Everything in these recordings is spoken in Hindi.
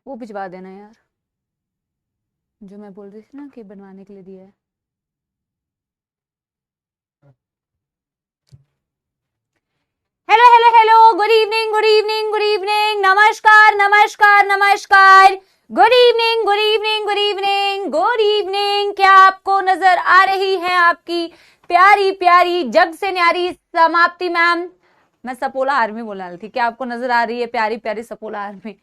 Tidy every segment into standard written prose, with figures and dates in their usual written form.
वो भिजवा देना यार, जो मैं बोल रही थी ना कि बनवाने के लिए दिया है। Hello hello hello, good evening good evening good evening, नमस्कार नमस्कार नमस्कार, good evening good evening good evening good evening. क्या आपको नजर आ रही है आपकी प्यारी प्यारी जग से न्यारी समाप्ति मैम? मैं सपोला आर्मी बोलने वाली थी। क्या आपको नजर आ रही है प्यारी प्यारी सपोला आर्मी?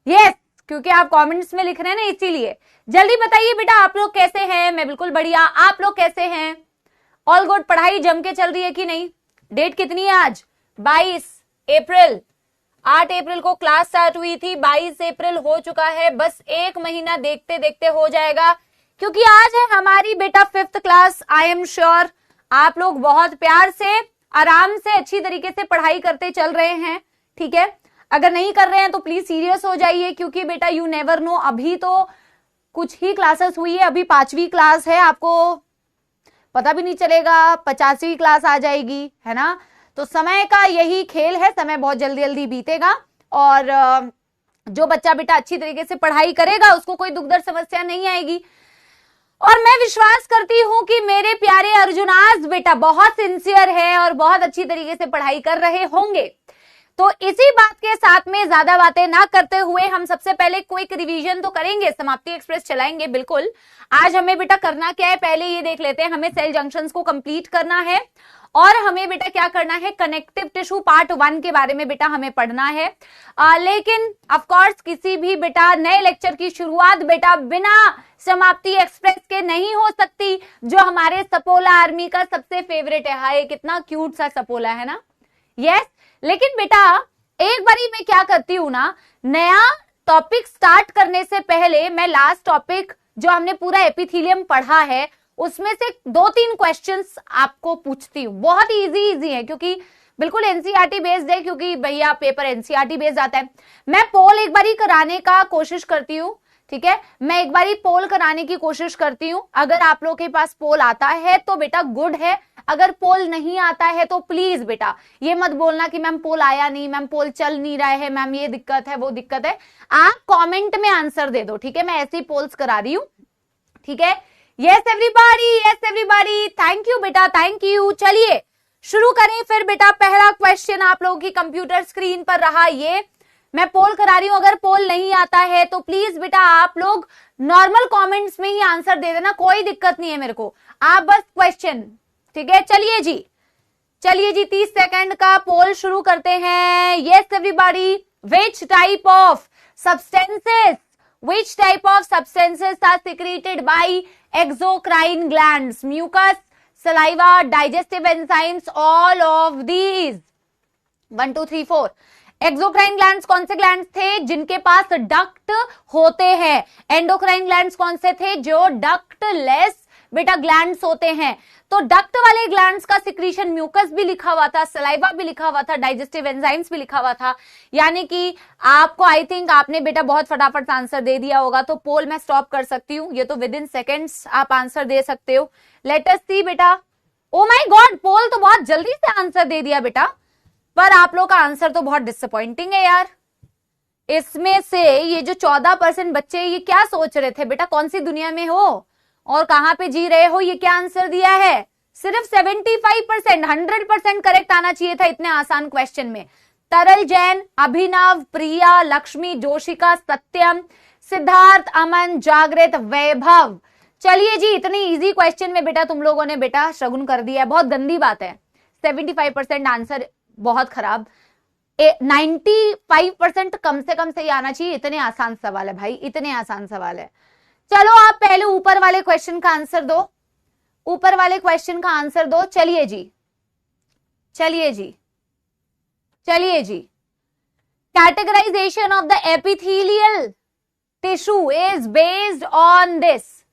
यस, क्योंकि आप कमेंट्स में लिख रहे हैं ना, इसीलिए। जल्दी बताइए बेटा, आप लोग कैसे हैं? मैं बिल्कुल बढ़िया, आप लोग कैसे हैं? All good? पढ़ाई जम के चल रही है कि नहीं? डेट कितनी है आज? 22 अप्रैल। 8 अप्रैल को क्लास स्टार्ट हुई थी, 22 अप्रैल हो चुका है। बस एक महीना देखते देखते हो जाएगा, क्योंकि आज है हमारी बेटा 5th class. I am sure आप लोग बहुत प्यार से, आराम से, अच्छी तरीके से पढ़ाई करते चल रहे हैं, ठीक है? अगर नहीं कर रहे हैं तो प्लीज सीरियस हो जाइए, क्योंकि बेटा यू नेवर नो, अभी तो कुछ ही क्लासेस हुई है, अभी 5वीं क्लास है, आपको पता भी नहीं चलेगा 50वीं क्लास आ जाएगी, है ना? तो समय का यही खेल है, समय बहुत जल्दी जल्दी बीतेगा। और जो बच्चा बेटा अच्छी तरीके से पढ़ाई करेगा उसको कोई दुख दर्द समस्या नहीं आएगी। और मैं विश्वास करती हूं कि मेरे प्यारे अर्जुनास बेटा बहुत सिंसियर है और बहुत अच्छी तरीके से पढ़ाई कर रहे होंगे। तो इसी बात के साथ में ज्यादा बातें ना करते हुए हम सबसे पहले क्विक रिवीजन तो करेंगे, समाप्ति एक्सप्रेस चलाएंगे बिल्कुल। आज हमें बेटा करना क्या है, पहले ये देख लेते हैं। हमें सेल जंक्शंस को कंप्लीट करना है और हमें बेटा क्या करना है, कनेक्टिव टिश्यू पार्ट 1 के बारे में बेटा हमें पढ़ना है। लेकिन ऑफ कोर्स किसी भी बेटा नए लेक्चर की शुरुआत बेटा बिना समाप्ति एक्सप्रेस के नहीं हो सकती, जो हमारे सपोला आर्मी का सबसे फेवरेट है। हाय कितना क्यूट सा सपोला है ना? यस। लेकिन बेटा एक बारी मैं क्या करती हूं ना, नया टॉपिक स्टार्ट करने से पहले मैं लास्ट टॉपिक जो हमने पूरा एपिथेलियम पढ़ा है उसमें से 2-3 क्वेश्चंस आपको पूछती हूँ। बहुत इजी है, क्योंकि बिल्कुल एनसीईआरटी बेस्ड है, क्योंकि भैया पेपर एनसीईआरटी बेस्ड आता है। मैं पोल एक बारी कराने का कोशिश करती हूँ, ठीक है? मैं एक बारी पोल कराने की कोशिश करती हूँ। अगर आप लोगों के पास पोल आता है तो बेटा गुड है, अगर पोल नहीं आता है तो प्लीज बेटा ये मत बोलना कि मैम पोल आया नहीं, मैम पोल चल नहीं रहा है, मैम ये दिक्कत है वो दिक्कत है। आप कमेंट में आंसर दे दो, ठीक है? मैं ऐसे ही पोल्स करा रही हूँ, ठीक है? यस एवरीबॉडी, थैंक यू बेटा, थैंक यू। चलिए शुरू करें फिर बेटा। पहला क्वेश्चन आप लोगों की कंप्यूटर स्क्रीन पर रहा, ये मैं पोल करा रही हूं। अगर पोल नहीं आता है तो प्लीज बेटा आप लोग नॉर्मल कमेंट्स में ही आंसर दे देना, कोई दिक्कत नहीं है मेरे को, आप बस क्वेश्चन, ठीक है? चलिए जी 30 सेकंड का पोल शुरू करते हैं। Yes everybody, which type of substances are secreted by exocrine glands? Mucus, saliva, digestive enzymes, all of these. 1 2 3 4। Exocrine glands कौन से ग्लैंड्स थे? जिनके पास डक्ट होते हैं। एंडोक्राइन ग्लैंड्स कौन से थे? जो डक्टलेस बेटा ग्लैंड्स होते हैं। तो डक्ट वाले ग्लैंड्स का सिक्रीशन म्यूकस भी लिखा हुआ था, सलाइवा भी लिखा हुआ था, डाइजेस्टिव एंजाइम्स भी लिखा हुआ था। यानी कि आपको आई थिंक आपने बेटा बहुत फटाफट आंसर दे दिया होगा, तो पोल मैं स्टॉप कर सकती हूँ। ये तो विद इन सेकेंड्स आप आंसर दे सकते हो। लेट अस सी बेटा। ओ माय गॉड, पोल तो बहुत जल्दी से आंसर दे दिया बेटा, पर आप लोग का आंसर तो बहुत डिसअपॉइंटिंग है यार। इसमें से ये जो 14% बच्चे ये क्या सोच रहे थे बेटा, कौन सी दुनिया में हो और कहां पे जी रहे हो? ये क्या आंसर दिया है? सिर्फ 75%, 100% करेक्ट आना चाहिए था इतने आसान क्वेश्चन में। तरल जैन, अभिनव, प्रिया, लक्ष्मी, जोशिका, सत्यम, सिद्धार्थ, अमन, जागृत, वैभव। चलिए जी, इतनी इजी क्वेश्चन में बेटा तुम लोगों ने बेटा शगुन कर दिया है, बहुत गंदी बात है। 75% आंसर बहुत खराब। 95% कम से कम सही आना चाहिए। इतने आसान सवाल है भाई, इतने आसान सवाल है। चलो आप पहले ऊपर वाले क्वेश्चन का आंसर दो, ऊपर वाले क्वेश्चन का आंसर दो। चलिए जी। Categorisation of the epithelial tissue is based on this.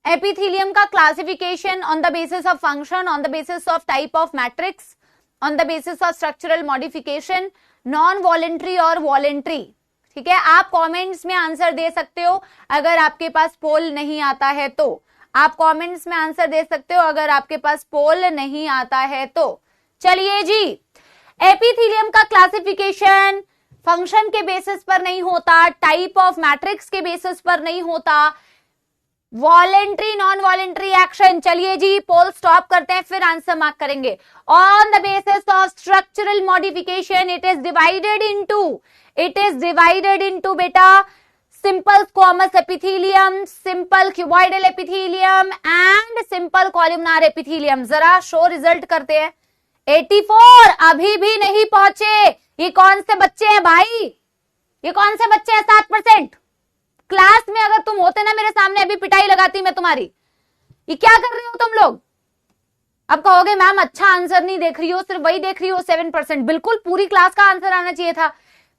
Epithelium का classification on the basis of function, on the basis of type of matrix, on the basis of structural modification, non voluntary और वॉलेंट्री। ठीक है, आप कमेंट्स में आंसर दे सकते हो अगर आपके पास पोल नहीं आता है तो। आप कमेंट्स में आंसर दे सकते हो अगर आपके पास पोल नहीं आता है तो। चलिए जी, एपिथेलियम का क्लासिफिकेशन फंक्शन के बेसिस पर नहीं होता, टाइप ऑफ मैट्रिक्स के बेसिस पर नहीं होता, वॉलेंट्री नॉन वॉलेंट्री एक्शन। चलिए जी पोल स्टॉप करते हैं, फिर आंसर मार्क करेंगे। On the basis of structural modification it is divided into बेटा simple squamous epithelium, simple cuboidal epithelium and simple columnar epithelium. जरा शो रिजल्ट करते हैं। 84 अभी भी नहीं पहुंचे। ये कौन से बच्चे हैं भाई, ये कौन से बच्चे हैं? 7%। क्लास में अगर तुम होते ना मेरे सामने अभी पिटाई लगाती मैं तुम्हारी। ये क्या कर रहे हो तुम लोग? अब कहोगे मैम अच्छा आंसर नहीं देख रही हो, सिर्फ वही देख रही हो 7%। बिल्कुल पूरी क्लास का आंसर आना चाहिए था।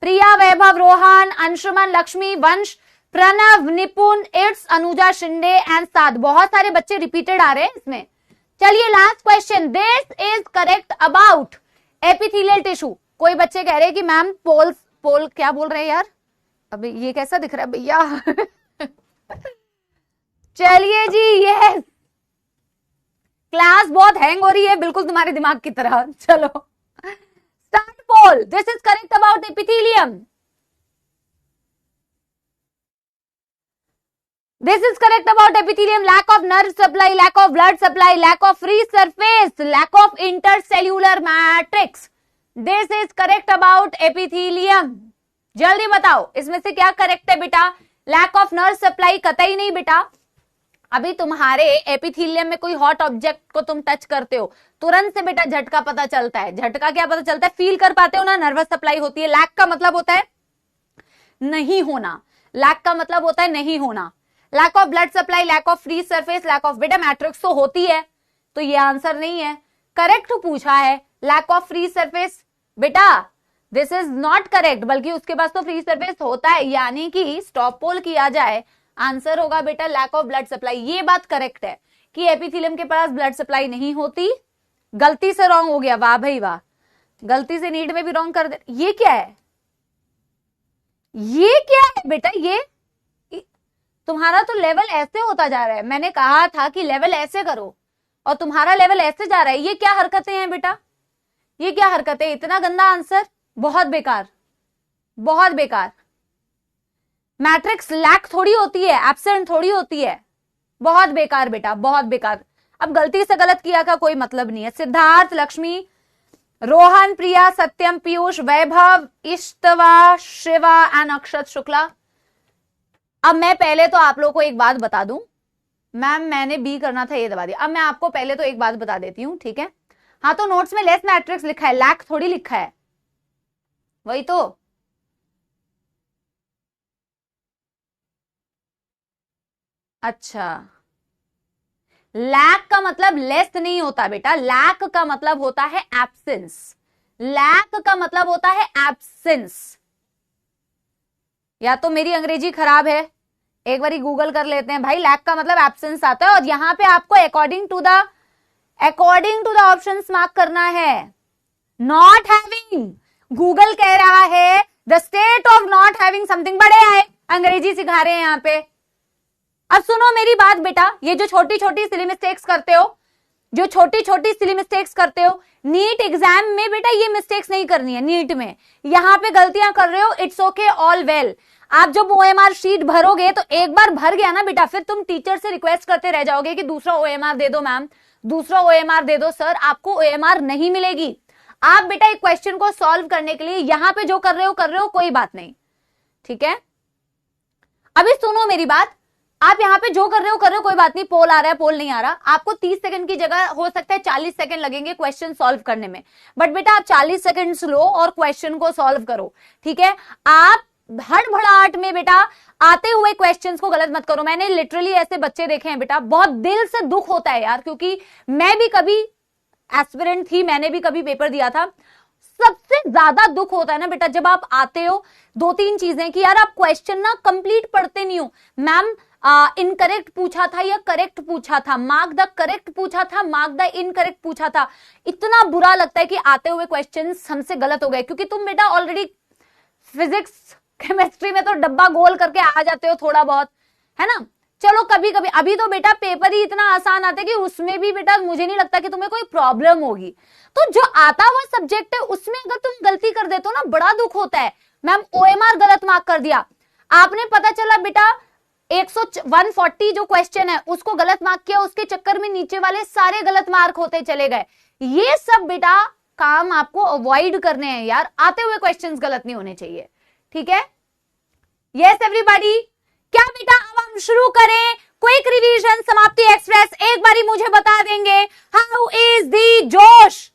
प्रिया, वैभव, रोहन, अंशुमन, लक्ष्मी, वंश, प्रणव, निपुण, इट्स, अनुजा, शिंदे एंड साद। बहुत सारे बच्चे रिपीटेड आ रहे हैं इसमें। चलिए last question, this is correct about epithelial tissue. कोई बच्चे कह रहे हैं कि मैम पोल क्या बोल रहे हैं यार, अभी ये कैसा दिख रहा है भैया? चलिए जी, ये क्लास बहुत हैंग हो रही है, बिल्कुल तुम्हारे दिमाग की तरह। चलो start poll. This is correct about epithelium. This is correct about epithelium. Lack of nerve supply, lack of blood supply, lack of free surface, lack of intercellular matrix. This is correct about epithelium. जल्दी बताओ इसमें से क्या करेक्ट है बेटा? लैक ऑफ नर्व सप्लाई कतई नहीं बेटा। अभी तुम्हारे एपिथेलियम में कोई हॉट ऑब्जेक्ट को तुम टच करते हो, तुरंत से बेटा झटका पता चलता है। झटका क्या पता चलता है? फील कर पाते हो ना, नर्वस सप्लाई होती है। लैक का मतलब होता है नहीं होना, लैक का मतलब होता है नहीं होना। Lack of blood supply, lack of free surface, lack of बेटा मैट्रिक्स तो होती है, तो ये आंसर नहीं है। करेक्ट पूछा है लैक ऑफ फ्री सरफेस बेटा, दिस इज नॉट करेक्ट, बल्कि उसके पास तो फ्री सरफेस होता है, यानी कि स्टॉप पोल किया जाए आंसर होगा बेटा लैक ऑफ ब्लड सप्लाई। ये बात करेक्ट है कि एपिथेलियम के पास ब्लड सप्लाई नहीं होती। गलती से रॉन्ग हो गया, वाह भाई वाह, गलती से नीड में भी रॉन्ग कर दे। ये क्या है, ये क्या है बेटा? ये तुम्हारा तो लेवल ऐसे होता जा रहा है। मैंने कहा था कि लेवल ऐसे करो और तुम्हारा लेवल ऐसे जा रहा है। ये क्या हरकतें हैं बेटा, ये क्या हरकतें? इतना गंदा आंसर, बहुत बेकार, बहुत बेकार। मैट्रिक्स लैक थोड़ी होती है, एब्सेंट थोड़ी होती है। बहुत बेकार बेटा, बहुत बेकार। अब गलती से गलत किया का कोई मतलब नहीं है। सिद्धार्थ, लक्ष्मी, रोहन, प्रिया, सत्यम, पीयूष, वैभव, इष्टवा, शिवा एंड अक्षत शुक्ला। अब मैं पहले तो आप लोगों को एक बात बता दूं, मैम मैंने बी करना था ये दबा दिया। अब मैं आपको पहले तो एक बात बता देती हूं, ठीक है? हाँ तो नोट्स में लेस मैट्रिक्स लिखा है, लैक थोड़ी लिखा है, वही तो। अच्छा, लैक का मतलब लेस नहीं होता बेटा, लैक का मतलब होता है एब्सेंस। लैक का मतलब होता है एब्सेंस। या तो मेरी अंग्रेजी खराब है, एक बारी गूगल कर लेते हैं भाई। लैक का मतलब एब्सेंस आता है, और यहां पे आपको according to the options mark करना है। नॉट हैविंग, गूगल कह रहा है the state of not having something. बड़े आए अंग्रेजी सिखा रहे हैं यहां पे। अब सुनो मेरी बात बेटा, ये जो छोटी छोटी सिली मिस्टेक्स करते हो, जो छोटी छोटी सिली मिस्टेक्स करते हो, नीट एग्जाम में बेटा ये मिस्टेक्स नहीं करनी है। नीट में यहां पे गलतियां कर रहे हो, इट्स ओके, ऑल वेल। आप जब ओएमआर शीट भरोगे तो एक बार भर गया ना बेटा, फिर तुम टीचर से रिक्वेस्ट करते रह जाओगे कि दूसरा ओएमआर दे दो मैम, दूसरा ओएमआर दे दो सर। आपको ओएमआर नहीं मिलेगी। आप बेटा एक क्वेश्चन को सॉल्व करने के लिए यहां पे जो कर रहे हो कोई बात नहीं, ठीक है? अभी सुनो मेरी बात, आप यहां पे जो कर रहे हो कोई बात नहीं। पोल आ रहा है, पोल नहीं आ रहा, आपको 30 सेकंड की जगह हो सकता है 40 सेकंड लगेंगे क्वेश्चन सॉल्व करने में, बट बेटा आप 40 सेकंड लो और क्वेश्चन को सॉल्व करो, ठीक है? आप हड़बड़ाहट में बेटा आते हुए क्वेश्चंस को गलत मत करो। मैंने लिटरली ऐसे बच्चे देखे हैं बेटा, बहुत दिल से दुख होता है यार, क्योंकि मैं भी कभी एस्पिरेंट थी, मैंने भी कभी पेपर दिया था। सबसे ज्यादा दुख होता है ना बेटा जब आप आते हो, 2-3 चीजें कि यार आप क्वेश्चन ना कंप्लीट पढ़ते नहीं हो। मैम इनकरेक्ट पूछा था या करेक्ट पूछा था, मार्क द करेक्ट पूछा था, मार्क द इनकरेक्ट पूछा था। इतना बुरा लगता है कि आते हुए क्वेश्चंस हमसे गलत हो गए, क्योंकि तुम बेटा ऑलरेडी फिजिक्स केमिस्ट्री में तो डब्बा गोल करके आ जाते हो थोड़ा बहुत, है ना? चलो कभी कभी, अभी तो बेटा पेपर ही इतना आसान आता है कि उसमें भी बेटा मुझे नहीं लगता कि तुम्हें कोई प्रॉब्लम होगी। तो जो आता हुआ सब्जेक्ट है उसमें अगर तुम गलती कर देते हो ना, बड़ा दुख होता है। मैम OMR गलत मार्क कर दिया, आपने पता चला बेटा 140 जो क्वेश्चन है उसको गलत मार्क किया, उसके चक्कर में नीचे वाले सारे गलत मार्क होते चले गए। ये सब बेटा काम आपको अवॉइड करने हैं यार, आते हुए क्वेश्चंस गलत नहीं होने चाहिए, ठीक है। यस एवरीबॉडी, क्या बेटा अब हम शुरू करें क्विक रिवीजन समाप्ति एक्सप्रेस। एक बारी मुझे बता देंगे हाउ इज द जोश,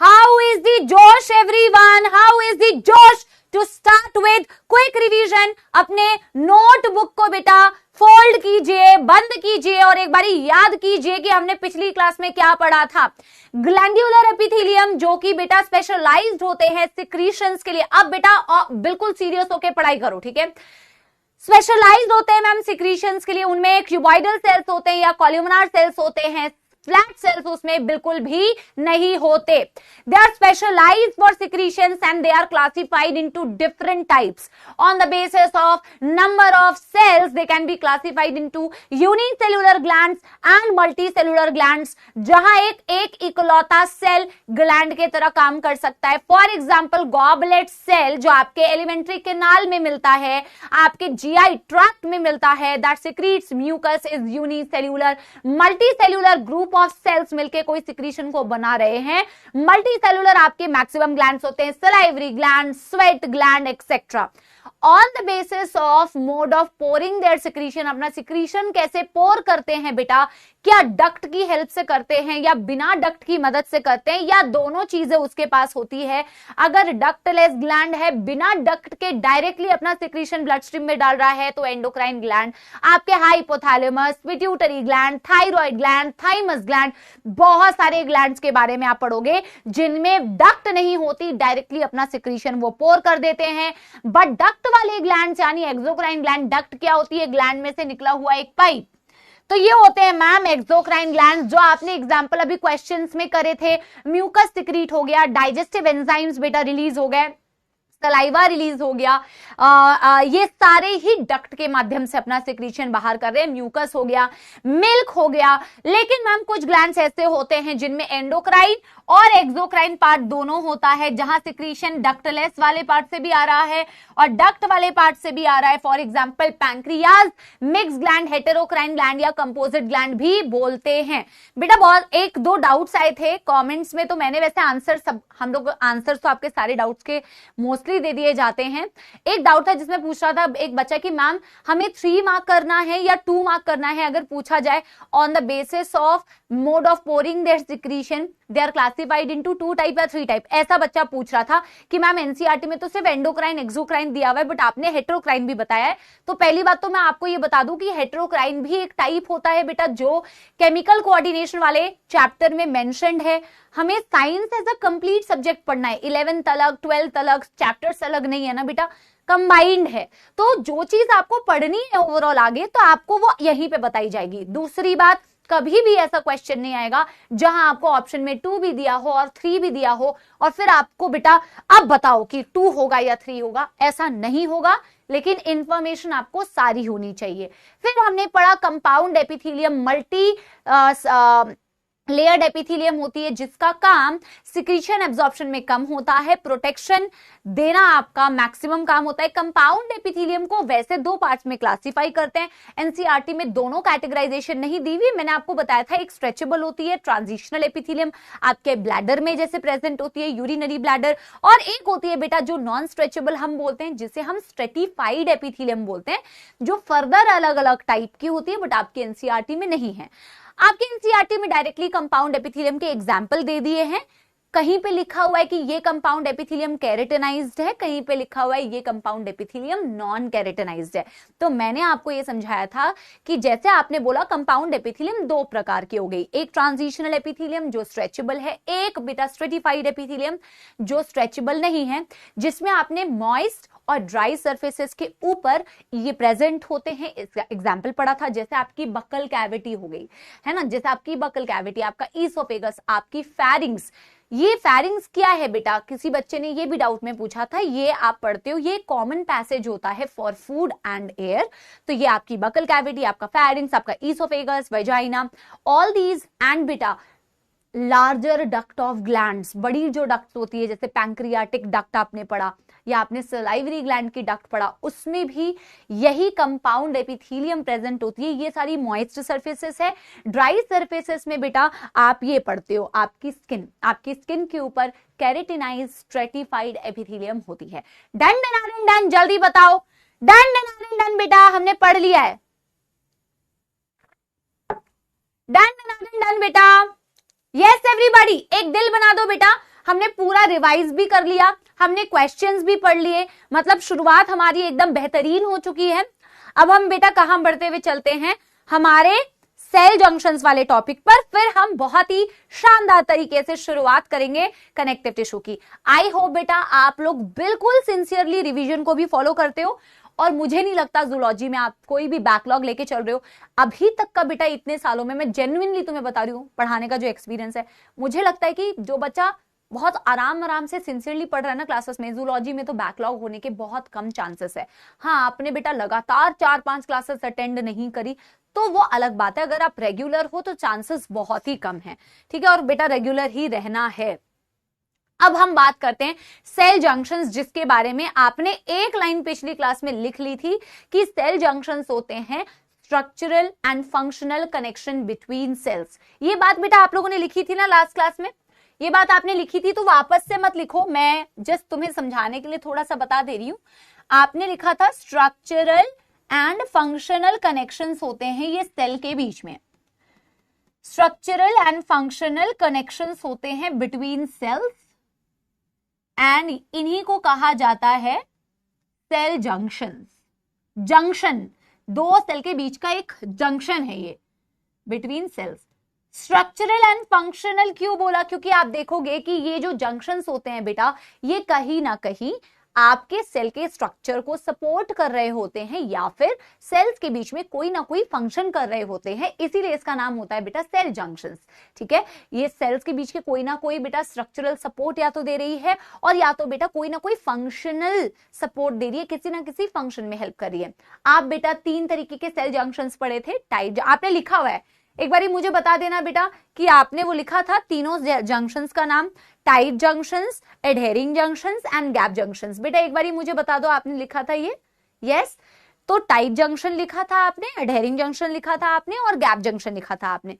हाउ इज द जोश एवरीवन, हाउ इज द जोश to start with quick revision. अपने नोटबुक को बेटा फोल्ड कीजिए, बंद कीजिए और एक बारी याद कीजिए कि हमने पिछली क्लास में क्या पढ़ा था। ग्लैंड्यूलर एपिथेलियम जो कि बेटा स्पेशलाइज्ड होते हैं सिक्रीशंस के लिए। अब बेटा बिल्कुल सीरियस होकर पढ़ाई करो, ठीक है। स्पेशलाइज्ड होते हैं मैम सिक्रीशंस के लिए, उनमें क्यूबॉइडल सेल्स होते हैं या कॉलमनार सेल्स होते हैं, फ्लैट सेल्स उसमें बिल्कुल भी नहीं होते। They are specialised for secretions and they are classified into different types on the basis of number of cells. They can be classified into unicellular glands and multicellular glands, जहां एक इकलौता सेल ग्लैंड के तरह काम कर सकता है। फॉर एग्जाम्पल गॉबलेट सेल जो आपके एलिमेंट्री कैनाल में मिलता है, आपके जीआई ट्रैक्ट में मिलता है, that secretes mucus, is unicellular. Multicellular group of cells मिलके कोई सिक्रीशन को बना रहे हैं। मल्टीसेल्युलर आपके मैक्सिमम ग्लैंड्स होते हैं, salivary gland, sweat gland etcetera. On the basis of mode of pouring their secretion, अपना सिक्रीशन कैसे पोर करते हैं बेटा, क्या डक्ट की हेल्प से करते हैं या बिना डक्ट की मदद से करते हैं या दोनों चीजें उसके पास होती है। अगर डक्टलेस ग्लैंड है, बिना डक्ट के डायरेक्टली अपना सिक्रीशन ब्लड स्ट्रीम में डाल रहा है, तो एंडोक्राइन ग्लैंड, आपके hypothalamus, pituitary gland, thyroid gland, thymus gland, बहुत सारे ग्लैंड्स के बारे में आप पढ़ोगे जिनमें डक्ट नहीं होती, डायरेक्टली अपना सिक्रीशन वो पोर कर देते हैं। बट डक्ट वाले ग्लैंड्स यानी एक्सोक्राइन ग्लैंड, डक्ट क्या होती है, ग्लैंड में से निकला हुआ एक पाइप, तो ये होते हैं मैम एक्सोक्राइन ग्लैंड्स, जो आपने एग्जांपल अभी क्वेश्चंस में करे थे। म्यूकस सिक्रीट हो गया, डाइजेस्टिव एंजाइम्स बेटा रिलीज हो गए, सलाइवा रिलीज हो गया, ये सारे ही डक्ट के माध्यम से अपना सिक्रीशन बाहर कर रहे हैं। म्यूकस हो गया, मिल्क हो गया। लेकिन मैम कुछ ग्लैंड्स ऐसे होते हैं जिनमें एंडोक्राइन और एक्सोक्राइन पार्ट दोनों होता है, जहां सिक्रीशन डक्टलेस वाले पार्ट से भी आ रहा है और डक्ट वाले पार्ट से भी आ रहा है। For example pancreas, mix gland, heterocrine gland या कंपोजिट ग्लैंड भी बोलते हैं। बेटा बहुत एक दो डाउट्स आए थे कमेंट्स में, तो मैंने वैसे आंसर सब, हम लोग आंसर तो आपके सारे डाउट्स के मोस्टली दे दिए जाते हैं। एक डाउट था जिसमें पूछ रहा था एक बच्चा कि मैम हमें 3 मार्क करना है या 2 मार्क करना है, अगर पूछा जाए on the basis of mode of pouring their secretion they are classified into 2 type या 3 टाइप, ऐसा बच्चा पूछ रहा था कि मैम एनसीईआरटी में तो सिर्फ एंडोक्राइन एक्सोक्राइन दिया हुआ है, बट आपने हेटेरोक्राइन भी बताया है। तो पहली बात तो मैं आपको ये बता दूं कि हेटेरोक्राइन भी एक टाइप होता है बेटा, जो केमिकल कोऑर्डिनेशन वाले चैप्टर में मेंशन्ड है। हमें science as a complete subject पढ़ना है, 11th अलग 12th अलग, चैप्टर्स अलग नहीं है ना बेटा, कंबाइंड है। तो जो चीज आपको पढ़नी है ओवरऑल आगे, तो आपको वो यहीं पे बताई जाएगी। दूसरी बात, कभी भी ऐसा क्वेश्चन नहीं आएगा जहां आपको ऑप्शन में 2 भी दिया हो और 3 भी दिया हो और फिर आपको बेटा अब बताओ कि 2 होगा या 3 होगा, ऐसा नहीं होगा। लेकिन इंफॉर्मेशन आपको सारी होनी चाहिए। फिर हमने पढ़ा compound epithelium, multi layered epithelium होती है, जिसका काम सिक्रीशन एब्जॉर्प्शन में कम होता है, प्रोटेक्शन देना आपका मैक्सिमम काम होता है। कंपाउंड एपिथेलियम को वैसे 2 पार्ट्स में क्लासिफाई करते हैं, एनसीईआरटी में दोनों कैटेगराइजेशन नहीं दी हुई, मैंने आपको बताया था। एक स्ट्रेचेबल होती है ट्रांजिशनल एपिथेलियम, आपके ब्लैडर में जैसे प्रेजेंट होती है, यूरिनरी ब्लैडर, और एक होती है बेटा जो नॉन स्ट्रेचेबल हम बोलते हैं, जिसे हम स्ट्रेटिफाइड एपिथेलियम बोलते हैं, जो फर्दर अलग अलग टाइप की होती है, बट आपकी एनसीईआरटी में नहीं है। आपके एनसीईआरटी में डायरेक्टली कंपाउंड एपिथेलियम के एग्जाम्पल दे दिए हैं। कहीं पे लिखा हुआ है कि ये कंपाउंड एपिथेलियम कैरेटिनाइज्ड है, कहीं पे लिखा हुआ है ये कंपाउंड एपिथेलियम नॉन कैरेटिनाइज्ड है। तो मैंने आपको ये समझाया था कि जैसे आपने बोला कंपाउंड एपिथेलियम 2 प्रकार की हो गई, एक ट्रांजिशनल एपिथेलियम जो स्ट्रेचेबल है, एक बेटा स्ट्रेटिफाइड एपिथेलियम जो स्ट्रेचेबल नहीं है, जिसमें आपने मॉइस्ट और ड्राई सरफेसेस के ऊपर ये प्रेजेंट होते हैं। इसका एग्जाम्पल पढ़ा था, जैसे आपकी बक्कल कैविटी हो गई है ना, जैसे आपकी बक्कल कैविटी, आपका ईसोफेगस, आपकी फेरिंग्स। ये फेरिंग्स क्या है बेटा, किसी बच्चे ने ये भी डाउट में पूछा था, ये आप पढ़ते हो, ये कॉमन पैसेज होता है फॉर फूड एंड एयर। तो ये आपकी बक्कल कैविटी, आपका फेरिंग्स, आपका oesophagus, vagina, all these and बेटा लार्जर डक्ट ऑफ ग्लैंड्स, बड़ी जो डक्ट होती है, जैसे पैंक्रियाटिक डक्ट आपने पढ़ा, या आपने सलाइवरी ग्लैंड की डक्ट पढ़ा, उसमें भी यही कंपाउंड एपिथेलियम प्रेजेंट होती है। ये सारी मॉइस्ट सरफेसेस है। ड्राई सरफेसेस में बेटा आप ये पढ़ते हो, आपकी स्किन के ऊपर केराटिनाइज्ड स्ट्रेटिफाइड एपिथेलियम होती है। डन डन डन डन, जल्दी बताओ। डन डन डन डन बेटा, हमने पढ़ लिया है। डन डन डन डन बेटा, यस एवरीबॉडी, एक दिल बना दो बेटा। हमने पूरा रिवाइज भी कर लिया, हमने क्वेश्चंस भी पढ़ लिए, मतलब शुरुआत हमारी एकदम बेहतरीन हो चुकी है। अब हम बेटा कहां बढ़ते हुए चलते हैं, हमारे सेल जंक्शंस वाले टॉपिक पर। फिर हम बहुत ही शानदार तरीके से शुरुआत करेंगे कनेक्टिव टिश्यू की। आई होप बेटा आप लोग बिल्कुल सिंसियरली रिवीजन को भी फॉलो करते हो, और मुझे नहीं लगता जूलॉजी में आप कोई भी बैकलॉग लेके चल रहे हो अभी तक का। बेटा इतने सालों में मैं जेन्युइनली तुम्हें बता रही हूँ, पढ़ाने का जो एक्सपीरियंस है, मुझे लगता है कि जो बच्चा बहुत आराम से सिंसियरली पढ़ रहा है ना क्लासेस में, जूलॉजी में तो बैकलॉग होने के बहुत कम चांसेस है। हाँ, आपने बेटा लगातार 4-5 क्लासेस अटेंड नहीं करी तो वो अलग बात है। अगर आप रेगुलर हो तो चांसेस बहुत ही कम है, ठीक है, और बेटा रेगुलर ही रहना है। अब हम बात करते हैं सेल जंक्शंस, जिसके बारे में आपने एक लाइन पिछली क्लास में लिख ली थी कि सेल जंक्शंस होते हैं structural and functional connection between cells. ये बात बेटा आप लोगों ने लिखी थी ना लास्ट क्लास में, ये बात आपने लिखी थी, तो वापस से मत लिखो, मैं जस्ट तुम्हें समझाने के लिए थोड़ा सा बता दे रही हूं। आपने लिखा था स्ट्रक्चरल एंड फंक्शनल कनेक्शंस होते हैं ये सेल के बीच में, स्ट्रक्चरल एंड फंक्शनल कनेक्शंस होते हैं बिटवीन सेल्स, एंड इन्हीं को कहा जाता है सेल जंक्शंस। जंक्शन, दो सेल के बीच का एक जंक्शन है ये between cells. Structural and functional क्यों बोला, क्योंकि आप देखोगे कि ये जो जंक्शंस होते हैं बेटा, ये कहीं ना कहीं आपके सेल के स्ट्रक्चर को सपोर्ट कर रहे होते हैं या फिर सेल्स के बीच में कोई ना कोई फंक्शन कर रहे होते हैं, इसीलिए इसका नाम होता है बेटा सेल जंक्शंस। ठीक है, ये सेल्स के बीच के कोई ना कोई बेटा स्ट्रक्चरल सपोर्ट या तो दे रही है, और या तो बेटा कोई ना कोई फंक्शनल सपोर्ट दे रही है, किसी ना किसी फंक्शन में हेल्प कर रही है। आप बेटा 3 तरीके के सेल जंक्शंस पढ़े थे। टाइप आपने लिखा हुआ है, एक बारी मुझे बता देना बेटा कि आपने वो लिखा था तीनों जंक्शंस का नाम, tight junctions, adhering junctions and gap junctions. बेटा एक बारी मुझे बता दो आपने लिखा था ये? यस, तो टाइट जंक्शन लिखा था आपने, एडहेरिंग जंक्शन लिखा था आपने, और गैप जंक्शन लिखा था आपने।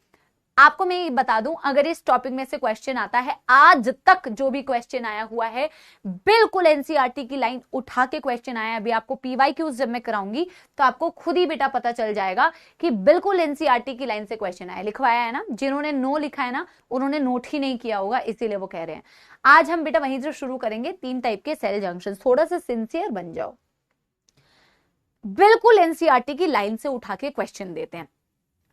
आपको मैं बता दूं, अगर इस टॉपिक में से क्वेश्चन आता है, आज तक जो भी क्वेश्चन आया हुआ है बिल्कुल एनसीईआरटी की लाइन उठा के क्वेश्चन आया है। अभी आपको पीवाईक्यूज जब मैं कराऊंगी तो आपको खुद ही बेटा पता चल जाएगा कि बिल्कुल एनसीईआरटी की लाइन से क्वेश्चन आया, लिखवाया है ना। जिन्होंने नो लिखा है ना, उन्होंने नोट ही नहीं किया होगा, इसीलिए वो कह रहे हैं। आज हम बेटा वहीं से शुरू करेंगे, 3 टाइप के सेल जंक्शन। थोड़ा सा सिंसियर बन जाओ, बिल्कुल एनसीईआरटी की लाइन से उठा के क्वेश्चन देते हैं।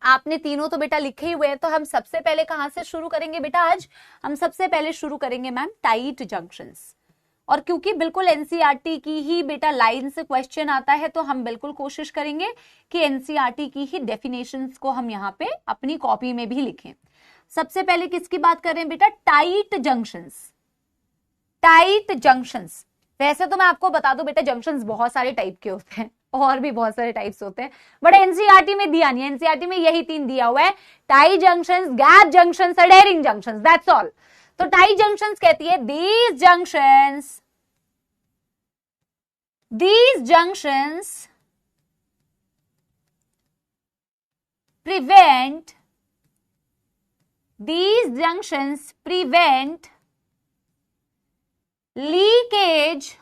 आपने तीनों तो बेटा लिखे ही हुए हैं, तो हम सबसे पहले कहां से शुरू करेंगे बेटा? आज हम सबसे पहले शुरू करेंगे मैम टाइट जंक्शंस। और क्योंकि बिल्कुल एनसीईआरटी की ही बेटा लाइन से क्वेश्चन आता है, तो हम बिल्कुल कोशिश करेंगे कि एनसीईआरटी की ही डेफिनेशंस को हम यहाँ पे अपनी कॉपी में भी लिखें। सबसे पहले किसकी बात कर रहे हैं बेटा? Tight junctions. टाइट जंक्शंस, वैसे तो मैं आपको बता दूं बेटा जंक्शंस बहुत सारे टाइप के होते हैं, और भी बहुत सारे टाइप्स होते हैं, बट एनसीईआरटी में दिया नहीं है। एनसीईआरटी में यही 3 दिया हुआ है, tight junctions, gap junctions, adhering junctions, that's all. तो टाइट जंक्शंस कहती है these junctions prevent leakage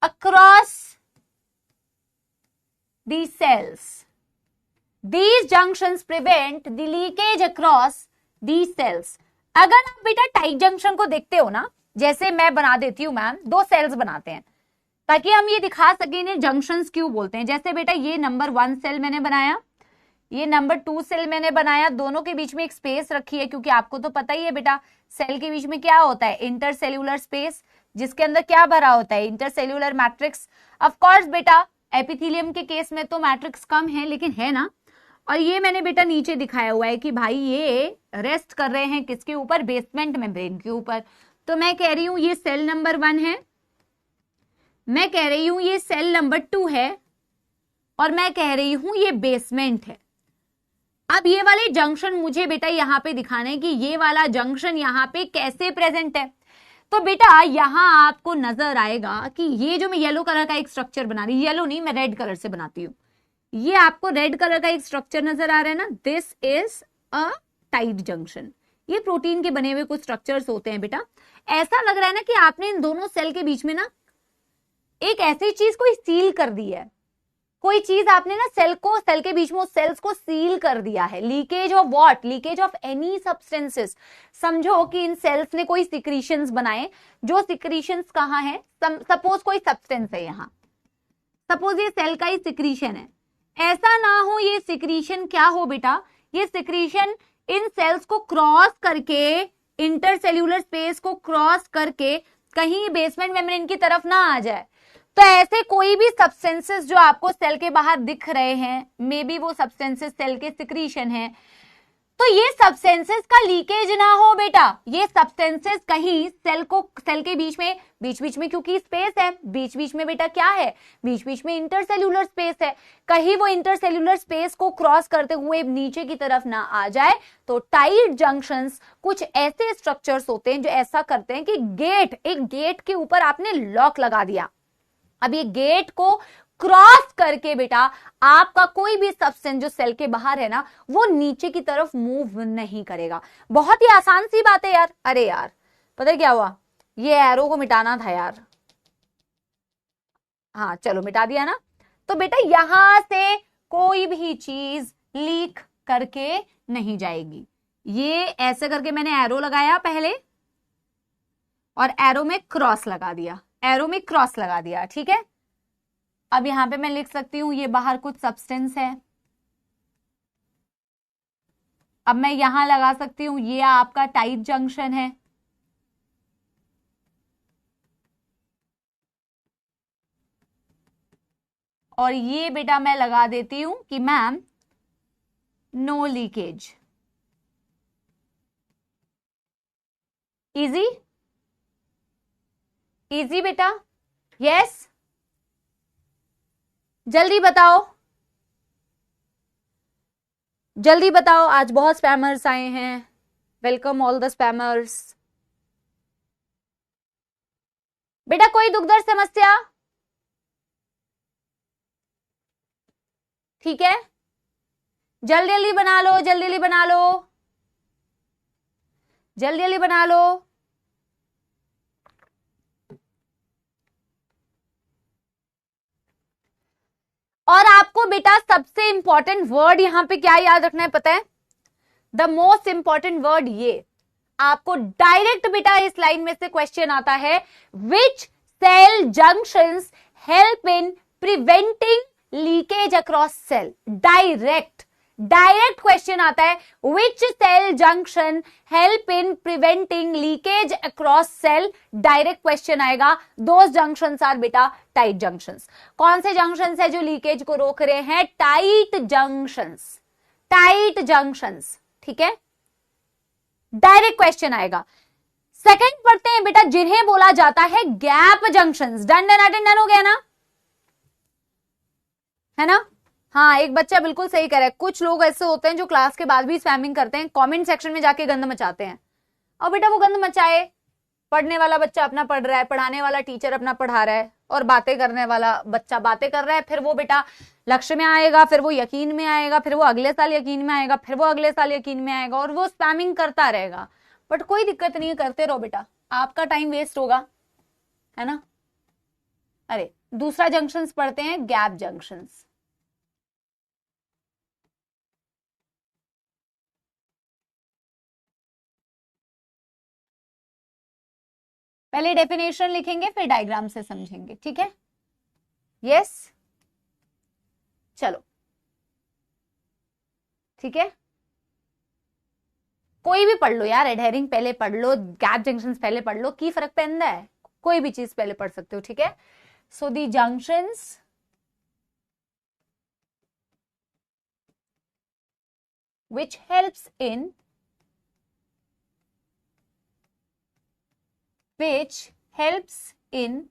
across the cells. These junctions prevent the leakage across the cells. अगर आप बेटा टाइट जंक्शन को देखते हो ना, जैसे मैं बना देती हूं मैम, 2 सेल्स बनाते हैं ताकि हम ये दिखा सकें इन्हें जंक्शंस क्यों बोलते हैं। जैसे बेटा ये नंबर 1 सेल मैंने बनाया, ये नंबर 2 सेल मैंने बनाया, दोनों के बीच में एक स्पेस रखी है, क्योंकि आपको तो पता ही है बेटा सेल के बीच में क्या होता है, इंटरसेल्यूलर स्पेस, जिसके अंदर क्या भरा होता है, इंटरसेल्यूलर मैट्रिक्स। ऑफ कोर्स बेटा एपिथेलियम के केस में तो मैट्रिक्स कम है, लेकिन है ना। और ये मैंने बेटा नीचे दिखाया हुआ है कि भाई ये रेस्ट कर रहे हैं किसके ऊपर? बेसमेंट मेम्ब्रेन के ऊपर। तो मैं कह रही हूं ये सेल नंबर 1 है, मैं कह रही हूं ये सेल नंबर 2 है, और मैं कह रही हूं ये बेसमेंट है। अब ये वाले जंक्शन मुझे बेटा यहाँ पे दिखाना है कि ये वाला जंक्शन यहाँ पे कैसे प्रेजेंट है। तो बेटा यहाँ आपको नजर आएगा कि ये जो मैं येलो कलर का एक स्ट्रक्चर बना रही हूँ, येलो नहीं मैं रेड कलर से बनाती हूँ, ये आपको रेड कलर का एक स्ट्रक्चर नजर आ रहा है ना, this is a tight junction. ये प्रोटीन के बने हुए कुछ स्ट्रक्चर्स होते हैं बेटा। ऐसा लग रहा है ना कि आपने इन दोनों सेल के बीच में ना एक ऐसी चीज को सील कर दी है, कोई चीज आपने ना सेल के बीच में सेल्स को सील कर दिया है। Leakage of what? Leakage of any substances. समझो कि इन सेल्स ने कोई सिक्रीशंस बनाए, जो सिक्रीशंस कहाँ है, सपोज कोई सब्सटेंस है यहाँ, सपोज ये सेल का ही सिक्रीशन है, ऐसा ना हो ये सिक्रीशन क्या हो बेटा, ये सिक्रीशन इन सेल्स को क्रॉस करके, इंटरसेल्यूलर स्पेस को क्रॉस करके कहीं बेसमेंट मेम्ब्रेन की तरफ ना आ जाए। तो ऐसे कोई भी सब्सटेंसेस जो आपको सेल के बाहर दिख रहे हैं, मे बी वो सब्सटेंसेस सेल के सिक्रीशन है, तो ये सब्सटेंसेस का लीकेज ना हो बेटा। ये सब्सटेंसेस कहीं सेल के बीच में क्योंकि स्पेस है, बीच बीच में बेटा क्या है, बीच बीच में इंटरसेल्यूलर स्पेस है, कहीं वो इंटरसेल्यूलर स्पेस को क्रॉस करते हुए नीचे की तरफ ना आ जाए। तो टाइट जंक्शंस कुछ ऐसे स्ट्रक्चर्स होते हैं जो ऐसा करते हैं कि एक गेट के ऊपर आपने लॉक लगा दिया, अब ये गेट को क्रॉस करके बेटा आपका कोई भी सब्सटेंस जो सेल के बाहर है ना, वो नीचे की तरफ मूव नहीं करेगा। बहुत ही आसान सी बात है यार। अरे यार पता है क्या हुआ, ये एरो को मिटाना था यार। हाँ चलो मिटा दिया ना। तो बेटा यहां से कोई भी चीज लीक करके नहीं जाएगी। ये ऐसे करके मैंने एरो लगाया पहले और एरो में क्रॉस लगा दिया, एरो में क्रॉस लगा दिया, ठीक है। अब यहां पे मैं लिख सकती हूं ये बाहर कुछ सब्सटेंस है, अब मैं यहां लगा सकती हूं ये आपका टाइट जंक्शन है, और ये बेटा मैं लगा देती हूं कि ma'am no leakage. Easy easy बेटा, यस जल्दी बताओ, जल्दी बताओ। आज बहुत स्पैमर्स आए हैं, वेलकम ऑल द स्पैमर्स। बेटा कोई दुख दर्द समस्या? ठीक है, जल्दी जल्दी बना लो, जल्दी जल्दी बना लो, जल्दी जल्दी बना लो। और आपको बेटा सबसे इंपॉर्टेंट वर्ड यहां पे क्या याद रखना है पता है? द मोस्ट इंपॉर्टेंट वर्ड ये आपको डायरेक्ट बेटा इस लाइन में से क्वेश्चन आता है, which cell junctions help in preventing leakage across cell. Direct question आता है, which cell junction help in preventing leakage across cell. Direct question आएगा। दोज जंक्शंस आर बेटा टाइट जंक्शंस। कौन से जंक्शंस है जो लीकेज को रोक रहे हैं? टाइट जंक्शंस, टाइट जंक्शंस, ठीक है, डायरेक्ट क्वेश्चन आएगा। सेकंड पढ़ते हैं बेटा, जिन्हें बोला जाता है gap junctions. Done done done हो गया ना, है ना? हाँ एक बच्चा बिल्कुल सही कह रहा है, कुछ लोग ऐसे होते हैं जो क्लास के बाद भी स्पैमिंग करते हैं, कमेंट सेक्शन में जाके गंद मचाते हैं। और बेटा वो गंद मचाए, पढ़ने वाला बच्चा अपना पढ़ रहा है, पढ़ाने वाला टीचर अपना पढ़ा रहा है, और बातें करने वाला बच्चा बातें कर रहा है, फिर वो बेटा लक्ष्य में आएगा, फिर वो यकीन में आएगा, फिर वो अगले साल यकीन में आएगा, फिर वो अगले साल यकीन में आएगा, और वो स्पैमिंग करता रहेगा। बट कोई दिक्कत नहीं है, करते रहो बेटा, आपका टाइम वेस्ट होगा, है ना। अरे दूसरा जंक्शंस पढ़ते हैं, गैप जंक्शंस। पहले डेफिनेशन लिखेंगे फिर डायग्राम से समझेंगे, ठीक है। यस चलो ठीक है, कोई भी पढ़ लो यार, एडहेरिंग पहले पढ़ लो, गैप जंक्शंस पहले पढ़ लो, की फर्क पैंदा है, कोई भी चीज पहले पढ़ सकते हो, ठीक है। सो दी junctions which helps in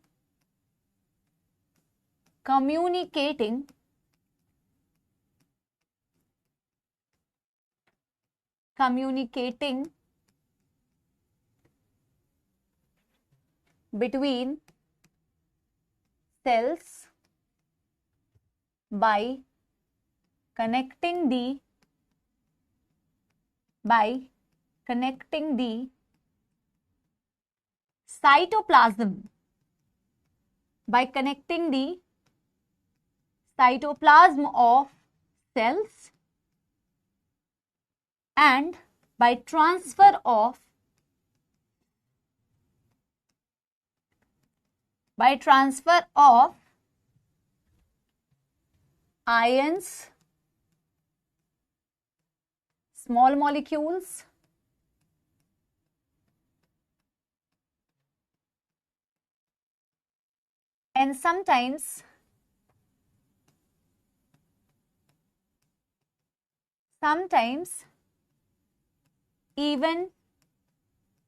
communicating communicating between cells by connecting the cytoplasm of cells and by transfer of ions, small molecules, and sometimes even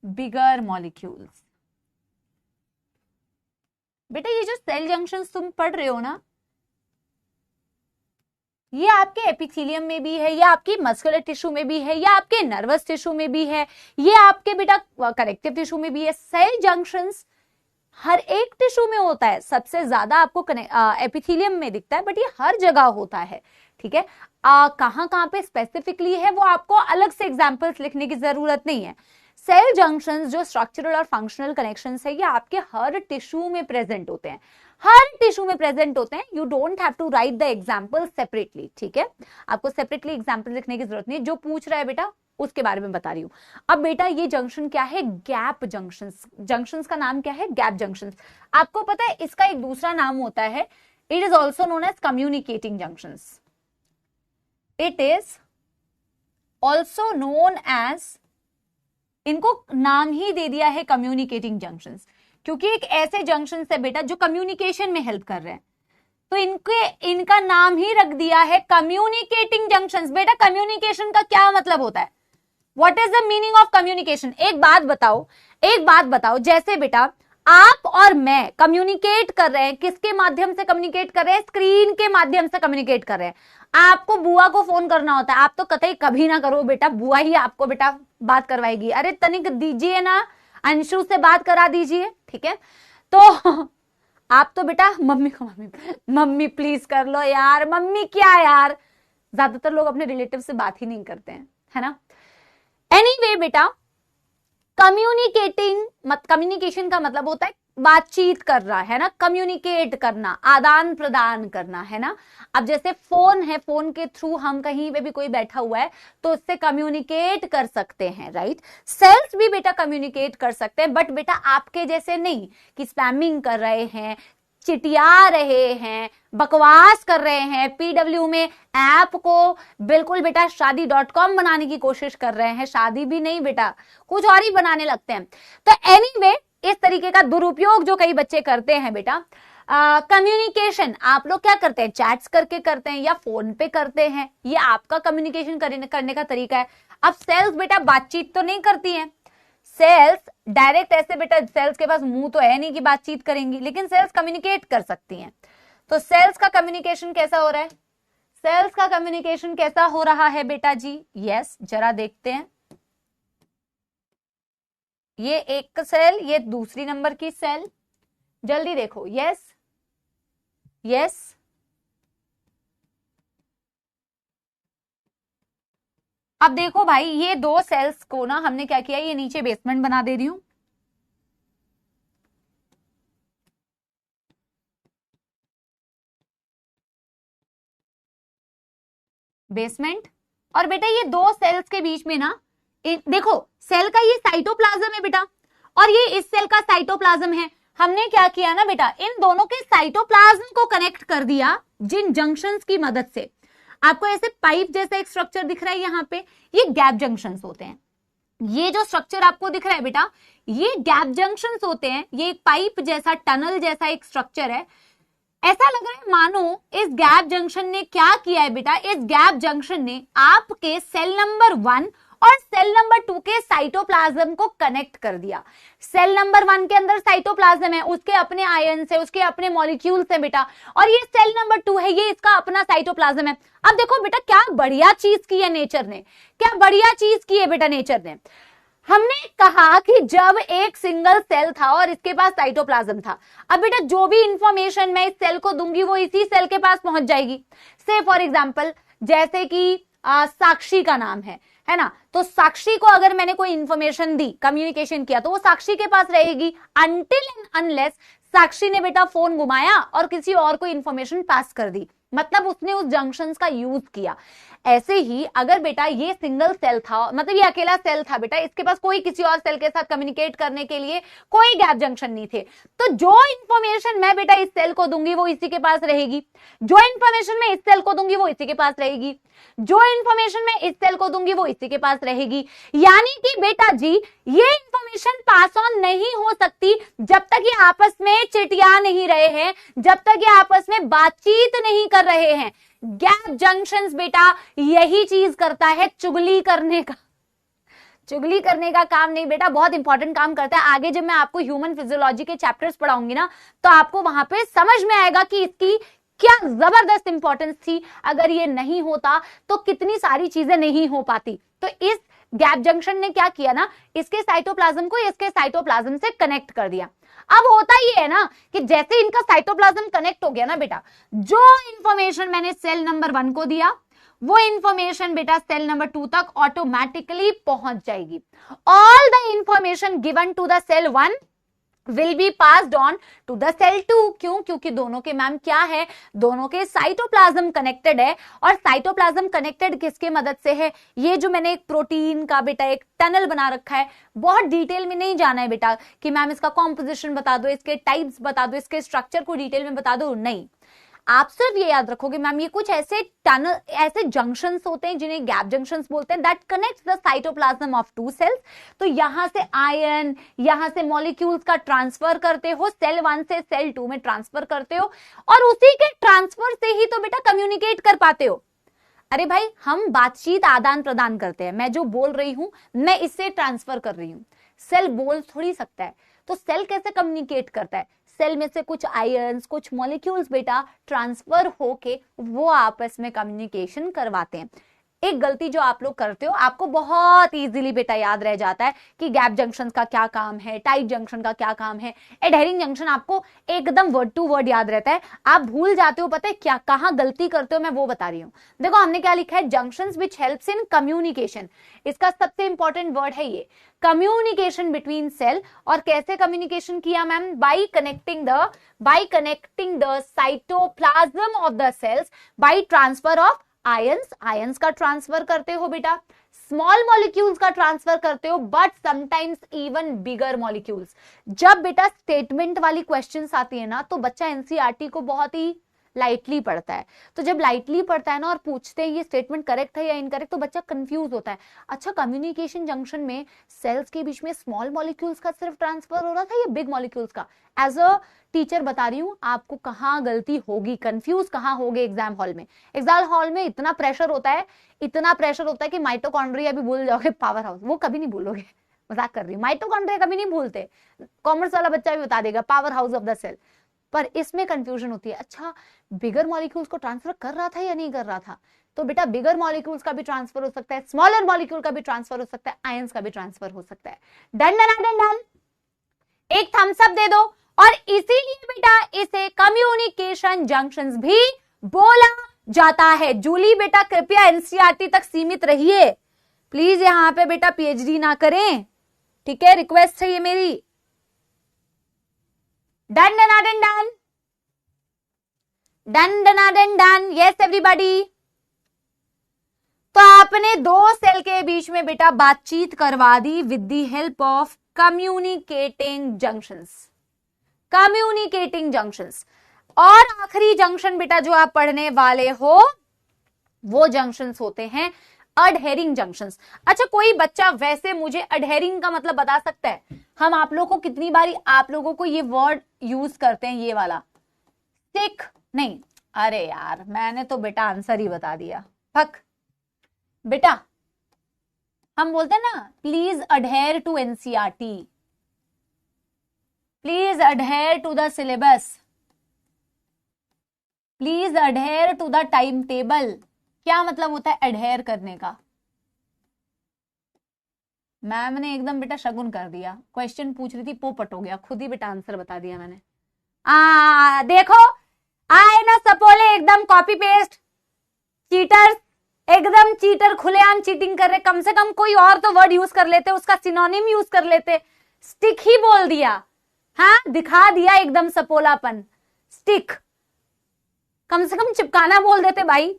bigger molecules. बेटा ये जो सेल जंक्शंस तुम पढ़ रहे हो ना, ये आपके एपिथेलियम में भी है, या आपकी मस्कुलर टिश्यू में भी है, या आपके नर्वस टिश्यू में भी है, ये आपके बेटा कनेक्टिव टिश्यू में भी है। सेल जंक्शंस हर एक टिश्यू में होता है, सबसे ज्यादा आपको एपिथेलियम में दिखता है, बट ये हर जगह होता है। ठीक है, कहां पे स्पेसिफिकली है वो आपको अलग से एग्जांपल्स लिखने की जरूरत नहीं है। सेल जंक्शंस जो स्ट्रक्चरल और फंक्शनल कनेक्शंस है, ये आपके हर टिश्यू में प्रेजेंट होते हैं, you don't have to write the example separately. ठीक है, आपको सेपरेटली एग्जांपल लिखने की जरूरत नहीं है, जो पूछ रहा है बेटा उसके बारे में बता रही हूं। अब बेटा ये जंक्शन क्या है? गैप जंक्शंस का नाम क्या है? Gap junctions. आपको पता है इसका एक दूसरा नाम होता है, it is also known as communicating junctions. It is also known as, इनको नाम ही दे दिया है कम्युनिकेटिंग जंक्शंस, क्योंकि एक ऐसे जंक्शन है बेटा जो कम्युनिकेशन में हेल्प कर रहे हैं, तो इनका नाम ही रख दिया है कम्युनिकेटिंग जंक्शंस। बेटा कम्युनिकेशन का क्या मतलब होता है? What is the meaning of communication? एक बात बताओ, जैसे बेटा आप और मैं कम्युनिकेट कर रहे हैं, किसके माध्यम से कम्युनिकेट कर रहे हैं? स्क्रीन के माध्यम से कम्युनिकेट कर रहे हैं। आपको बुआ को फोन करना होता है, आप तो कतई कभी ना करो बेटा, बुआ ही आपको बेटा बात करवाएगी। अरे तनिक दीजिए ना, अंशु से बात करा दीजिए। ठीक है, तो आप तो बेटा मम्मी प्लीज कर लो यार, मम्मी क्या यार, ज्यादातर लोग अपने रिलेटिव से बात ही नहीं करते हैं, है ना। एनीवे बेटा, कम्युनिकेशन का मतलब होता है बातचीत कर रहा है ना, कम्युनिकेट करना, आदान प्रदान करना, है ना। अब जैसे फोन है, फोन के थ्रू हम कहीं पे भी कोई बैठा हुआ है तो उससे कम्युनिकेट कर सकते हैं, राइट। सेल्स भी बेटा कम्युनिकेट कर सकते हैं, बट बेटा आपके जैसे नहीं कि स्पैमिंग कर रहे हैं, चिटिया रहे हैं, बकवास कर रहे हैं, पीडब्ल्यू में ऐप को बिल्कुल बेटा शादी.com बनाने की कोशिश कर रहे हैं। शादी भी नहीं बेटा, कुछ और ही बनाने लगते हैं। तो एनीवे, इस तरीके का दुरुपयोग जो कई बच्चे करते हैं बेटा, कम्युनिकेशन आप लोग क्या करते हैं? चैट्स करके करते हैं या फोन पे करते हैं, ये आपका कम्युनिकेशन करने का तरीका है। अब सेल्स बेटा बातचीत तो नहीं करती हैं, सेल्स डायरेक्ट ऐसे बेटा, सेल्स के पास मुंह तो है नहीं कि बातचीत करेंगी, लेकिन सेल्स कम्युनिकेट कर सकती हैं। तो सेल्स का कम्युनिकेशन कैसा हो रहा है? सेल्स का कम्युनिकेशन कैसा हो रहा है बेटा जी? यस, जरा देखते हैं। ये एक सेल, ये दूसरी नंबर की सेल, जल्दी देखो। यस यस, अब देखो भाई, ये दो सेल्स को ना हमने क्या किया, ये नीचे बेसमेंट बना दे रही हूं। बेसमेंट, और बेटा ये दो सेल्स के बीच में ना, देखो सेल का ये साइटोप्लाज्म है बेटा, और ये इस सेल का साइटोप्लाज्म है। हमने क्या किया ना बेटा, इन दोनों के साइटोप्लाज्म को कनेक्ट कर दिया जिन जंक्शंस की मदद से। आपको ऐसे पाइप जैसा एक स्ट्रक्चर दिख रहा है यहाँ पे, ये गैप जंक्शंस होते हैं। ये जो स्ट्रक्चर आपको दिख रहा है बेटा, ये गैप जंक्शंस होते हैं। ये एक पाइप जैसा, टनल जैसा एक स्ट्रक्चर है। ऐसा लग रहा है मानो इस गैप जंक्शन ने क्या किया है बेटा, इस गैप जंक्शन ने आपके सेल नंबर 1 और सेल नंबर 2 के साइटोप्लाज्म को कनेक्ट कर दिया। सेल नंबर 1 के अंदर साइटोप्लाज्म है, उसके अपने आयन है, उसके अपने मॉलिक्यूल्स है बेटा, और ये सेल नंबर 2 है, ये इसका अपना साइटोप्लाज्म है। अब देखो बेटा क्या बढ़िया चीज की है नेचर ने, क्या बढ़िया चीज की है बेटा नेचर ने। हमने कहा कि जब एक सिंगल सेल था और इसके पास साइटोप्लाज्म था, अब बेटा जो भी इंफॉर्मेशन मैं इस सेल को दूंगी वो इसी सेल के पास पहुंच जाएगी। से फॉर एग्जांपल जैसे कि साक्षी का नाम है ना, तो साक्षी को अगर मैंने कोई इंफॉर्मेशन दी, कम्युनिकेशन किया, तो वो साक्षी के पास रहेगी अनटिल एंड अनलेस साक्षी ने बेटा फोन घुमाया और किसी और को इंफॉर्मेशन पास कर दी, मतलब उसने उस जंक्शंस का यूज किया। ऐसे ही अगर बेटा ये सिंगल सेल था, मतलब ये अकेला सेल था बेटा, इसके पास कोई किसी और सेल के साथ कम्युनिकेट करने के लिए कोई गैप जंक्शन नहीं थे, तो जो इंफॉर्मेशन मैं बेटा इस सेल को दूंगी वो इसी के पास रहेगी, जो इंफॉर्मेशन मैं इस सेल को दूंगी वो इसी के पास रहेगी, जो इंफॉर्मेशन मैं इस सेल को दूंगी वो इसी के पास रहेगी। यानी कि बेटा जी ये इंफॉर्मेशन पास ऑन नहीं हो सकती जब तक ये आपस में चिटिया नहीं रहे हैं, जब तक ये आपस में बातचीत नहीं कर रहे हैं। गैप जंक्शंस बेटा यही चीज करता है, चुगली करने का काम नहीं बेटा, बहुत इंपॉर्टेंट काम करता है। आगे जब मैं आपको ह्यूमन फिजियोलॉजी के चैप्टर्स पढ़ाऊंगी ना, तो आपको वहां पे समझ में आएगा कि इसकी क्या जबरदस्त इंपॉर्टेंस थी। अगर ये नहीं होता तो कितनी सारी चीजें नहीं हो पाती। तो इस गैप जंक्शन ने क्या किया ना, इसके साइटोप्लाज्म को इसके साइटोप्लाज्म से कनेक्ट कर दिया। अब होता ही है ना कि जैसे इनका साइटोप्लाज्म कनेक्ट हो गया ना बेटा, जो इंफॉर्मेशन मैंने सेल नंबर 1 को दिया वो इंफॉर्मेशन बेटा सेल नंबर 2 तक ऑटोमेटिकली पहुंच जाएगी। All the information given to the cell 1 will be passed on to the cell 2। क्यों? क्योंकि दोनों के मैम क्या है, दोनों के साइटोप्लाज्म कनेक्टेड है। और साइटोप्लाज्म कनेक्टेड किसके मदद से है, ये जो मैंने एक प्रोटीन का बेटा एक टनल बना रखा है, बहुत डिटेल में नहीं जाना है बेटा कि मैम इसका कॉम्पोजिशन बता दो, इसके टाइप्स बता दो, इसके स्ट्रक्चर को डिटेल में बता दो, नहीं। आप सिर्फ ये याद रखोगे मैम ये कुछ ऐसे टनल, ऐसे जंक्शंस होते हैं जिन्हें गैप जंक्शंस बोलते हैं, that connects the cytoplasm of 2 cells. तो यहां से आयन, यहां से मॉलिक्यूल्स का ट्रांसफर करते हो, सेल 1 से सेल 2 में ट्रांसफर करते हो, और उसी के ट्रांसफर से ही तो बेटा कम्युनिकेट कर पाते हो। अरे भाई हम बातचीत आदान प्रदान करते हैं, मैं जो बोल रही हूं मैं इससे ट्रांसफर कर रही हूं, सेल बोल थोड़ी सकता है। तो सेल कैसे कम्युनिकेट करता है, सेल में से कुछ आयंस, कुछ मॉलिक्यूल्स बेटा ट्रांसफर होके वो आपस में कम्युनिकेशन करवाते हैं। एक गलती जो आप लोग करते हो, आपको बहुत इजीली बेटा याद रह जाता है कि गैप जंक्शन का क्या काम है, टाइट जंक्शन का क्या काम है, एडहेरिंग जंक्शन आपको एकदम वर्ड टू वर्ड याद रहता है, आप भूल जाते हो पता है क्या, कहां गलती करते हो, मैं वो बता रही हूं। देखो हमने क्या लिखा है, junctions which helps in communication, इसका सबसे इंपॉर्टेंट वर्ड है ये कम्युनिकेशन बिटवीन सेल। और कैसे कम्युनिकेशन किया ma'am, by connecting the cytoplasm of the cells by transfer of ions का ट्रांसफर करते हो बेटा, स्मॉल मॉलिक्यूल्स का ट्रांसफर करते हो, but sometimes even bigger molecules. जब बेटा स्टेटमेंट वाली क्वेश्चंस आती है ना, तो बच्चा एनसीईआरटी को बहुत ही लाइटली पढ़ता है। तो जब लाइटली पढ़ता है ना और पूछते हैं ये स्टेटमेंट करेक्ट है या इनकरेक्ट, तो बच्चा कंफ्यूज होता है। अच्छा कम्युनिकेशन जंक्शन में सेल्स के बीच में स्मॉल मॉलिक्यूल्स का सिर्फ ट्रांसफर हो रहा था या बिग मॉलिक्यूल्स का? एज अ टीचर बता रही हूं आपको कहां गलती होगी, कंफ्यूज कहां होगे एग्जाम हॉल में। एग्जाम हॉल में इतना प्रेशर होता है कि माइटोकॉन्ड्रिया भी भूल जाओगे, पावर हाउस वो कभी नहीं भूलोगे, मजाक कर रही हूँ, माइटोकॉन्ड्रिया कभी नहीं भूलते, कॉमर्स वाला बच्चा भी बता देगा power house of the cell. पर इसमें कंफ्यूजन होती है, अच्छा बिगर मॉलिक्यूल्स को ट्रांसफर कर रहा था या नहीं कर रहा था? तो बेटा बिगर मॉलिक्यूल्स का भी ट्रांसफर हो सकता है, स्मॉलर मॉलिक्यूल का भी ट्रांसफर हो सकता है, आयंस का भी ट्रांसफर हो सकता है। डन डन डन डन, एक थम्स अप दे दो। और इसीलिए बेटा इसे कम्युनिकेशन जंक्शंस भी बोला जाता है। जूली बेटा कृपया एनसीईआरटी तक सीमित रहिए प्लीज, यहां पे बेटा पीएचडी ना करें, ठीक है, रिक्वेस्ट है ये मेरी। Done done done done done done done done, yes everybody. तो आपने दो सेल के बीच में बेटा बातचीत करवा दी with the help of communicating junctions. और आखिरी जंक्शन बेटा जो आप पढ़ने वाले हो वो जंक्शंस होते हैं अडहेरिंग जंक्शंस। अच्छा कोई बच्चा वैसे मुझे अडहेरिंग का मतलब बता सकता है? हम आप लोगों को कितनी बारी आप लोगों को ये वर्ड यूज करते हैं, ये वाला स्टिक नहीं, अरे यार मैंने तो बेटा आंसर ही बता दिया, फक बेटा हम बोलते हैं ना, please adhere to NCERT, please adhere to the syllabus, please adhere to the time table. क्या मतलब होता है अडहेयर करने का? मैम ने एकदम बेटा शगुन कर दिया, क्वेश्चन पूछ रही थी पोपट हो गया, खुद ही बेटा आंसर बता दिया मैंने। देखो आए ना सपोले, एकदम कॉपी पेस्ट, चीटर्स, एकदम चीटर, खुलेआम चीटिंग कर रहे। कम से कम कोई और तो वर्ड यूज कर लेते, उसका सिनोनिम यूज कर लेते। स्टिक ही बोल दिया, हाँ दिखा दिया एकदम सपोलापन। स्टिक, कम से कम चिपकाना बोल देते भाई।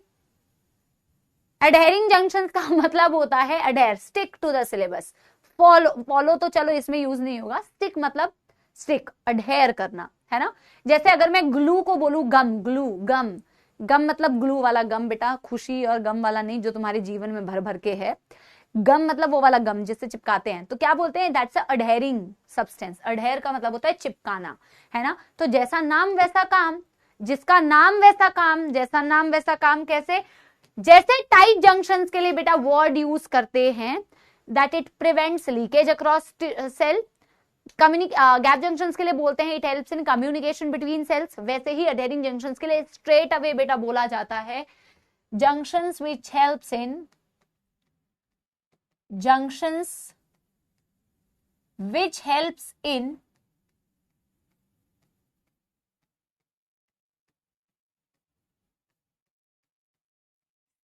एडहेरिंग जंक्शन का मतलब होता है adhere, stick to the syllabus. Follow तो चलो इसमें यूज नहीं होगा, स्टिक मतलब स्टिक, अडहेर करना, है ना। जैसे अगर मैं ग्लू को बोलूं गम, ग्लू, गम, गम मतलब ग्लू वाला गम बेटा, खुशी और गम वाला नहीं जो तुम्हारे जीवन में भर भर के है। गम मतलब वो वाला गम जिससे चिपकाते हैं, तो क्या बोलते हैं, दैट्स अ अडहेरिंग सब्सटेंस। अडहेर का मतलब होता है चिपकाना, है ना। तो जैसा नाम वैसा काम, जिसका नाम वैसा काम, जैसा नाम वैसा काम। कैसे? जैसे टाइट जंक्शंस के लिए बेटा वर्ड यूज करते हैं that it prevents leakage across cell, gap junctions के लिए बोलते हैं it helps in communication between cells, वैसे ही अडहेरिंग जंक्शंस के लिए स्ट्रेट अवे बेटा बोला जाता है junctions which helps in, junctions which helps in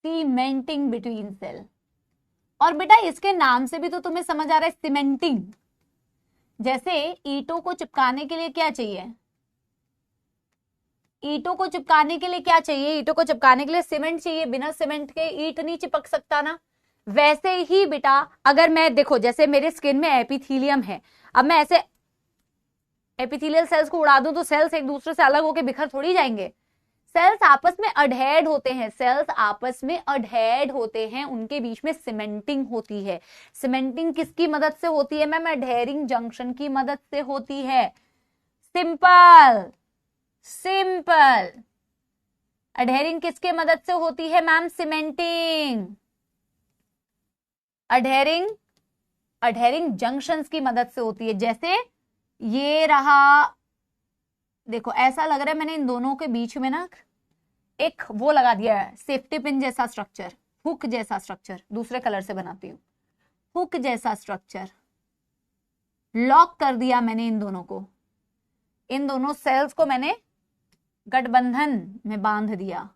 cementing between cell. और बेटा इसके नाम से भी तो तुम्हें समझ आ रहा है सीमेंटिंग। जैसे ईंटों को चिपकाने के लिए क्या चाहिए, ईंटों को चिपकाने के लिए क्या चाहिए, ईंटों को चिपकाने के लिए सीमेंट चाहिए, बिना सीमेंट के ईंट नहीं चिपक सकता ना। वैसे ही बेटा अगर मैं देखो, जैसे मेरे स्किन में एपिथेलियम है, अब मैं ऐसे एपिथेलियल सेल्स को उड़ा दूं तो सेल्स एक दूसरे से अलग होकर बिखर थोड़ी जाएंगे। सेल्स आपस में अडहेर्ड होते हैं, सेल्स आपस में अडहेर्ड होते हैं, उनके बीच में सीमेंटिंग होती है। सीमेंटिंग किसकी मदद से होती है मैम? अडहेरिंग जंक्शन की मदद से होती है। Simple simple. अडहेरिंग किसके मदद से होती है मैम? सीमेंटिंग। अडहेरिंग जंक्शंस की मदद से होती है। जैसे ये रहा, देखो ऐसा लग रहा है मैंने इन दोनों के बीच में ना एक वो लगा दिया है, सेफ्टी पिन जैसा स्ट्रक्चर, हुक जैसा स्ट्रक्चर, दूसरे कलर से बनाती हूं, हुक जैसा स्ट्रक्चर लॉक कर दिया मैंने इन दोनों को, इन दोनों सेल्स को मैंने गठबंधन में बांध दिया,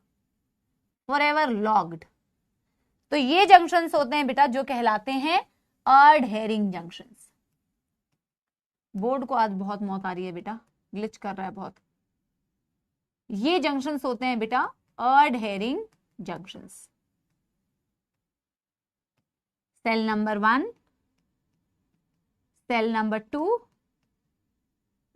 फॉरएवर लॉक्ड। तो ये जंक्शंस होते हैं बेटा जो कहलाते हैं अडहेरिंग जंक्शंस। बोर्ड को आज बहुत मौत आ रही है बेटा, ग्लिच कर रहा है बहुत। ये जंक्शंस होते हैं बेटा adhering junctions. Cell number 1, cell number 2,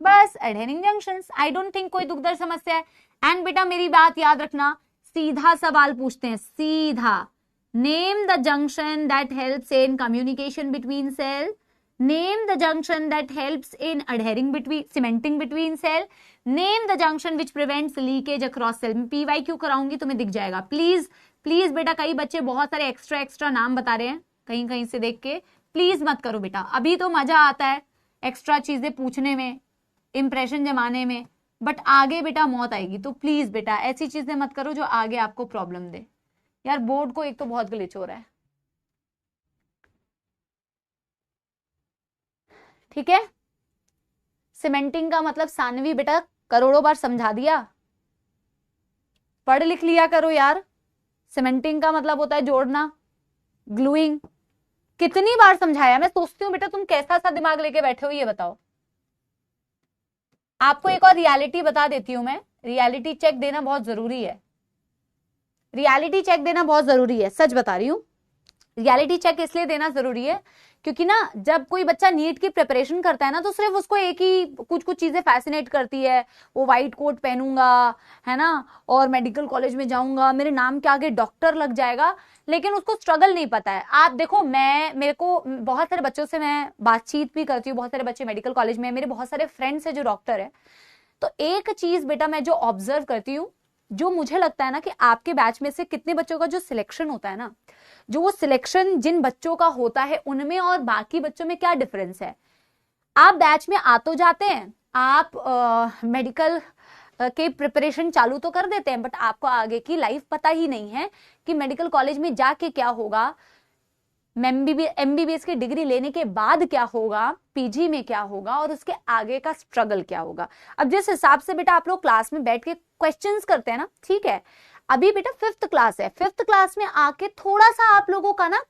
बस adhering junctions. I don't think कोई दुखदर समस्या है। एंड बेटा मेरी बात याद रखना, सीधा सवाल पूछते हैं, सीधा। Name the junction that helps in communication between cell, name the junction that helps in adhering between, cementing between cell, name the junction which prevents leakage across cell। PYQ कराऊंगी तुम्हें दिख जाएगा। प्लीज प्लीज बेटा, कई बच्चे बहुत सारे एक्स्ट्रा नाम बता रहे हैं कहीं कहीं से देख के, प्लीज मत करो बेटा। अभी तो मजा आता है एक्स्ट्रा चीजें पूछने में, इंप्रेशन जमाने में, बट आगे बेटा मौत आएगी। तो प्लीज बेटा ऐसी चीजें मत करो जो आगे आपको प्रॉब्लम दे। यार बोर्ड को एक तो बहुत ग्लिच हो रहा है, ठीक है। सीमेंटिंग का मतलब सानवी बेटा करोड़ों बार समझा दिया, पढ़ लिख लिया करो यार। सीमेंटिंग का मतलब होता है जोड़ना, ग्लूइंग। कितनी बार समझाया, मैं सोचती हूँ बेटा तुम कैसा सा दिमाग लेके बैठे हो ये बताओ। आपको एक और रियलिटी बता देती हूं मैं, रियलिटी चेक देना बहुत जरूरी है, रियलिटी चेक देना बहुत जरूरी है, सच बता रही हूं। रियलिटी चेक इसलिए देना जरूरी है क्योंकि ना जब कोई बच्चा नीट की प्रिपरेशन करता है ना तो सिर्फ उसको एक ही कुछ चीजें फैसिनेट करती है, वो व्हाइट कोट पहनूंगा, है ना, और मेडिकल कॉलेज में जाऊंगा, मेरे नाम के आगे डॉक्टर लग जाएगा, लेकिन उसको स्ट्रगल नहीं पता है। आप देखो, मेरे को बहुत सारे बच्चों से मैं बातचीत भी करती हूँ, बहुत सारे बच्चे मेडिकल कॉलेज में, मेरे बहुत सारे फ्रेंड्स है जो डॉक्टर है। तो एक चीज बेटा मैं जो ऑब्जर्व करती हूँ, जो मुझे लगता है ना कि आपके बैच में से कितने बच्चों का जो सिलेक्शन होता है ना, जो वो सिलेक्शन जिन बच्चों का होता है उनमें और बाकी बच्चों में क्या डिफरेंस है। आप बैच में आ तो जाते हैं, आप मेडिकल के प्रिपरेशन चालू तो कर देते हैं, बट आपको आगे की लाइफ पता ही नहीं है कि मेडिकल कॉलेज में जाके क्या होगा, एमबीबीएस की डिग्री लेने के बाद क्या होगा, पीजी में क्या होगा और उसके आगे का स्ट्रगल क्या होगा। अब जिस हिसाब से बेटा आप लोग क्लास में बैठ के क्वेश्चंस करते हैं ना, ठीक है, अभी बेटा 5th क्लास है, 5th क्लास में आके थोड़ा सा आप लोगों का ना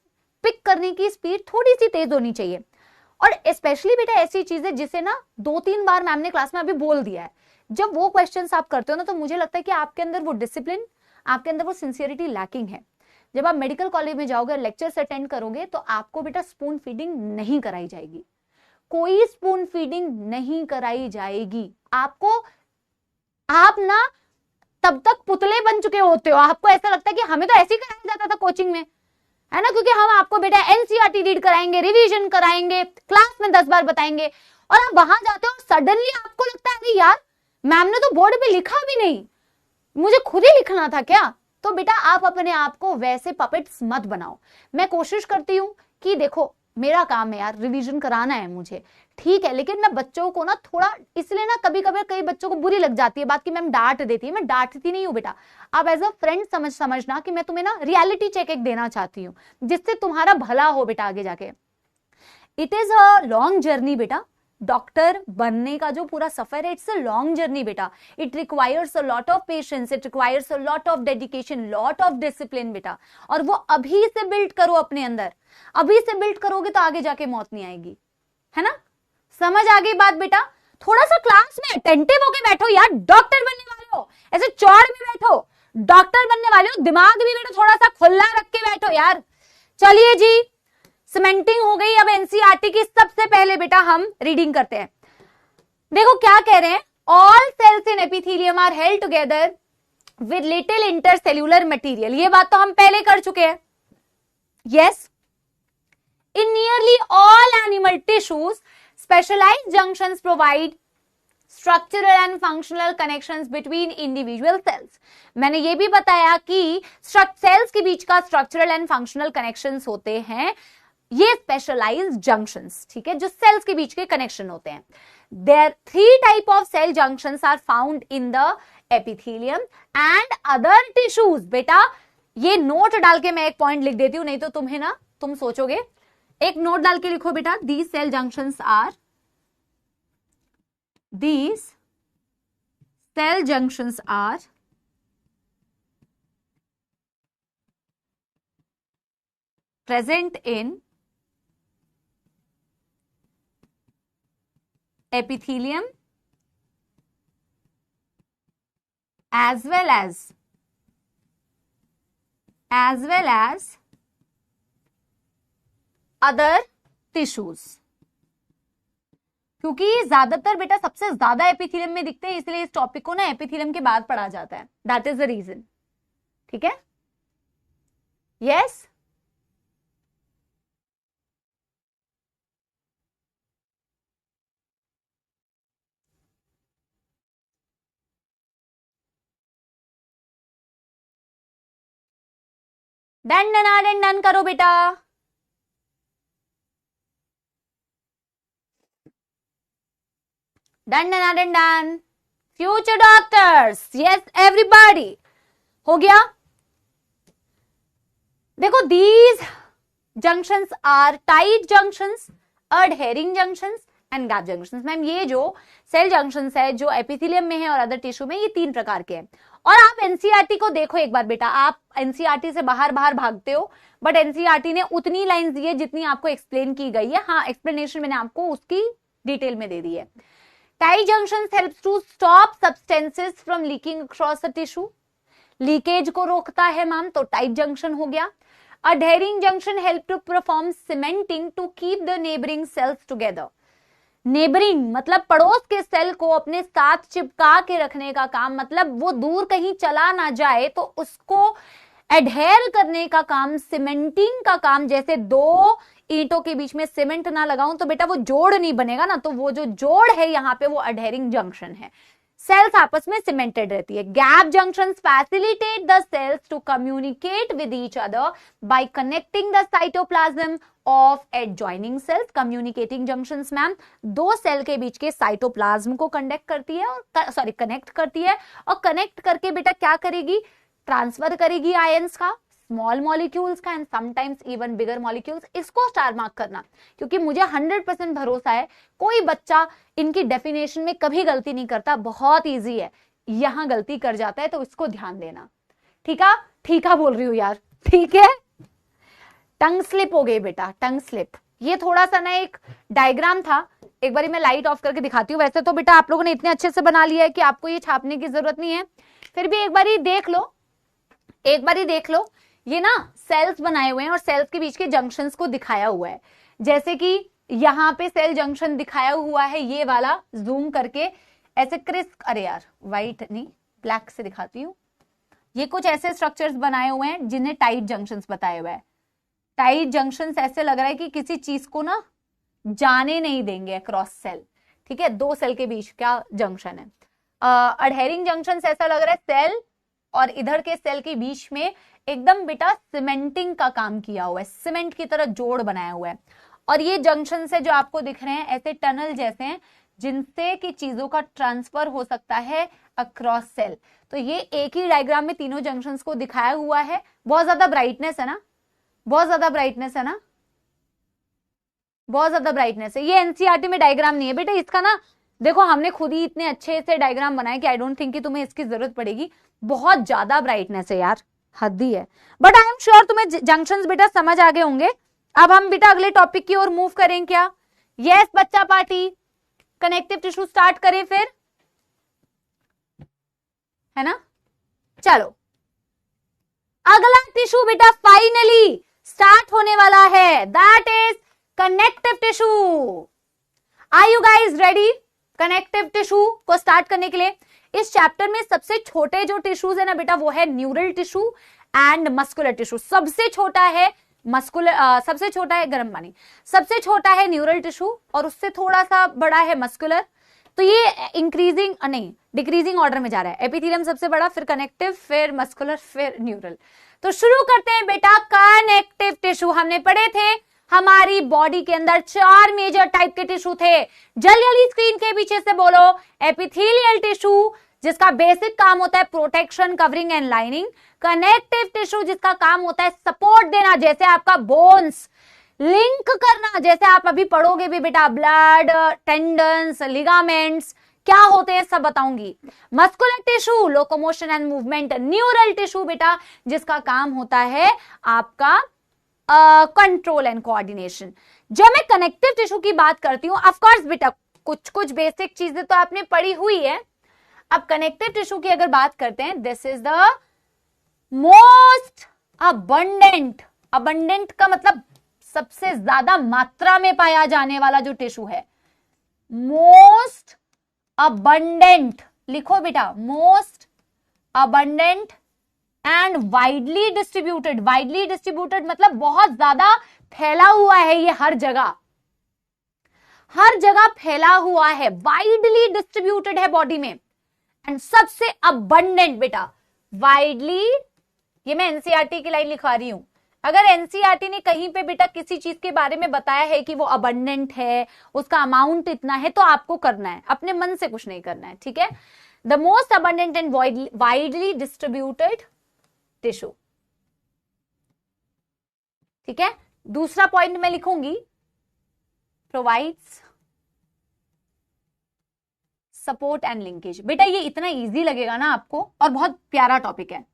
पिक करने की स्पीड थोड़ी सी तेज होनी चाहिए। और स्पेशली बेटा ऐसी चीज है जिसे ना 2-3 बार मैम ने क्लास में अभी बोल दिया है, जब वो क्वेश्चंस आप करते हो ना तो मुझे लगता है कि आपके अंदर वो डिसिप्लिन, आपके अंदर वो सिंसियरिटी लैकिंग है। जब आप मेडिकल कॉलेज में जाओगे, लेक्चर्स अटेंड करोगे तो आपको बेटा स्पून फीडिंग नहीं कराई जाएगी, कोई स्पून फीडिंग नहीं कराई जाएगी आपको। आप ना तब तक पुतले बन चुके होते हो, आपको ऐसा लगता है कि हमें तो ऐसे ही कराया जाता था कोचिंग में, है ना, क्योंकि हम आपको बेटा एनसीईआरटी रीड कराएंगे, रिवीजन कराएंगे, क्लास में 10 बार बताएंगे, और आप वहां जाते हो सडनली आपको लगता है अरे यार मैम ने तो बोर्ड पे लिखा भी नहीं, मुझे खुद ही लिखना था क्या। तो बेटा आप अपने आप को वैसे पपेट्स मत बनाओ। मैं कोशिश करती हूँ कि देखो मेरा काम है यार, रिवीजन कराना है मुझे, ठीक है, लेकिन मैं बच्चों को ना थोड़ा, इसलिए ना कभी कभी कई बच्चों को बुरी लग जाती है बात कि मैम डांट देती है, मैं डांटती नहीं हूँ बेटा, आप एज अ फ्रेंड समझना कि मैं तुम्हें ना रियलिटी चेक एक देना चाहती हूँ जिससे तुम्हारा भला हो बेटा आगे जाके। It is a long journey बेटा, डॉक्टर बनने का जो पूरा सफर है, इट्स अ लॉन्ग जर्नी बेटा, it requires a lot of patience, it requires a lot of dedication, lot of discipline बेटा, और वो अभी से बिल्ड करो अपने अंदर, अभी से बिल्ड करोगे तो आगे जाके मौत नहीं आएगी, है ना। समझ आ गई बात बेटा। थोड़ा सा क्लास में अटेंटिव होके बैठो यार, डॉक्टर बनने वाले हो, ऐसे चौड़ में बैठो, डॉक्टर बनने वाले हो, दिमाग भी बेटा थोड़ा सा खुला रख के बैठो यार। चलिए जी, सीमेंटिंग हो गई, अब एनसीईआरटी की सबसे पहले बेटा हम रीडिंग करते हैं। देखो क्या कह रहे हैं, all cells in epithelium are held together with little intercellular material, ये बात तो हम पहले कर चुके हैं। Yes, in nearly all animal tissues specialised junctions provide structural and functional connections between individual cells. मैंने ये भी बताया कि सेल्स के बीच का स्ट्रक्चरल एंड फंक्शनल कनेक्शंस होते हैं, ये स्पेशलाइज्ड जंक्शंस, ठीक है, जो सेल्स के बीच के कनेक्शन होते हैं। There 3 type of cell junctions are found in the epithelium and other tissues. बेटा ये नोट डाल के मैं एक पॉइंट लिख देती हूं, नहीं तो तुम्हें ना तुम सोचोगे, एक नोट डाल के लिखो बेटा, these cell junctions are, these cell junctions are present in epithelium as well as other tissues। क्योंकि ज्यादातर बेटा सबसे ज्यादा एपिथेलियम में दिखते हैं, इसलिए इस टॉपिक को ना एपिथेलियम के बाद पढ़ा जाता है, दैट इज द रीजन, ठीक है। यस, डन डन डन करो बेटा। Done. Future doctors, yes everybody, हो गया। देखो these junctions are tight junctions, adhering junctions and gap junctions. Ma'am ये जो सेल जंक्शंस है जो एपिथेलियम में है और अदर टिश्यू में, ये 3 प्रकार के हैं। और आप एनसीईआरटी को देखो एक बार बेटा, आप एनसीईआरटी से बाहर भागते हो, बट एनसीईआरटी ने उतनी लाइंस दी है जितनी आपको एक्सप्लेन की गई है। हाँ, एक्सप्लेनेशन मैंने आपको उसकी डिटेल में दे दी है। Tight junctions helps to stop substances from leaking across the tissue. Leakage को रोकता है मैम, तो टाइट जंक्शन हो गया। Adhering junction help to perform cementing to keep the neighboring cells together. Neighbouring मतलब पड़ोस के सेल को अपने साथ चिपका के रखने का काम, मतलब वो दूर कहीं चला ना जाए तो उसको एडहेयर करने का काम, सीमेंटिंग का काम। जैसे 2 ईंटों के बीच में सीमेंट ना लगाऊं तो बेटा वो जोड़ नहीं बनेगा ना, तो वो जो जोड़ है यहाँ पे वो एडहेरिंग जंक्शन है। सेल्स आपस में सीमेंटेड रहती है। Gap junctions facilitate the cells to communicate with each other by connecting the cytoplasm of adjoining cells. Communicating junctions ma'am दो सेल के बीच के साइटोप्लाज्म को कनेक्ट करती है और कनेक्ट करती है, और कनेक्ट करके बेटा क्या करेगी, ट्रांसफर करेगी आयंस का, स्मॉल मॉलिक्यूल्स का and sometimes even bigger molecules. इसको स्टार मार्क करना, क्योंकि मुझे 100% भरोसा है कोई बच्चा इनकी डेफिनेशन में कभी गलती नहीं करता, बहुत इजी है, यहां गलती कर जाता है, तो इसको ध्यान देना। ठीक है, ठीक है बोल रही हूं यार, ठीक है। टंग स्लिप हो गई बेटा, टंग स्लिप। ये थोड़ा सा ना एक डायग्राम था, एक बार मैं लाइट ऑफ करके दिखाती हूँ। वैसे तो बेटा आप लोगों ने इतने अच्छे से बना लिया है कि आपको ये छापने की जरूरत नहीं है, फिर भी एक बार ही देख लो, एक बार ही देख लो। ये ना सेल्स बनाए हुए हैं और सेल्स के बीच के जंक्शंस को दिखाया हुआ है, जैसे कि यहाँ पे सेल जंक्शन दिखाया हुआ है, ये वाला जूम करके ऐसे क्रिस्प, अरे यार व्हाइट नहीं ब्लैक से दिखाती हूँ। ये कुछ ऐसे स्ट्रक्चर्स बनाए हुए हैं जिन्हें टाइट जंक्शंस बताए हुए हैं। टाइट जंक्शंस ऐसे लग रहा है कि किसी चीज को ना जाने नहीं देंगे अक्रॉस सेल, ठीक है, दो सेल के बीच क्या जंक्शन है। अडहेरिंग जंक्शंस ऐसा लग रहा है सेल और इधर के सेल के बीच में एकदम बेटा सीमेंटिंग का काम किया हुआ है, सीमेंट की तरह जोड़ बनाया हुआ है। और ये जंक्शन से जो आपको दिख रहे हैं ऐसे टनल जैसे हैं, जिनसे कि चीजों का ट्रांसफर हो सकता है अक्रॉस सेल। तो ये एक ही डायग्राम में तीनों जंक्शंस को दिखाया हुआ है। बहुत ज्यादा ब्राइटनेस है ना, बहुत ज्यादा ब्राइटनेस है ना, बहुत ज्यादा ब्राइटनेस है। ये एनसीईआरटी में डायग्राम नहीं है बेटा, इसका ना देखो हमने खुद ही इतने अच्छे से डायग्राम बनाए कि आई डोंट थिंक कि तुम्हें इसकी जरूरत पड़ेगी। बहुत ज्यादा ब्राइटनेस है यार, हद ही है। बट आई एम श्योर तुम्हें जंक्शंस बेटा समझ आ गए होंगे। अब हम बेटा अगले टॉपिक की ओर मूव करें क्या? यस बच्चा पार्टी, कनेक्टिव टिश्यू स्टार्ट करें फिर, है ना? चलो अगला टिश्यू बेटा फाइनली स्टार्ट होने वाला है, that is connective tissue. Are you guys ready connective tissue को स्टार्ट करने के लिए? इस चैप्टर में सबसे छोटे जो टिश्यूज है ना बेटा, वो है neural tissue and muscular tissue. सबसे छोटा है मस्कुलर, सबसे छोटा है गर्म पानी, सबसे छोटा है न्यूरल टिश्यू और उससे थोड़ा सा बड़ा है मस्कुलर। तो ये इंक्रीजिंग नहीं डिक्रीजिंग ऑर्डर में जा रहा है। एपिथेलियम सबसे बड़ा, फिर कनेक्टिव, फिर मस्कुलर, फिर न्यूरल। तो शुरू करते हैं बेटा कनेक्टिव टिश्यू। हमने पढ़े थे हमारी बॉडी के अंदर 4 मेजर टाइप के टिश्यू थे। जल्दी जल्दी स्क्रीन के पीछे से बोलो। एपिथेलियल टिश्यू जिसका बेसिक काम होता है protection, covering and lining. Connective tissue जिसका काम होता है सपोर्ट देना, जैसे आपका बोन्स, लिंक करना, जैसे आप अभी पढ़ोगे भी बेटा ब्लड, टेंडन्स, लिगामेंट्स क्या होते हैं सब बताऊंगी। Muscular tissue locomotion and movement. Neural tissue बेटा जिसका काम होता है आपका कंट्रोल एंड कोऑर्डिनेशन। जब मैं कनेक्टिव टिश्यू की बात करती हूं, ऑफ कोर्स बेटा कुछ कुछ बेसिक चीजें तो आपने पढ़ी हुई है। अब कनेक्टिव टिश्यू की अगर बात करते हैं, this is the most abundant, abundant का मतलब सबसे ज्यादा मात्रा में पाया जाने वाला जो टिश्यू है, मोस्ट अबंडेंट, लिखो बेटा most abundant and widely distributed. Widely distributed मतलब बहुत ज्यादा फैला हुआ है, ये हर जगह, हर जगह फैला हुआ है, वाइडली डिस्ट्रीब्यूटेड है बॉडी में। एंड सबसे अबंडेंट बेटा वाइडली, ये मैं एनसीईआरटी की लाइन लिखवा रही हूं। अगर एनसीईआरटी ने कहीं पे बेटा किसी चीज के बारे में बताया है कि वो अबंडेंट है, उसका अमाउंट इतना है, तो आपको करना है, अपने मन से कुछ नहीं करना है, ठीक है। The most abundant and widely distributed tissue, ठीक है। दूसरा पॉइंट मैं लिखूंगी, प्रोवाइड्स सपोर्ट एंड लिंकेज। बेटा ये इतना इजी लगेगा ना आपको, और बहुत प्यारा टॉपिक है,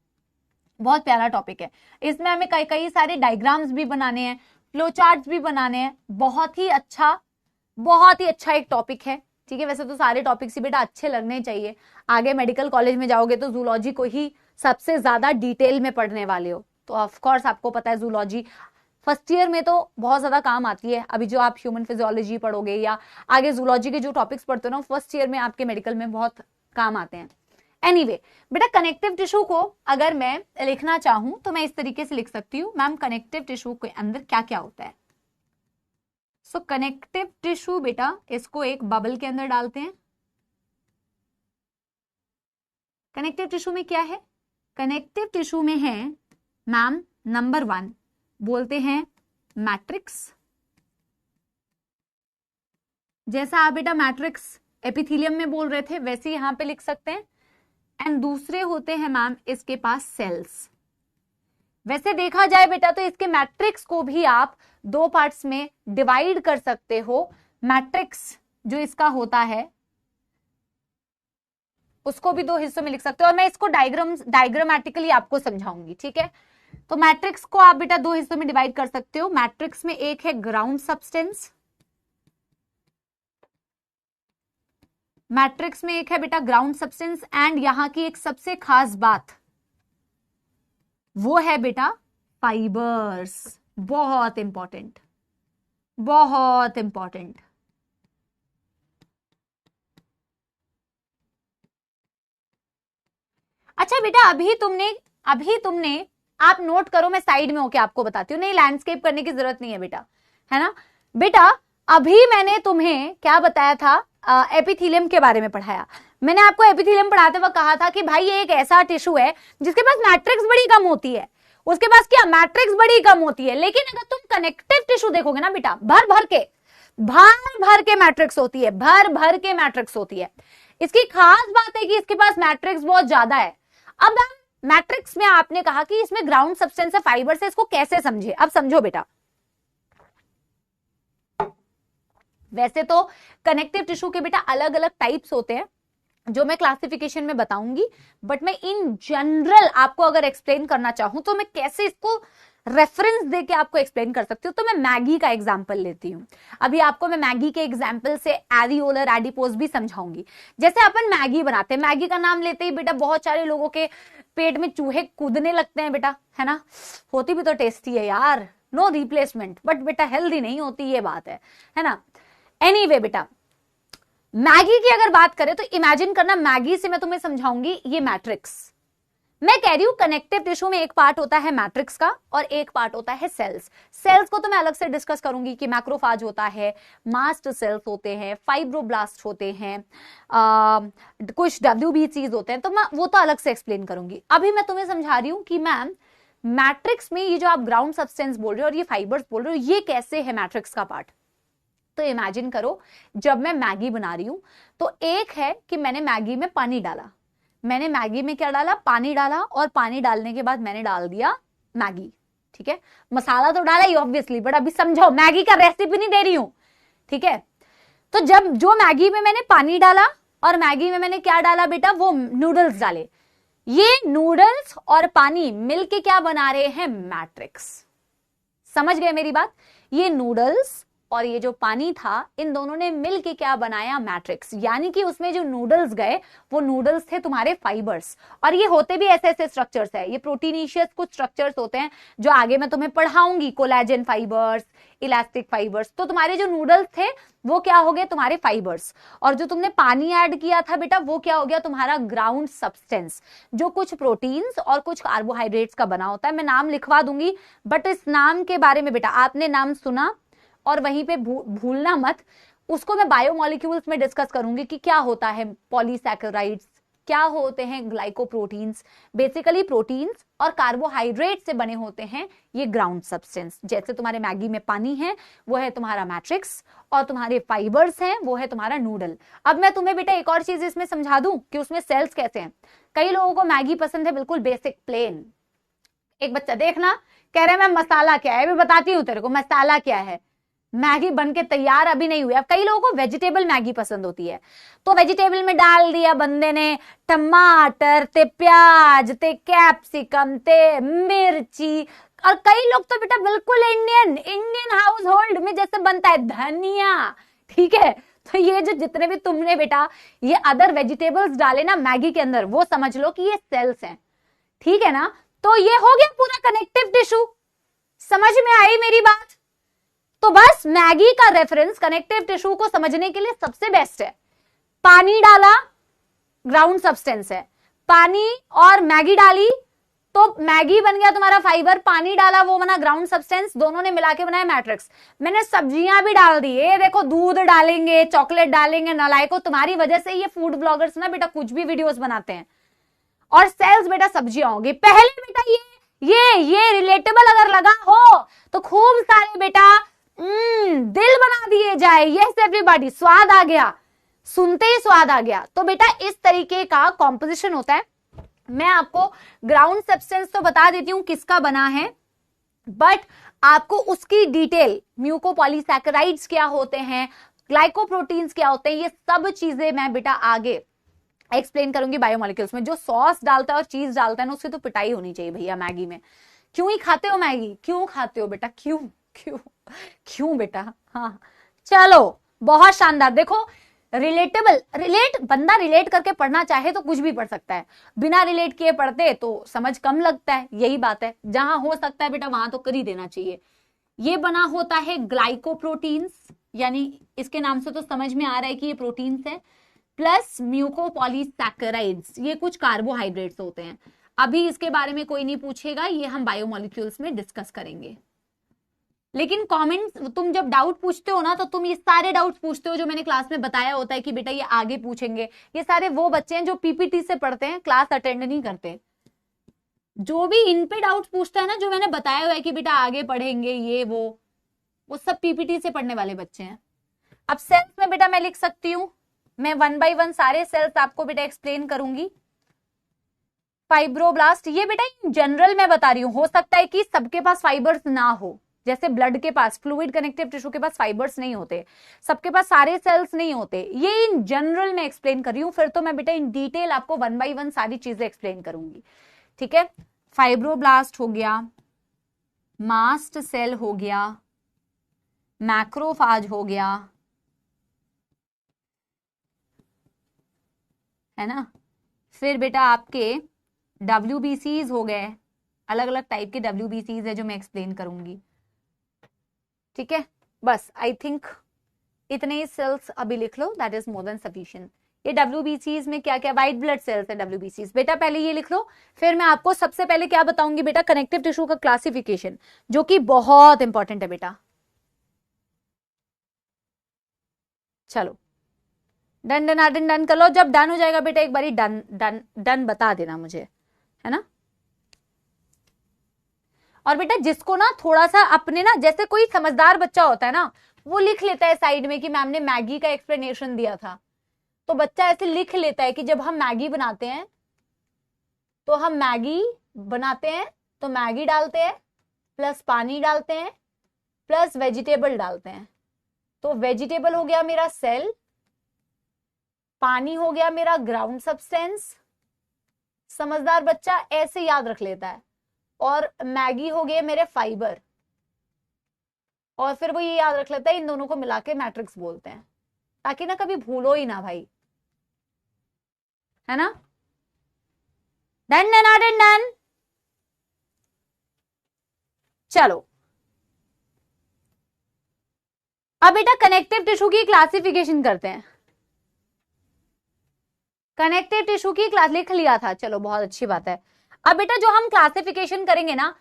बहुत प्यारा टॉपिक है। इसमें हमें कई सारे डायग्राम्स भी बनाने हैं, फ्लो चार्ट्स भी बनाने हैं। बहुत ही अच्छा एक टॉपिक है, ठीक है। वैसे तो सारे टॉपिक्स ही बेटा अच्छे लगने चाहिए। आगे मेडिकल कॉलेज में जाओगे तो जूलॉजी को ही सबसे ज्यादा डिटेल में पढ़ने वाले हो, तो ऑफ कोर्स आपको पता है जूलॉजी फर्स्ट ईयर में तो बहुत ज्यादा काम आती है। अभी जो आप ह्यूमन फिजियोलॉजी पढ़ोगे या आगे जूलॉजी के जो टॉपिक्स पढ़ते हो ना, फर्स्ट ईयर में आपके मेडिकल में बहुत काम आते हैं। एनीवे बेटा कनेक्टिव टिश्यू को अगर मैं लिखना चाहूं तो मैं इस तरीके से लिख सकती हूं, मैम कनेक्टिव टिश्यू के अंदर क्या क्या होता है। सो कनेक्टिव टिश्यू बेटा, इसको एक बबल के अंदर डालते हैं, कनेक्टिव टिश्यू में क्या है? कनेक्टिव टिश्यू में है मैम नंबर 1 बोलते हैं मैट्रिक्स, जैसा आप बेटा मैट्रिक्स एपिथेलियम में बोल रहे थे वैसे यहां पे लिख सकते हैं। एंड दूसरे होते हैं मैम इसके पास सेल्स। वैसे देखा जाए बेटा तो इसके मैट्रिक्स को भी आप 2 पार्ट्स में डिवाइड कर सकते हो। मैट्रिक्स जो इसका होता है उसको भी 2 हिस्सों में लिख सकते हो, और मैं इसको डायग्रामेटिकली आपको समझाऊंगी, ठीक है। तो मैट्रिक्स को आप बेटा 2 हिस्सों में डिवाइड कर सकते हो। मैट्रिक्स में एक है ग्राउंड सब्सटेंस, मैट्रिक्स में एक है बेटा ग्राउंड सब्सटेंस, एंड यहां की एक सबसे खास बात वो है बेटा फाइबर्स। बहुत इंपॉर्टेंट, बहुत इंपॉर्टेंट। अच्छा बेटा अभी तुमने आप नोट करो, मैं साइड में होके आपको बताती हूँ, नहीं लैंडस्केप करने की जरूरत नहीं है बेटा, है ना बेटा। अभी मैंने तुम्हें क्या बताया था? एपिथेलियम के बारे में पढ़ाया। मैंने आपको एपिथेलियम पढ़ाते वक्त कहा था कि भाई ये एक ऐसा टिश्यू है जिसके पास मैट्रिक्स बड़ी कम होती है, उसके पास क्या मैट्रिक्स बड़ी कम होती है। लेकिन अगर तुम कनेक्टिव टिश्यू देखोगे ना बेटा, भर भर के मैट्रिक्स होती है, भर भर के मैट्रिक्स होती है। इसकी खास बात है कि इसके पास मैट्रिक्स बहुत ज्यादा है। अब मैट्रिक्स में आपने कहा कि इसमें ग्राउंड सब्सटेंस है, फाइबर से, इसको कैसे समझे? अब समझो बेटा, वैसे तो कनेक्टिव टिश्यू के बेटा अलग अलग टाइप्स होते हैं जो मैं क्लासिफिकेशन में बताऊंगी, बट मैं इन जनरल आपको अगर एक्सप्लेन करना चाहूं तो मैं कैसे इसको रेफरेंस देके आपको एक्सप्लेन कर सकती हूँ। तो मैं मैगी का एग्जांपल लेती हूँ। अभी आपको मैं मैगी के एग्जांपल से एरियोलर एडिपोज भी समझाऊंगी। जैसे अपन मैगी बनाते हैं, मैगी का नाम लेते ही बेटा बहुत सारे लोगों के पेट में चूहे कूदने लगते हैं बेटा, है ना। होती भी तो टेस्टी है यार, नो रिप्लेसमेंट, बट बेटा हेल्दी नहीं होती, ये बात है ना। एनीवे बेटा, मैगी की अगर बात करें तो इमेजिन करना, मैगी से मैं तुम्हें समझाऊंगी ये मैट्रिक्स। मैं कह रही हूं कनेक्टिव टिश्यू में एक पार्ट होता है मैट्रिक्स का और एक पार्ट होता है सेल्स। सेल्स को तो मैं अलग से डिस्कस करूंगी कि मैक्रोफाज होता है, मास्ट सेल्स होते हैं, फाइब्रोब्लास्ट होते हैं, कुछ WBCs होते हैं, तो मैं वो तो अलग से एक्सप्लेन करूंगी। अभी मैं तुम्हें समझा रही हूं कि मैम मैट्रिक्स में ये जो आप ग्राउंड सब्सटेंस बोल रहे हो और ये फाइबर्स बोल रहे हो, ये कैसे है मैट्रिक्स का पार्ट। तो इमेजिन करो जब मैं मैगी बना रही हूं तो एक है कि मैंने मैगी में पानी डाला, मैंने मैगी में क्या डाला? पानी डाला, और पानी डालने के बाद मैंने डाल दिया मैगी, ठीक है। मसाला तो डाला ही ऑब्वियसली, बट अभी समझो मैगी का रेसिपी नहीं दे रही हूं, ठीक है। तो जब जो मैगी में मैंने पानी डाला और मैगी में मैंने क्या डाला बेटा? वो नूडल्स डाले। ये नूडल्स और पानी मिलके क्या बना रहे हैं? मैट्रिक्स। समझ गए मेरी बात? ये नूडल्स और ये जो पानी था, इन दोनों ने मिलके क्या बनाया? मैट्रिक्स। यानी कि उसमें जो नूडल्स गए वो नूडल्स थे तुम्हारे फाइबर्स, और ये होते भी ऐसे ऐसे स्ट्रक्चर्स है, ये प्रोटीनिशियस कुछ स्ट्रक्चर्स होते हैं जो आगे मैं तुम्हें पढ़ाऊंगी, कोलेजन फाइबर्स, इलास्टिक फाइबर्स। तो तुम्हारे जो नूडल्स थे वो क्या हो गए? तुम्हारे फाइबर्स। और जो तुमने पानी ऐड किया था बेटा वो क्या हो गया? तुम्हारा ग्राउंड सब्सटेंस, जो कुछ प्रोटीन्स और कुछ कार्बोहाइड्रेट्स का बना होता है। मैं नाम लिखवा दूंगी, बट इस नाम के बारे में बेटा आपने नाम सुना और वहीं पे भूलना मत। उसको मैं बायोमोलिक्यूल्स में डिस्कस करूंगी कि क्या होता है पॉलीसैकेराइड्स, क्या होते हैं ग्लाइकोप्रोटीन्स। बेसिकली प्रोटीन्स और कार्बोहाइड्रेट से बने होते हैं ये ग्राउंड सब्सटेंस। जैसे तुम्हारे मैगी में पानी है वो है तुम्हारा मैट्रिक्स, और तुम्हारे फाइबर्स हैं वो है तुम्हारा नूडल। अब मैं तुम्हें बेटा एक और चीज इसमें समझा दूं कि उसमें सेल्स कैसे हैं। कई लोगों को मैगी पसंद है बिल्कुल बेसिक प्लेन। एक बच्चा देखना कह रहा है मैं मसाला क्या है, मैं बताती हूँ तेरे को मसाला क्या है। मैगी बन के तैयार अभी नहीं हुई। अब कई लोगों को वेजिटेबल मैगी पसंद होती है, तो वेजिटेबल में डाल दिया बंदे ने टमाटर ते प्याज ते कैप्सिकम ते मिर्ची, और कई लोग तो बेटा बिल्कुल इंडियन हाउस होल्ड में जैसे बनता है धनिया, ठीक है। तो ये जो जितने भी तुमने बेटा ये अदर वेजिटेबल्स डाले ना मैगी के अंदर, वो समझ लो कि ये सेल्स हैं, ठीक है ना। तो ये हो गया पूरा कनेक्टिव टिश्यू। समझ में आई मेरी बात? तो बस मैगी का रेफरेंस कनेक्टिव टिश्यू को समझने के लिए सबसे बेस्ट है। पानी डाला ग्राउंड सब्सटेंस है, पानी और मैगी डाली तो मैगी बन गया तुम्हारा फाइबर, पानी डाला वो बना ग्राउंड सब्सटेंस, दोनों ने मिला के बनाया मैट्रिक्स। मैंने सब्जियां भी डाल दी, ये देखो दूध डालेंगे, चॉकलेट डालेंगे, नलायको। तुम्हारी वजह से ये फूड ब्लॉगर्स ना बेटा कुछ भी वीडियोस बनाते हैं, और सेल्स बेटा सब्जियां होंगी। पहले बेटा ये रिलेटेबल अगर लगा हो तो खूब सारे बेटा दिल बना दिए जाए। यस एवरीबॉडी, स्वाद आ गया, सुनते ही स्वाद आ गया। तो बेटा इस तरीके का कॉम्पोजिशन होता है। मैं आपको ग्राउंड सब्सटेंस तो बता देती हूं किसका बना है, बट आपको उसकी डिटेल, म्यूकोपॉलीसैकेराइड्स क्या होते हैं, ग्लाइकोप्रोटीन्स क्या होते हैं, ये सब चीजें मैं बेटा आगे एक्सप्लेन करूंगी बायोमोलिक्यूल्स में। जो सॉस डालता है और चीज डालता है ना, उससे तो पिटाई होनी चाहिए भैया मैगी में। क्यों ही खाते हो मैगी, क्यों खाते हो बेटा, क्यों क्यों क्यों बेटा। हाँ चलो, बहुत शानदार। देखो रिलेटेबल, बंदा रिलेट करके पढ़ना चाहे तो कुछ भी पढ़ सकता है, बिना रिलेट किए पढ़ते तो समझ कम लगता है। यही बात है, जहां हो सकता है बेटा वहां तो कर ही देना चाहिए। ये बना होता है ग्लाइकोप्रोटीन्स, यानी इसके नाम से तो समझ में आ रहा है कि ये प्रोटीन्स है, प्लस म्यूकोपॉलीसैकेराइड्स, ये कुछ कार्बोहाइड्रेट्स होते हैं। अभी इसके बारे में कोई नहीं पूछेगा, ये हम बायोमोलिक्यूल्स में डिस्कस करेंगे। लेकिन कमेंट, तुम जब डाउट पूछते हो ना, तो तुम ये सारे डाउट्स पूछते हो जो मैंने क्लास में बताया होता है कि बेटा ये आगे पूछेंगे। ये सारे वो बच्चे हैं जो पीपीटी से पढ़ते हैं, क्लास अटेंड नहीं करते। जो भी इन पे डाउट्स पूछता है ना, जो मैंने बताया हुआ है कि बेटा आगे पढ़ेंगे ये वो सब पीपीटी से पढ़ने वाले बच्चे हैं। अब सेल्स में बेटा मैं लिख सकती हूं, मैं 1 बाय 1 सारे सेल्स आपको बेटा एक्सप्लेन करूंगी। फाइब्रोब्लास्ट, ये बेटा इन जनरल मैं बता रही हूं, हो सकता है कि सबके पास फाइबर्स ना हो, जैसे ब्लड के पास, फ्लूइड कनेक्टिव टिश्यू के पास फाइबर्स नहीं होते, सबके पास सारे सेल्स नहीं होते। ये इन जनरल में एक्सप्लेन कर रही हूं, फिर तो मैं बेटा इन डिटेल आपको 1 बाय 1 सारी चीजें एक्सप्लेन करूंगी। ठीक है, फाइब्रोब्लास्ट हो गया, मास्ट सेल हो गया, मैक्रोफाज हो गया, है ना। फिर बेटा आपके WBCs हो गए, अलग अलग टाइप के WBCs है जो मैं एक्सप्लेन करूंगी। ठीक है, बस आई थिंक इतने सेल्स अभी लिख लो, that is more than sufficient. ये WBCs में क्या क्या, व्हाइट ब्लड सेल्स है WBCs। बेटा पहले ये लिख लो, फिर मैं आपको सबसे पहले क्या बताऊंगी बेटा, कनेक्टिव टिश्यू का क्लासिफिकेशन, जो कि बहुत इंपॉर्टेंट है बेटा। चलो डन डन डन डन कर लो। जब डन हो जाएगा बेटा एक बारी डन डन डन बता देना मुझे, है ना। और बेटा जिसको ना थोड़ा सा अपने ना, जैसे कोई समझदार बच्चा होता है ना, वो लिख लेता है साइड में कि मैम ने मैगी का एक्सप्लेनेशन दिया था, तो बच्चा ऐसे लिख लेता है कि जब हम मैगी बनाते हैं तो मैगी डालते हैं प्लस पानी डालते हैं प्लस वेजिटेबल डालते हैं। तो वेजिटेबल हो गया मेरा सेल, पानी हो गया मेरा ग्राउंड सब्सटेंस, समझदार बच्चा ऐसे याद रख लेता है, और मैगी हो गए मेरे फाइबर, और फिर वो ये याद रख लेता है इन दोनों को मिला के मैट्रिक्स बोलते हैं, ताकि ना कभी भूलो ही ना भाई, है ना। Done done done done. चलो अब बेटा कनेक्टिव टिश्यू की क्लासिफिकेशन करते हैं। कनेक्टिव टिश्यू की क्लास लिख लिया था, चलो बहुत अच्छी बात है। अब बेटा जो हम क्लासिफिकेशन करेंगे ना,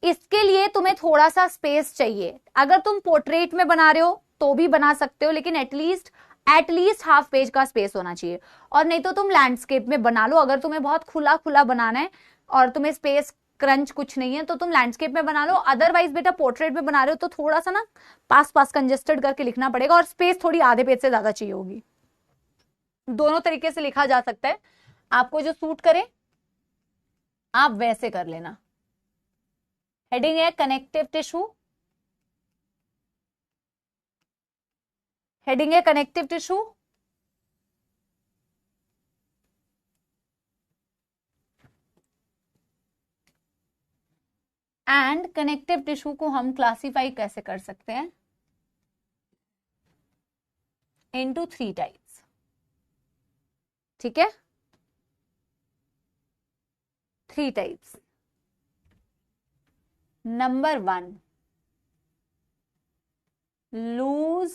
इसके लिए तुम्हें थोड़ा सा स्पेस चाहिए। अगर तुम पोर्ट्रेट में बना रहे हो तो भी बना सकते हो, लेकिन एटलीस्ट हाफ पेज का स्पेस होना चाहिए। और नहीं तो तुम लैंडस्केप में बना लो, अगर तुम्हें बहुत खुला खुला बनाना है और तुम्हें स्पेस क्रंच कुछ नहीं है तो तुम लैंडस्केप में बना लो। अदरवाइज बेटा पोर्ट्रेट में बना रहे हो तो थोड़ा सा ना पास कंजेस्टेड करके लिखना पड़ेगा, और स्पेस थोड़ी आधे पेज से ज्यादा चाहिए होगी। दोनों तरीके से लिखा जा सकता है, आपको जो सूट करे आप वैसे कर लेना। हेडिंग है कनेक्टिव टिश्यू, हेडिंग है connective tissue, and connective tissue को हम क्लासिफाई कैसे कर सकते हैं, इनटू 3 टाइप्स। ठीक है, 3 types. Number 1, loose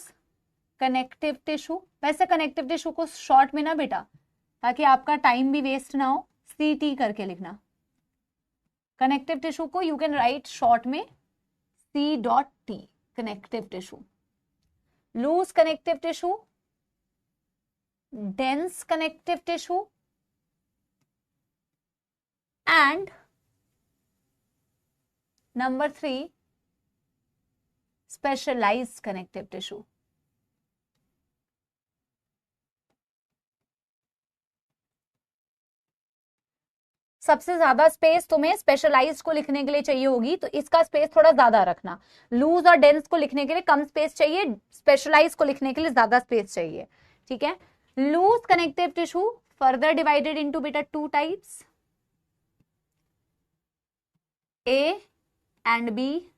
connective tissue. वैसे कनेक्टिव टिश्यू को शॉर्ट में ना बेटा, ताकि आपका टाइम भी वेस्ट ना हो, CT करके लिखना। कनेक्टिव टिश्यू को यू कैन राइट शॉर्ट में C.T, connective tissue. Loose connective tissue, dense connective tissue, and number 3 specialized connective tissue. सबसे ज्यादा स्पेस तुम्हें स्पेशलाइज्ड को लिखने के लिए चाहिए होगी, तो इसका स्पेस थोड़ा ज्यादा रखना। लूज और डेंस को लिखने के लिए कम स्पेस चाहिए, स्पेशलाइज्ड को लिखने के लिए ज्यादा स्पेस चाहिए, ठीक है। Loose connective tissue further divided into बेटा 2 types, A and B.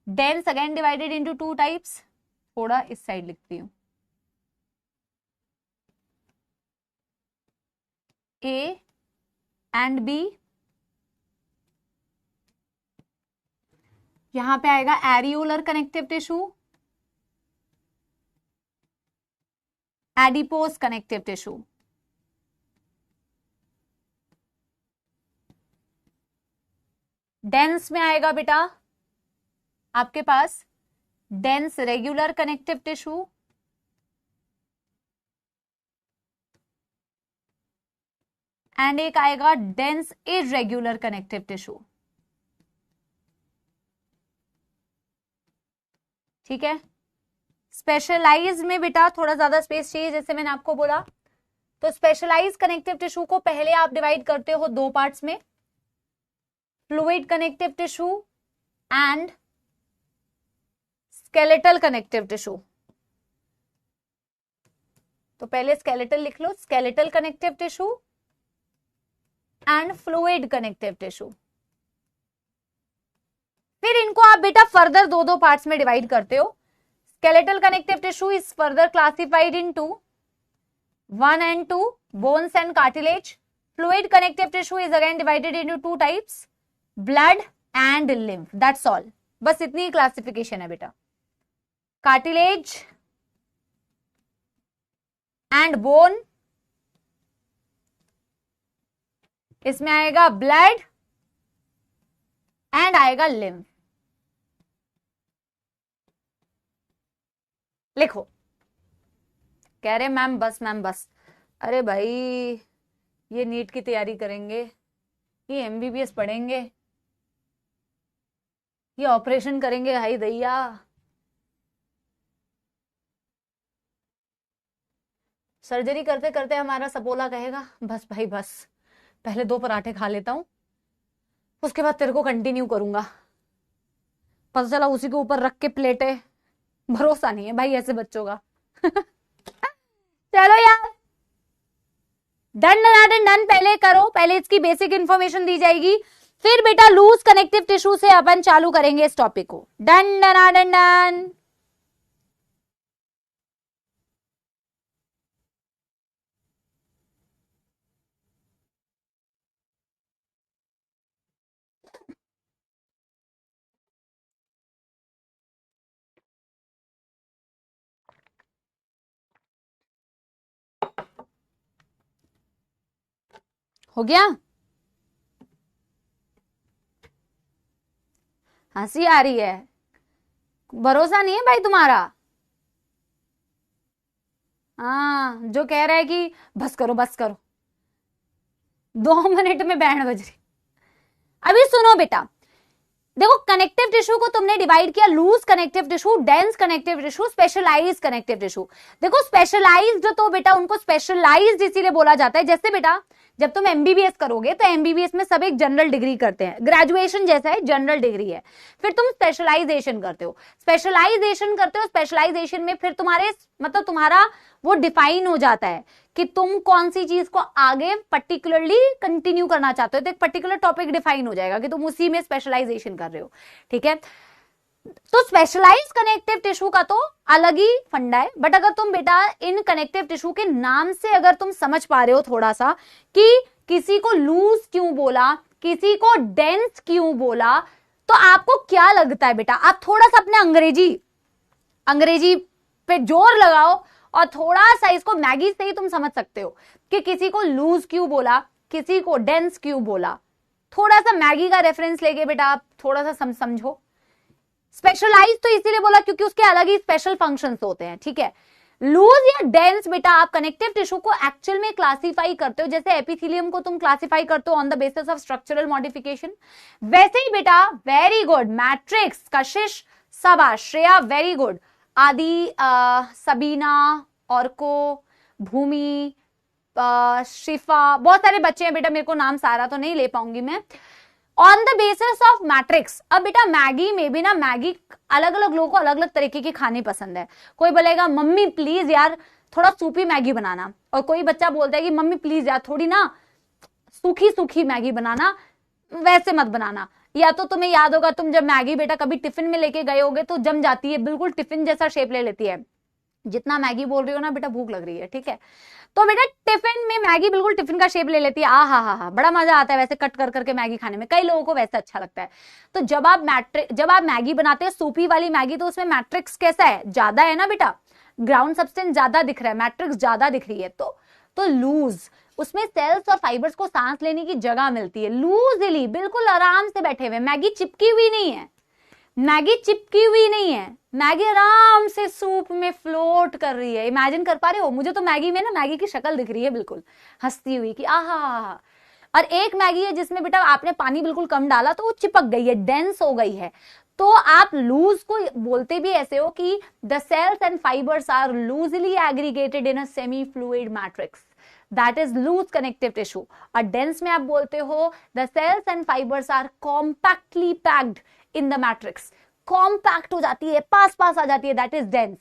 Dense again divided into 2 types. थोड़ा इस साइड लिखती हूं, A and B. यहां पे आएगा areolar connective tissue, adipose connective tissue. Dense में आएगा बेटा आपके पास dense regular connective tissue, and एक आएगा डेंस इररेगुलर कनेक्टिव टिश्यू, ठीक है। स्पेशलाइज में बेटा थोड़ा ज्यादा स्पेस चाहिए, जैसे मैंने आपको बोला। तो स्पेशलाइज कनेक्टिव टिश्यू को पहले आप डिवाइड करते हो 2 पार्ट्स में, fluid connective tissue and skeletal connective tissue. तो पहले स्केलेटल लिख लो, skeletal connective tissue and fluid connective tissue. फिर इनको आप बेटा फर्दर 2-2 पार्ट्स में डिवाइड करते हो। Skeletal connective tissue is further classified into 1 and 2 bones and cartilage. Fluid connective tissue is again divided into 2 types, blood and lymph. That's all. बस इतनी क्लासिफिकेशन है बेटा। कार्टिलेज एंड बोन, इसमें आएगा ब्लड एंड आएगा लिम्फ। लिखो, कह रहे मैम बस, मैम बस। अरे भाई ये नीट की तैयारी करेंगे, ये एमबीबीएस पढ़ेंगे, ये ऑपरेशन करेंगे, हाय दैया। सर्जरी करते करते हमारा सपोला कहेगा बस भाई बस, पहले 2 पराठे खा लेता हूं, उसके बाद तेरे को कंटिन्यू करूंगा। पता चला उसी के ऊपर रख के प्लेटें, भरोसा नहीं है भाई ऐसे बच्चों का। चलो यार, डन डन डन, पहले करो, पहले इसकी बेसिक इंफॉर्मेशन दी जाएगी, फिर बेटा लूज कनेक्टिव टिश्यू से अपन चालू करेंगे इस टॉपिक को। Done done done done. हो गया? हंसी आ रही है, भरोसा नहीं है भाई तुम्हारा। हाँ, जो कह रहा है कि बस करो बस करो, 2 मिनट में बैंड बज रही। अभी सुनो बेटा, देखो कनेक्टिव टिश्यू को तुमने डिवाइड किया, loose connective tissue, dense connective tissue, specialised connective tissue. देखो स्पेशलाइज्ड तो बेटा उनको स्पेशलाइज्ड इसीलिए बोला जाता है, जैसे बेटा जब तुम एमबीबीएस करोगे तो एमबीबीएस में सब एक जनरल डिग्री करते हैं, ग्रेजुएशन जैसा है, जनरल डिग्री है। फिर तुम स्पेशलाइजेशन करते हो, स्पेशलाइजेशन में फिर तुम्हारे मतलब तुम्हारा वो डिफाइन हो जाता है कि तुम कौन सी चीज को आगे पर्टिकुलरली कंटिन्यू करना चाहते हो। तो एक पर्टिकुलर टॉपिक डिफाइन हो जाएगा कि तुम उसी में स्पेशलाइजेशन कर रहे हो, ठीक है। तो स्पेशलाइज्ड कनेक्टिव टिश्यू का तो अलग ही फंडा है, बट अगर तुम बेटा इन कनेक्टिव टिश्यू के नाम से अगर तुम समझ पा रहे हो थोड़ा सा कि किसी को लूज क्यों बोला, किसी को डेंस क्यों बोला, तो आपको क्या लगता है बेटा, आप थोड़ा सा अपने अंग्रेजी पे जोर लगाओ और थोड़ा सा इसको मैगी से ही तुम समझ सकते हो कि किसी को लूज क्यों बोला, किसी को डेंस क्यों बोला। थोड़ा सा मैगी का रेफरेंस लेके बेटा आप थोड़ा सा समझो। स्पेशलाइज तो इसीलिए बोला क्योंकि उसके अलग ही स्पेशल फंक्शंस होते हैं, ठीक है। लूज या डेंस बेटा आप कनेक्टिव टिश्यू को एक्चुअल में क्लासिफाई करते हो, जैसे एपिथेलियम को तुम क्लासिफाई करते हो on the basis of structural modification, वैसे ही बेटा वेरी गुड मैट्रिक्स, कशिश, सबा, श्रेया वेरी गुड, आदि, सबीना, ऑर्को, भूमि, शिफा, बहुत सारे बच्चे हैं बेटा, मेरे को नाम सारा तो नहीं ले पाऊंगी मैं। On the basis of matrix, अब बेटा मैगी में भी ना, मैगी अलग अलग लोगों को अलग अलग तरीके की खाने पसंद है। कोई बोलेगा मम्मी प्लीज यार थोड़ा सूपी मैगी बनाना, और कोई बच्चा बोलता है कि मम्मी प्लीज यार थोड़ी ना सूखी सूखी मैगी बनाना, वैसे मत बनाना। या तो तुम्हें याद होगा, तुम जब मैगी बेटा कभी टिफिन में लेके गए होगे तो जम जाती है, बिल्कुल टिफिन जैसा शेप ले लेती है। जितना मैगी बोल रही हो ना बेटा भूख लग रही है, ठीक है, तो बेटा टिफिन में मैगी बिल्कुल टिफिन का शेप ले लेती है। हा, बड़ा मजा आता है वैसे कट कर करके मैगी खाने में, कई लोगों को वैसे अच्छा लगता है। तो जब आप मैगी बनाते हैं सूपी वाली मैगी, तो उसमें मैट्रिक्स कैसा है, ज्यादा है ना बेटा, ग्राउंड सब्सटेंस ज्यादा दिख रहा है, मैट्रिक्स ज्यादा दिख रही है, तो लूज, उसमें सेल्स और फाइबर्स को सांस लेने की जगह मिलती है, लूजली बिल्कुल आराम से बैठे हुए। मैगी चिपकी हुई नहीं है, मैगी चिपकी हुई नहीं है, मैगी आराम से सूप में फ्लोट कर रही है। इमेजिन कर पा रहे हो, मुझे तो मैगी में ना मैगी की शक्ल दिख रही है बिल्कुल हंसती हुई कि आहा। और एक मैगी है जिसमें बेटा आपने पानी बिल्कुल कम डाला तो वो चिपक गई है, डेंस हो गई है। तो आप लूज को बोलते भी ऐसे हो कि the cells and fibres are loosely aggregated in a semi fluid matrix, that is loose connective tissue. और डेंस में आप बोलते हो the cells and fibres are compactly packed in the matrix, compact हो जाती है, पास पास आ जाती है, that is dense.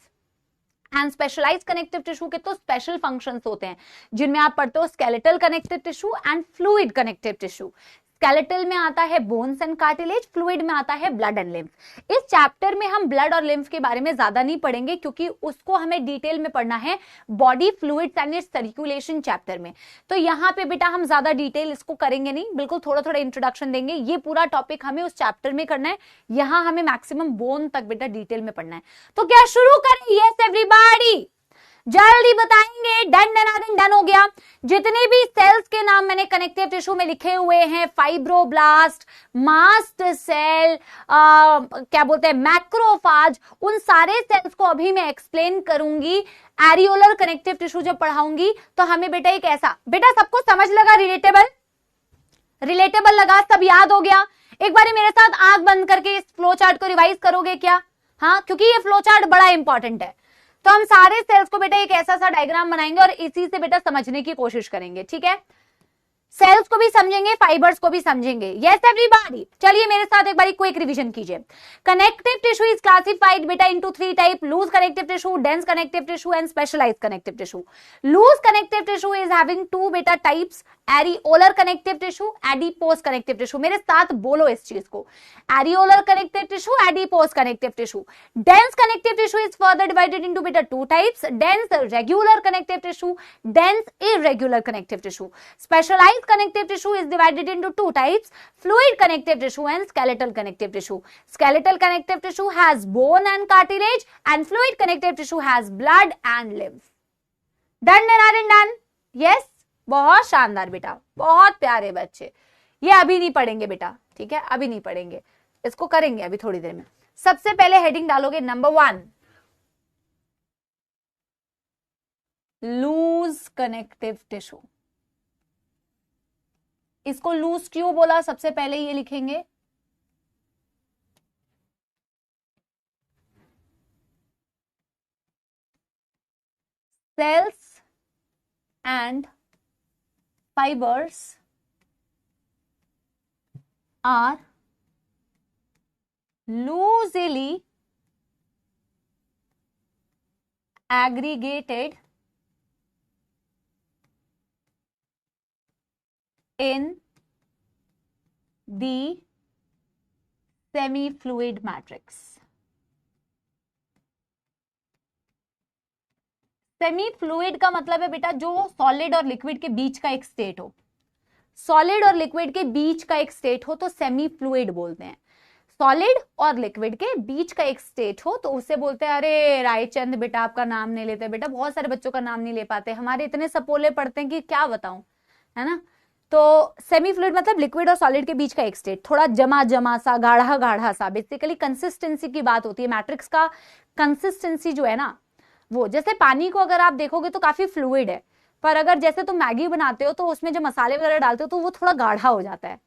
And specialised connective tissue के तो स्पेशल फंक्शंस होते हैं, जिनमें आप पढ़ते हो skeletal connective tissue and fluid connective tissue. Skeletal में आता है बोन्स एंड कार्टिलेज, फ्लूइड में आता है ब्लड एंड लिम्फ। इस चैप्टर में हम ब्लड और लिम्फ के बारे में ज्यादा नहीं पढ़ेंगे, क्योंकि उसको हमें डिटेल में पढ़ना है body fluids and it's circulation chapter में। तो यहाँ पे बेटा हम ज्यादा डिटेल इसको करेंगे नहीं, बिल्कुल थोड़ा थोड़ा इंट्रोडक्शन देंगे। ये पूरा टॉपिक हमें उस चैप्टर में करना है, यहाँ हमें मैक्सिमम बोन तक बेटा डिटेल में पढ़ना है। तो क्या शुरू करें? यस एवरीबॉडी, जल्दी बताएंगे। डन हो गया। जितने भी सेल्स के नाम मैंने कनेक्टिव टिश्यू में लिखे हुए हैं, फाइब्रोब्लास्ट, मास्ट सेल, क्या बोलते हैं मैक्रोफाज, उन सारे सेल्स को अभी मैं एक्सप्लेन करूंगी। एरियोलर कनेक्टिव टिश्यू जब पढ़ाऊंगी तो हमें बेटा एक ऐसा, बेटा सबको समझ लगा, रिलेटेबल लगा, सब याद हो गया। एक बार मेरे साथ आंख बंद करके इस फ्लो चार्ट को रिवाइज करोगे क्या? हाँ, क्योंकि ये फ्लो चार्ट बड़ा इंपॉर्टेंट है। तो हम सारे सेल्स को बेटा एक ऐसा सा डायग्राम बनाएंगे और इसी से बेटा समझने की कोशिश करेंगे, ठीक है? सेल्स को भी समझेंगे, फाइबर्स को भी समझेंगे। यस एवरीबॉडी, चलिए मेरे साथ एक बार क्विक रिवीजन कीजिए। कनेक्टिव टिश्यू इज क्लासिफाइड बेटा into 3 type: loose connective tissue, dense connective tissue and specialised connective tissue. Loose connective tissue is having 2 बेटा types: areolar connective tissue, adipose connective tissue. मेरे साथ बोलो इस चीज को, areolar connective tissue, adipose connective tissue. Dense connective tissue is further divided into बेटा 2 types: dense regular connective tissue, dense irregular connective tissue. Specialised connective tissue is divided into 2 types: fluid connective tissue and skeletal connective tissue. Skeletal connective tissue has bone and cartilage, and fluid connective tissue has blood and lymph. Done? Yes, बहुत शानदार बेटा, बहुत प्यारे बच्चे। ये अभी नहीं पढ़ेंगे बेटा, ठीक है, अभी नहीं पढ़ेंगे, इसको करेंगे अभी थोड़ी देर में। सबसे पहले हेडिंग डालोगे नंबर 1, लूज कनेक्टिव टिश्यू। इसको लूज क्यों बोला, सबसे पहले ये लिखेंगे। Cells and fibres are loosely aggregated in the semi-fluid matrix. Semi fluid का मतलब है बेटा जो सॉलिड और लिक्विड के बीच का एक स्टेट हो, सॉलिड और लिक्विड के बीच का एक स्टेट हो तो सेमी फ्लूइड बोलते हैं। सॉलिड और लिक्विड के बीच का एक स्टेट हो तो उससे बोलते हैं। अरे रायचंद बेटा आपका नाम नहीं लेते बेटा, बहुत सारे बच्चों का नाम नहीं ले पाते, हमारे इतने सपोले पढ़ते हैं कि क्या बताऊं, है ना। तो सेमी फ्लूइड मतलब लिक्विड और सॉलिड के बीच का एक स्टेट, थोड़ा जमा जमा सा, गाढ़ा गाढ़ा सा, बेसिकली कंसिस्टेंसी की बात होती है। मैट्रिक्स का कंसिस्टेंसी जो है ना वो जैसे पानी को अगर आप देखोगे तो काफी फ्लूइड है, पर अगर जैसे तुम मैगी बनाते हो तो उसमें जो मसाले वगैरह डालते हो तो वो थोड़ा गाढ़ा हो जाता है,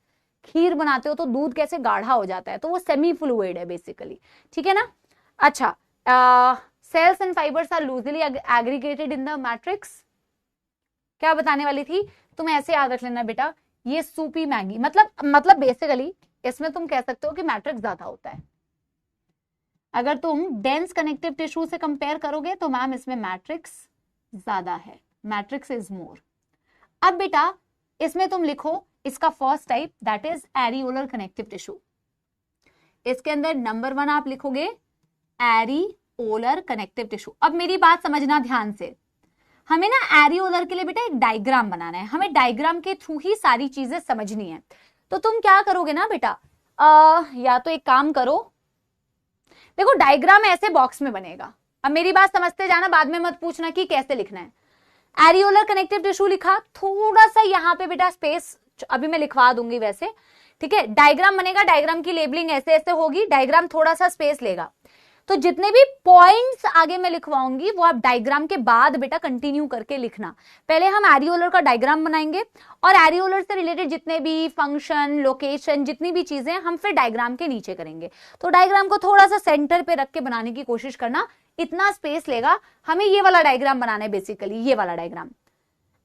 खीर बनाते हो तो दूध कैसे गाढ़ा हो जाता है, तो वो सेमी फ्लूइड है बेसिकली, ठीक है ना। अच्छा, cells and fibres are loosely aggregated in the matrix. क्या बताने वाली थी, तुम ऐसे याद रख लेना बेटा, ये सूपी मैगी मतलब बेसिकली इसमें तुम कह सकते हो कि मैट्रिक्स ज्यादा होता है। अगर तुम डेंस कनेक्टिव टिश्यू से कंपेयर करोगे तो मैम इसमें मैट्रिक्स ज्यादा है, मैट्रिक्स इज मोर। अब बेटा इसमें तुम लिखो इसका first type, that is areolar connective tissue. इसके अंदर नंबर 1 आप लिखोगे एरियोलर कनेक्टिव टिश्यू। अब मेरी बात समझना ध्यान से, हमें ना एरियोलर के लिए बेटा एक डायग्राम बनाना है, हमें डायग्राम के थ्रू ही सारी चीजें समझनी है। तो तुम क्या करोगे ना बेटा, या तो एक काम करो, देखो डायग्राम ऐसे बॉक्स में बनेगा। अब मेरी बात समझते जाना, बाद में मत पूछना कि कैसे लिखना है। एरियोलर कनेक्टिव टिश्यू लिखा, थोड़ा सा यहाँ पे बेटा स्पेस अभी मैं लिखवा दूंगी वैसे, ठीक है। डायग्राम बनेगा, डायग्राम की लेबलिंग ऐसे ऐसे होगी, डायग्राम थोड़ा सा स्पेस लेगा। तो जितने भी पॉइंट्स आगे मैं लिखवाऊंगी वो आप डायग्राम के बाद बेटा कंटिन्यू करके लिखना। पहले हम एरियोलर का डायग्राम बनाएंगे और एरियोलर से रिलेटेड जितने भी फंक्शन, लोकेशन, जितनी भी चीजें हम फिर डायग्राम के नीचे करेंगे। तो डायग्राम को थोड़ा सा सेंटर पे रख के बनाने की कोशिश करना, इतना स्पेस लेगा। हमें ये वाला डायग्राम बनाना है बेसिकली, ये वाला डायग्राम।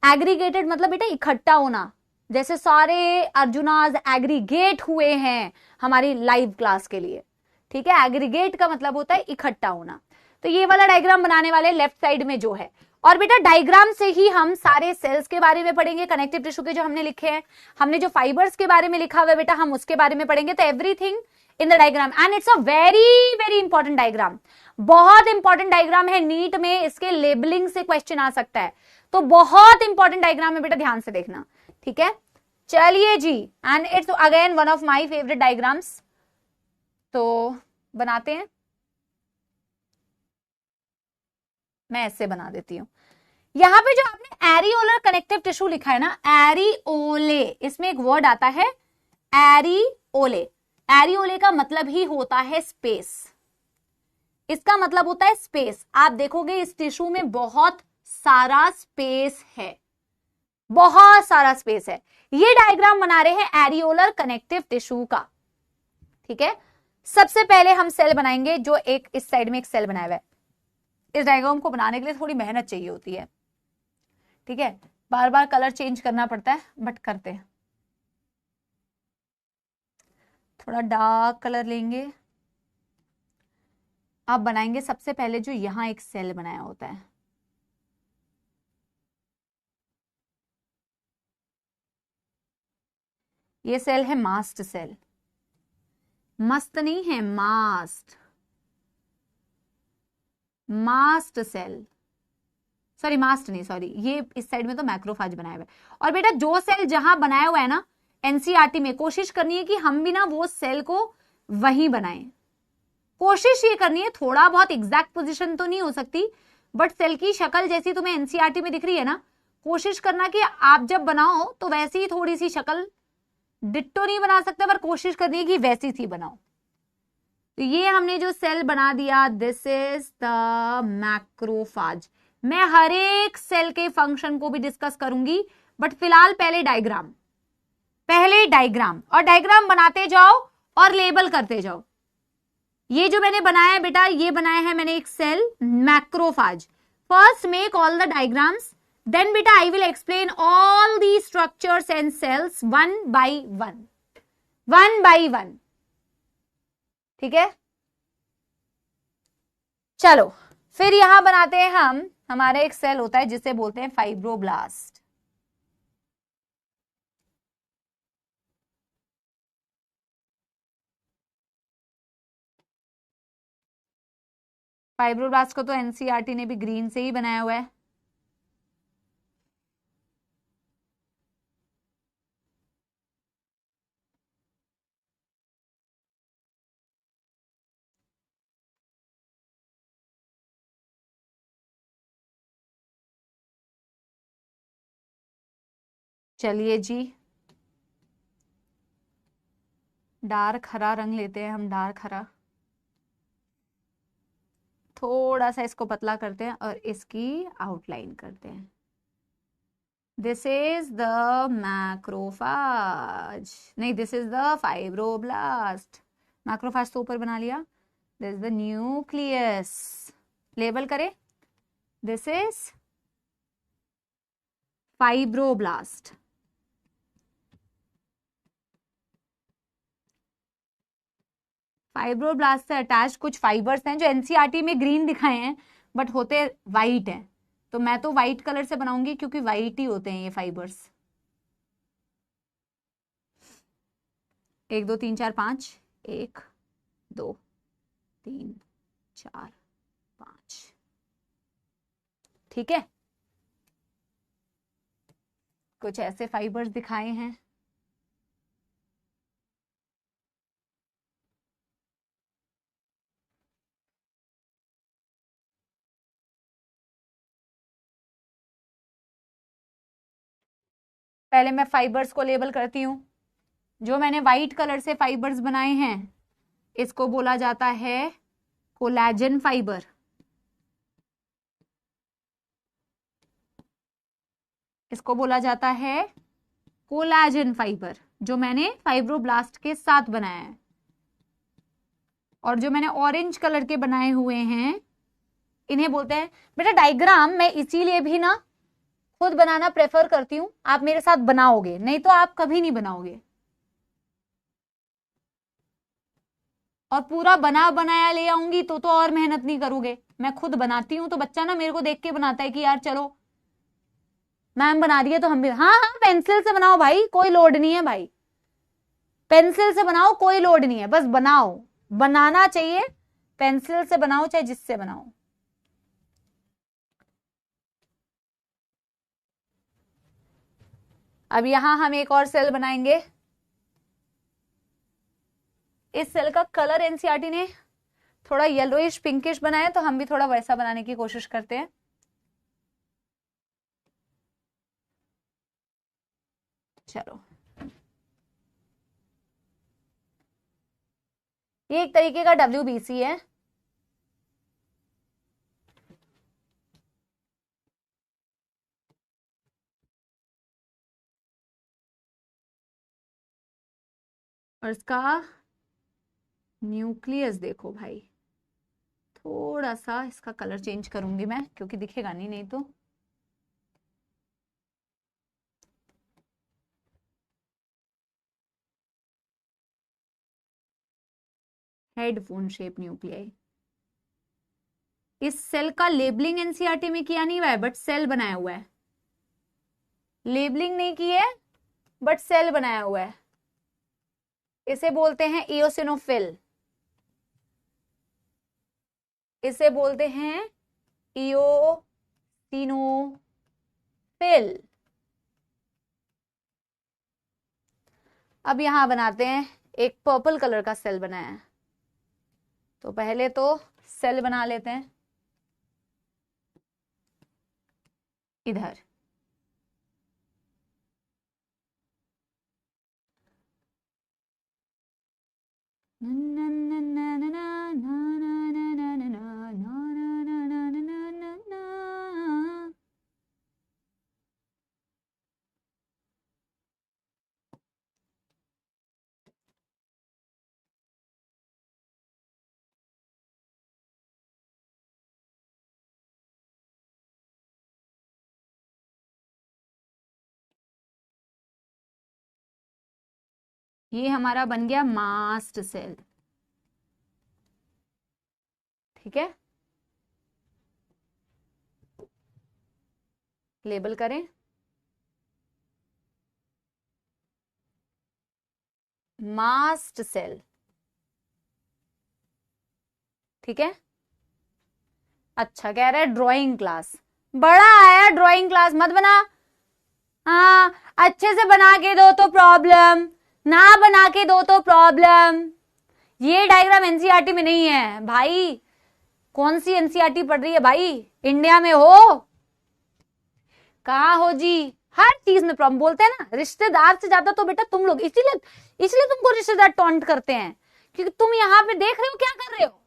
एग्रीगेटेड मतलब बेटा इकट्ठा होना, जैसे सारे अर्जुनाज एग्रीगेट हुए हैं हमारी लाइव क्लास के लिए, ठीक है। एग्रीगेट का मतलब होता है इकट्ठा होना। तो ये वाला डायग्राम बनाने वाले लेफ्ट साइड में जो है, और बेटा डायग्राम से ही हम सारे सेल्स के बारे में पढ़ेंगे, कनेक्टिव टिश्यू के जो हमने लिखे हैं, हमने जो फाइबर्स के बारे में लिखा हुआ है बेटा हम उसके बारे में पढ़ेंगे। तो everything in the diagram, and it's a very very important diagram, बहुत इंपॉर्टेंट डायग्राम है। नीट में इसके लेबलिंग से क्वेश्चन आ सकता है, तो बहुत इंपॉर्टेंट डायग्राम है बेटा, ध्यान से देखना, ठीक है। चलिए जी, and it's again one of my favourite diagrams. तो बनाते हैं, मैं ऐसे बना देती हूं। यहां पे जो आपने एरियोलर कनेक्टिव टिश्यू लिखा है ना, एरिओले, इसमें एक वर्ड आता है एरिओले। एरिओले का मतलब ही होता है स्पेस, इसका मतलब होता है स्पेस। आप देखोगे इस टिश्यू में बहुत सारा स्पेस है, बहुत सारा स्पेस है। ये डायग्राम बना रहे हैं एरियोलर कनेक्टिव टिश्यू का, ठीक है। सबसे पहले हम सेल बनाएंगे, जो एक इस साइड में एक सेल बनाया हुआ है। इस डायग्राम को बनाने के लिए थोड़ी मेहनत चाहिए होती है, ठीक है, बार बार कलर चेंज करना पड़ता है, बट करते हैं। थोड़ा डार्क कलर लेंगे, आप बनाएंगे सबसे पहले जो यहां एक सेल बनाया होता है, ये सेल है मास्ट सेल, मस्त नहीं है, मास्ट, मास्ट सेल, सॉरी मास्ट नहीं, सॉरी, ये इस साइड में तो मैक्रोफाज बनाया हुआ है। और बेटा जो सेल जहां बनाया हुआ है ना, एनसीईआरटी में कोशिश करनी है कि हम भी ना वो सेल को वहीं बनाएं। कोशिश ये करनी है, थोड़ा बहुत एग्जैक्ट पोजीशन तो नहीं हो सकती, बट सेल की शक्ल जैसी तुम्हें एनसीईआरटी में दिख रही है ना, कोशिश करना कि आप जब बनाओ तो वैसी ही थोड़ी सी शक्ल, डिट्टो नहीं बना सकते, पर कोशिश करनी है कि वैसी सी बनाओ। तो ये हमने जो सेल बना दिया, दिस इज द मैक्रोफाज। मैं हर एक सेल के फंक्शन को भी डिस्कस करूंगी, बट फिलहाल पहले डायग्राम, पहले डायग्राम, और डायग्राम बनाते जाओ और लेबल करते जाओ। ये जो मैंने बनाया है बेटा, ये बनाया है मैंने एक cell macrophage. First make all the diagrams, then बेटा I will explain all the structures and cells one by one, one by one, ठीक है। चलो फिर यहां बनाते हैं हम, हमारा एक सेल होता है जिसे बोलते हैं फाइब्रोब्लास्ट। फाइब्रोब्लास्ट को तो एनसीईआरटी ने भी ग्रीन से ही बनाया हुआ है। चलिए जी, डार्क हरा रंग लेते हैं हम, डार्क हरा, थोड़ा सा इसको पतला करते हैं और इसकी आउटलाइन करते हैं। दिस इज द मैक्रोफाज, नहीं this is the fibroblast. Macrophage तो ऊपर बना लिया, this is the nucleus. Label करें, दिस इज फाइब्रोब्लास्ट। फाइब्रोब्लास्ट से अटैच कुछ फाइबर्स हैं जो एनसीईआरटी में ग्रीन दिखाए हैं बट होते वाइट हैं, तो मैं तो वाइट कलर से बनाऊंगी क्योंकि वाइट ही होते हैं ये फाइबर्स। 1 2 3 4 5, 1 2 3 4 5, ठीक है। कुछ ऐसे फाइबर्स दिखाए हैं। पहले मैं फाइबर्स को लेबल करती हूं। जो मैंने व्हाइट कलर से फाइबर्स बनाए हैं इसको बोला जाता है कोलेजन फाइबर। इसको बोला जाता है कोलेजन फाइबर, जो मैंने फाइब्रोब्लास्ट के साथ बनाया है। और जो मैंने ऑरेंज कलर के बनाए हुए हैं इन्हें बोलते हैं, बेटा डायग्राम मैं इसीलिए भी ना खुद बनाना प्रेफर करती हूं, आप मेरे साथ बनाओगे, नहीं तो आप कभी नहीं बनाओगे। और पूरा बना बनाया ले आऊंगी तो और मेहनत नहीं करोगे। मैं खुद बनाती हूं तो बच्चा ना मेरे को देख के बनाता है कि यार चलो मैम बना रही है तो हम भी, हाँ हाँ पेंसिल से बनाओ भाई, कोई लोड नहीं है भाई, पेंसिल से बनाओ, कोई लोड नहीं है, बस बनाओ, बनाना चाहिए, पेंसिल से बनाओ चाहे जिससे बनाओ। अब यहां हम एक और सेल बनाएंगे। इस सेल का कलर एनसीईआरटी ने थोड़ा येलोइश पिंकिश बनाया, तो हम भी थोड़ा वैसा बनाने की कोशिश करते हैं। चलो, ये एक तरीके का WBC है। और इसका न्यूक्लियस देखो भाई, थोड़ा सा इसका कलर चेंज करूंगी मैं क्योंकि दिखेगा नहीं तो। Headphone shape nuclei. इस सेल का लेबलिंग एनसीईआरटी में किया नहीं हुआ है बट सेल बनाया हुआ है। लेबलिंग नहीं की है बट सेल बनाया हुआ है। इसे बोलते हैं इओसिनोफिल, इसे बोलते हैं इओसिनोफिल। अब यहां बनाते हैं, एक पर्पल कलर का सेल बनाया है, तो पहले तो सेल बना लेते हैं इधर। ये हमारा बन गया मास्ट सेल, ठीक है। लेबल करें, मास्ट सेल, ठीक है। अच्छा कह रहा है ड्राइंग क्लास, बड़ा आया ड्राइंग क्लास मत बना। हाँ अच्छे से बना के दो तो प्रॉब्लम, ना बना के दो तो प्रॉब्लम। ये डायग्राम एनसीईआरटी में नहीं है भाई। कौन सी एनसीईआरटी पढ़ रही है भाई? इंडिया में हो? कहाँ हो जी? हर चीज में प्रॉब्लम। बोलते हैं ना रिश्तेदार से ज्यादा तो बेटा तुम लोग, इसीलिए तुमको रिश्तेदार टॉन्ट करते हैं क्योंकि तुम यहाँ पे देख रहे हो क्या कर रहे हो।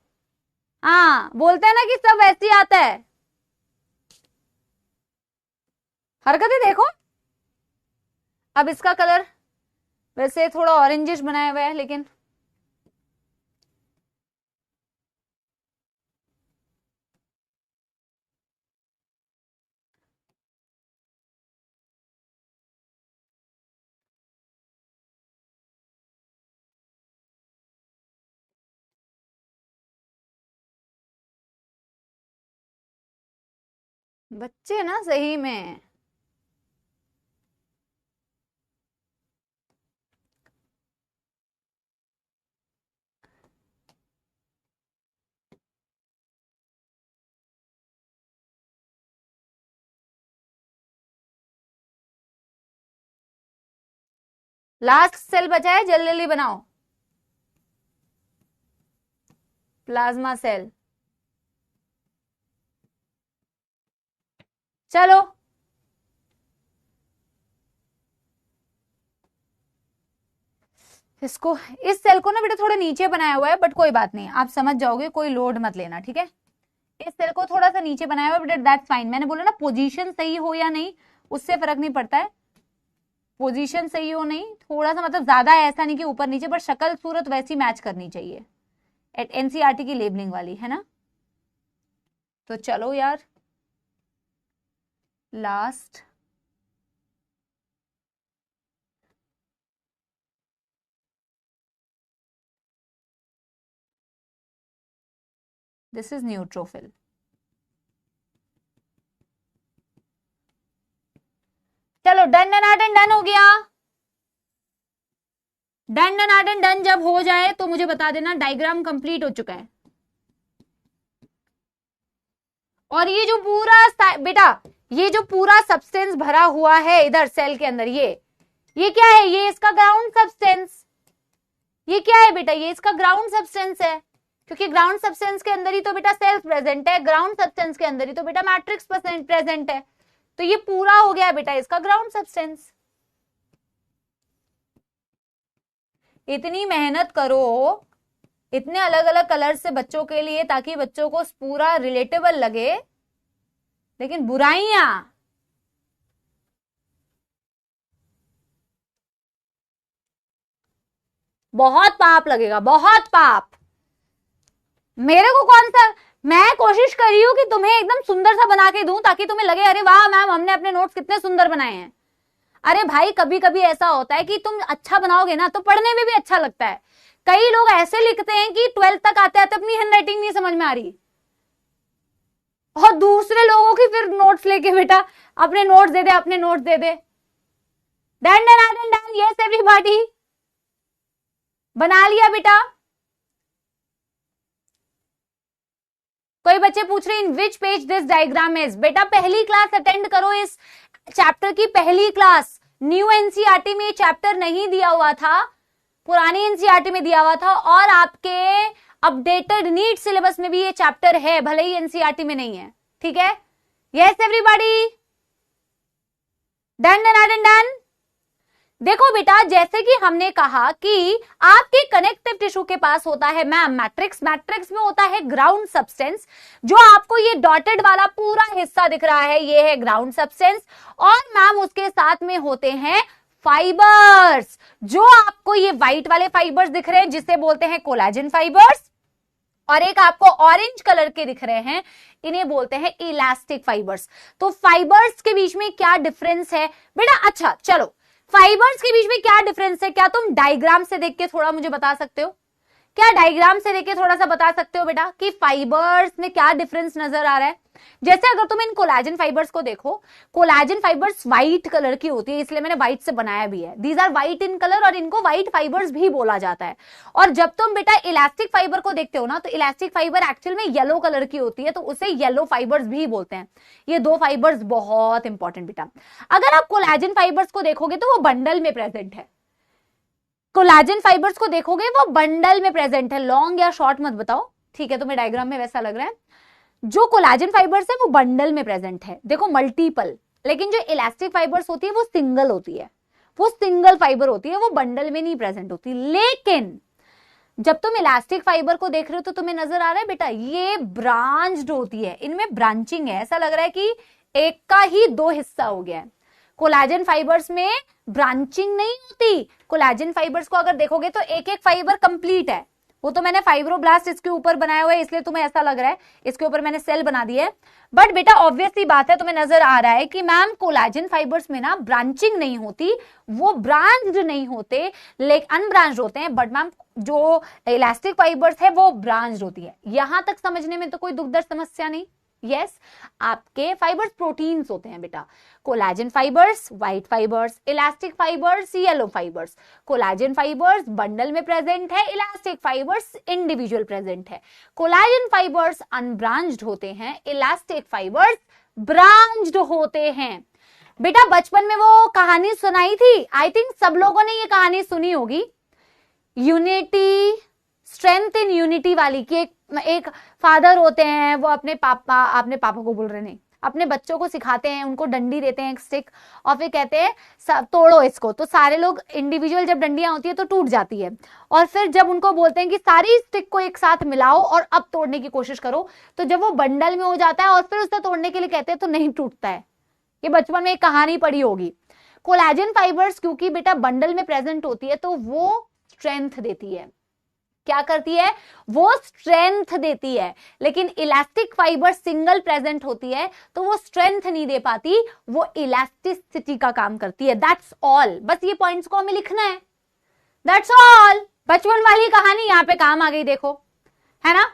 हाँ, बोलते हैं ना कि सब वैसे ही आता है। हरकतें देखो। अब इसका कलर वैसे थोड़ा ऑरेंजिश बनाया हुआ है, लेकिन बच्चे ना सही में। लास्ट सेल बचा है, जल्दी जल्दी बनाओ। Plasma cell. चलो, इसको, इस सेल को ना बेटा थोड़ा नीचे बनाया हुआ है, बट कोई बात नहीं, आप समझ जाओगे, कोई लोड मत लेना, ठीक है। इस सेल को थोड़ा सा नीचे बनाया हुआ है, बट दैट्स फाइन। मैंने बोला ना, पोजीशन सही हो या नहीं उससे फर्क नहीं पड़ता है। पोजीशन सही हो नहीं, थोड़ा सा मतलब ज्यादा ऐसा नहीं कि ऊपर नीचे, पर शक्ल सूरत वैसी मैच करनी चाहिए, एनसीईआरटी की लेबलिंग वाली, है ना। तो चलो यार, लास्ट दिस इज न्यूट्रोफिल। चलो, डन डन डन डन हो गया। डन डन डन डन जब हो जाए तो मुझे बता देना, डायग्राम कंप्लीट हो चुका है। और ये जो पूरा बेटा, ये जो पूरा सब्सटेंस भरा हुआ है इधर सेल के अंदर, ये क्या है? ये इसका ग्राउंड सब्सटेंस। ये क्या है बेटा? ये इसका ग्राउंड सब्सटेंस है, क्योंकि ग्राउंड सब्सटेंस के अंदर ही तो बेटा सेल्स प्रेजेंट है, ग्राउंड सब्सटेंस के अंदर ही तो बेटा मैट्रिक्स प्रेजेंट है। तो ये पूरा हो गया बेटा इसका ग्राउंड सब्सटेंस। इतनी मेहनत करो, इतने अलग अलग कलर से बच्चों के लिए, ताकि बच्चों को पूरा रिलेटेबल लगे, लेकिन बुराइयां, बहुत पाप लगेगा, बहुत पाप। मेरे को कौन सा, मैं कोशिश कर रही हूं कि तुम्हें एकदम सुंदर सा बना के दूं, ताकि तुम्हें लगे अरे वाह मैम, हमने अपने नोट्स कितने सुंदर बनाए हैं। अरे भाई, कभी कभी ऐसा होता है कि तुम अच्छा बनाओगे ना तो पढ़ने में भी अच्छा लगता है। कई लोग ऐसे लिखते हैं कि 12th तक आते आते अपनी हैंडराइटिंग नहीं समझ में आ रही, और दूसरे लोगों की फिर नोट्स लेके बेटा अपने नोट्स दे दे, अपने नोट्स दे दे। Done done done done, yes everybody, बना लिया बेटा। कोई बच्चे पूछ रहे in which page this diagram is. बेटा पहली क्लास अटेंड करो, इस चैप्टर की पहली क्लास। न्यू एनसीईआरटी में ये चैप्टर नहीं दिया हुआ था, पुरानी एनसीईआरटी में दिया हुआ था, और आपके अपडेटेड नीट सिलेबस में भी ये चैप्टर है, भले ही एनसीईआरटी में नहीं है, ठीक है। Yes everybody, done done done done. देखो बेटा, जैसे कि हमने कहा कि आपके कनेक्टिव टिश्यू के पास होता है मैम मैट्रिक्स, मैट्रिक्स में होता है ग्राउंड सब्सटेंस। जो आपको ये डॉटेड वाला पूरा हिस्सा दिख रहा है, ये है ग्राउंड सब्सटेंस, और मैम उसके साथ में होते हैं फाइबर्स। जो आपको ये व्हाइट वाले फाइबर्स दिख रहे हैं, जिसे बोलते हैं कोलेजन फाइबर्स, और एक आपको ऑरेंज कलर के दिख रहे हैं, इन्हें बोलते हैं इलास्टिक फाइबर्स। तो फाइबर्स के बीच में क्या डिफरेंस है बेटा? अच्छा चलो, फाइबर्स के बीच में क्या डिफरेंस है, क्या तुम डायग्राम से देख के थोड़ा मुझे बता सकते हो? क्या डायग्राम से देख के थोड़ा सा बता सकते हो बेटा कि फाइबर्स में क्या डिफरेंस नजर आ रहा है? जैसे अगर तुम इन कोलेजन फाइबर्स को देखो, कोलेजन फाइबर्स व्हाइट कलर की होती है, इसलिए मैंने व्हाइट से बनाया भी है। These are white in colour, और इनको व्हाइट फाइबर्स भी बोला जाता है। और जब तुम बेटा इलास्टिक फाइबर को देखते हो ना, तो इलास्टिक फाइबर एक्चुअल में येलो कलर की होती है, तो उसे येलो फाइबर्स भी बोलते हैं। ये दो फाइबर्स बहुत इंपॉर्टेंट बेटा। अगर आप कोलेजन फाइबर्स को देखोगे तो वो बंडल में प्रेजेंट है। कोलेजन फाइबर्स को देखोगे वो बंडल में प्रेजेंट है। लॉन्ग या शॉर्ट मत बताओ, ठीक है, तुम्हें डायग्राम में वैसा लग रहा है। जो कोलेजन फाइबर्स है वो बंडल में प्रेजेंट है, देखो मल्टीपल। लेकिन जो इलास्टिक फाइबर्स होती है वो सिंगल होती है, वो सिंगल फाइबर होती है, वो बंडल में नहीं प्रेजेंट होती। लेकिन जब तुम इलास्टिक फाइबर को देख रहे हो तो तुम्हें नजर आ रहा है बेटा ये ब्रांच्ड होती है, इनमें ब्रांचिंग है, ऐसा लग रहा है कि एक का ही दो हिस्सा हो गया है। कोलाजन फाइबर्स में ब्रांचिंग नहीं होती। कोलाजन फाइबर्स को अगर देखोगे तो एक एक फाइबर कंप्लीट है। वो तो मैंने फाइब्रोब्लास्ट इसके ऊपर बनाया हुआ है इसलिए तुम्हें ऐसा लग रहा है, इसके ऊपर मैंने सेल बना दी है। बट बेटा ऑब्वियसली बात है, तुम्हें नजर आ रहा है कि मैम कोलाजन फाइबर्स में ना ब्रांचिंग नहीं होती, वो ब्रांच्ड नहीं होते, लेकिन अनब्रांच्ड होते हैं। बट मैम जो इलास्टिक फाइबर्स है वो ब्रांच्ड होती है। यहां तक समझने में तो कोई दुखद समस्या नहीं। यस, आपके फाइबर्स प्रोटीन्स होते हैं बेटा। Collagen fibres white fibres, elastic fibres yellow fibres. Collagen fibres bundle में प्रेजेंट है, इलास्टिक फाइबर्स इंडिविजुअल प्रेजेंट है। कोलाजन फाइबर्स अनब्रांच्ड होते हैं, इलास्टिक फाइबर्स ब्रांच्ड होते हैं। बेटा बचपन में वो कहानी सुनाई थी, आई थिंक सब लोगों ने ये कहानी सुनी होगी, यूनिटी, स्ट्रेंथ इन यूनिटी वाली, कि एक फादर होते हैं, वो अपने पापा को बोल रहे नहीं, अपने बच्चों को सिखाते हैं, उनको डंडी देते हैं एक स्टिक, और फिर कहते हैं तोड़ो इसको। तो सारे लोग इंडिविजुअल जब डंडियां होती है तो टूट जाती है, और फिर जब उनको बोलते हैं कि सारी स्टिक को एक साथ मिलाओ और अब तोड़ने की कोशिश करो, तो जब वो बंडल में हो जाता है और फिर उसे तोड़ने के लिए कहते हैं तो नहीं टूटता है। ये बचपन में एक कहानी पढ़ी होगी। कोलाजन फाइबर्स क्योंकि बेटा बंडल में प्रेजेंट होती है तो वो स्ट्रेंथ देती है। क्या करती है? वो स्ट्रेंथ देती है। लेकिन इलास्टिक फाइबर सिंगल प्रेजेंट होती है तो वो स्ट्रेंथ नहीं दे पाती, वो इलास्टिसिटी का काम करती है। That's all. बस ये पॉइंट्स को हमें लिखना है, दैट्स ऑल। बचपन वाली कहानी यहाँ पे काम आ गई, देखो, है ना।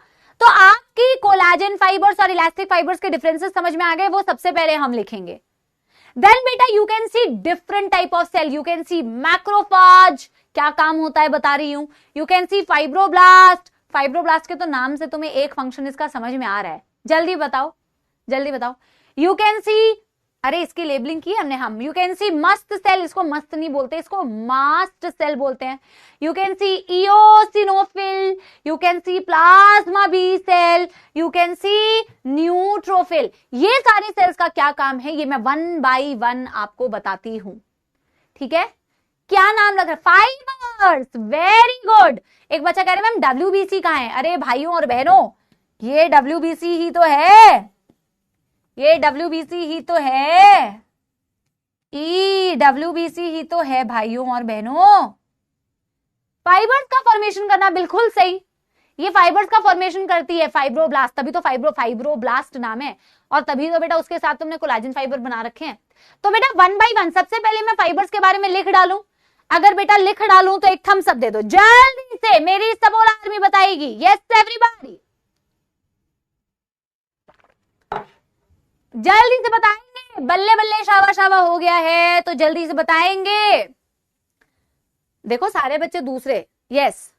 तो आपकी कोलाजन फाइबर्स और इलास्टिक फाइबर्स के डिफरेंसेस समझ में आ गए, वो सबसे पहले हम लिखेंगे। देन बेटा you can see different type of cell, you can see macrophage, क्या काम होता है बता रही हूं। You can see fibroblast, fibroblast के तो नाम से तुम्हें एक फंक्शन इसका समझ में आ रहा है, जल्दी बताओ जल्दी बताओ। यू कैन सी, अरे इसकी लेबलिंग की हमने हम, यू कैन सी मस्त सेल, इसको मस्त नहीं बोलते, इसको मास्ट सेल बोलते हैं। You can see eosinophil, you can see plasma B cell, you can see neutrophil. ये सारे सेल्स का क्या काम है ये मैं वन बाय वन आपको बताती हूं, ठीक है। क्या नाम लग रहा है? Fibres, very good. एक बच्चा कह रहे मैम डब्ल्यूबीसी कहां है? अरे भाइयों और बहनों, ये डब्ल्यूबीसी ही तो है, ये डब्ल्यूबीसी ही तो है, डब्ल्यूबीसी ही तो है भाइयों और बहनों। फाइबर्स का फॉर्मेशन करना बिल्कुल सही, ये फाइबर्स का फॉर्मेशन करती है फाइब्रोब्लास्ट, तभी तो फाइब्रोब्लास्ट नाम है, और तभी तो बेटा उसके साथ तुमने कोलाजन फाइबर बना रखे हैं। तो बेटा वन बाय वन सबसे पहले मैं फाइबर्स के बारे में लिख डालूं। अगर बेटा लिख डालूं तो एक थम्स अप दे दो जल्दी से, मेरी सबोल आर्मी बताएगी। यस एवरीबॉडी, जल्दी से बताएंगे। बल्ले बल्ले शाबा शाबा हो गया है तो जल्दी से बताएंगे। देखो सारे बच्चे दूसरे, yes,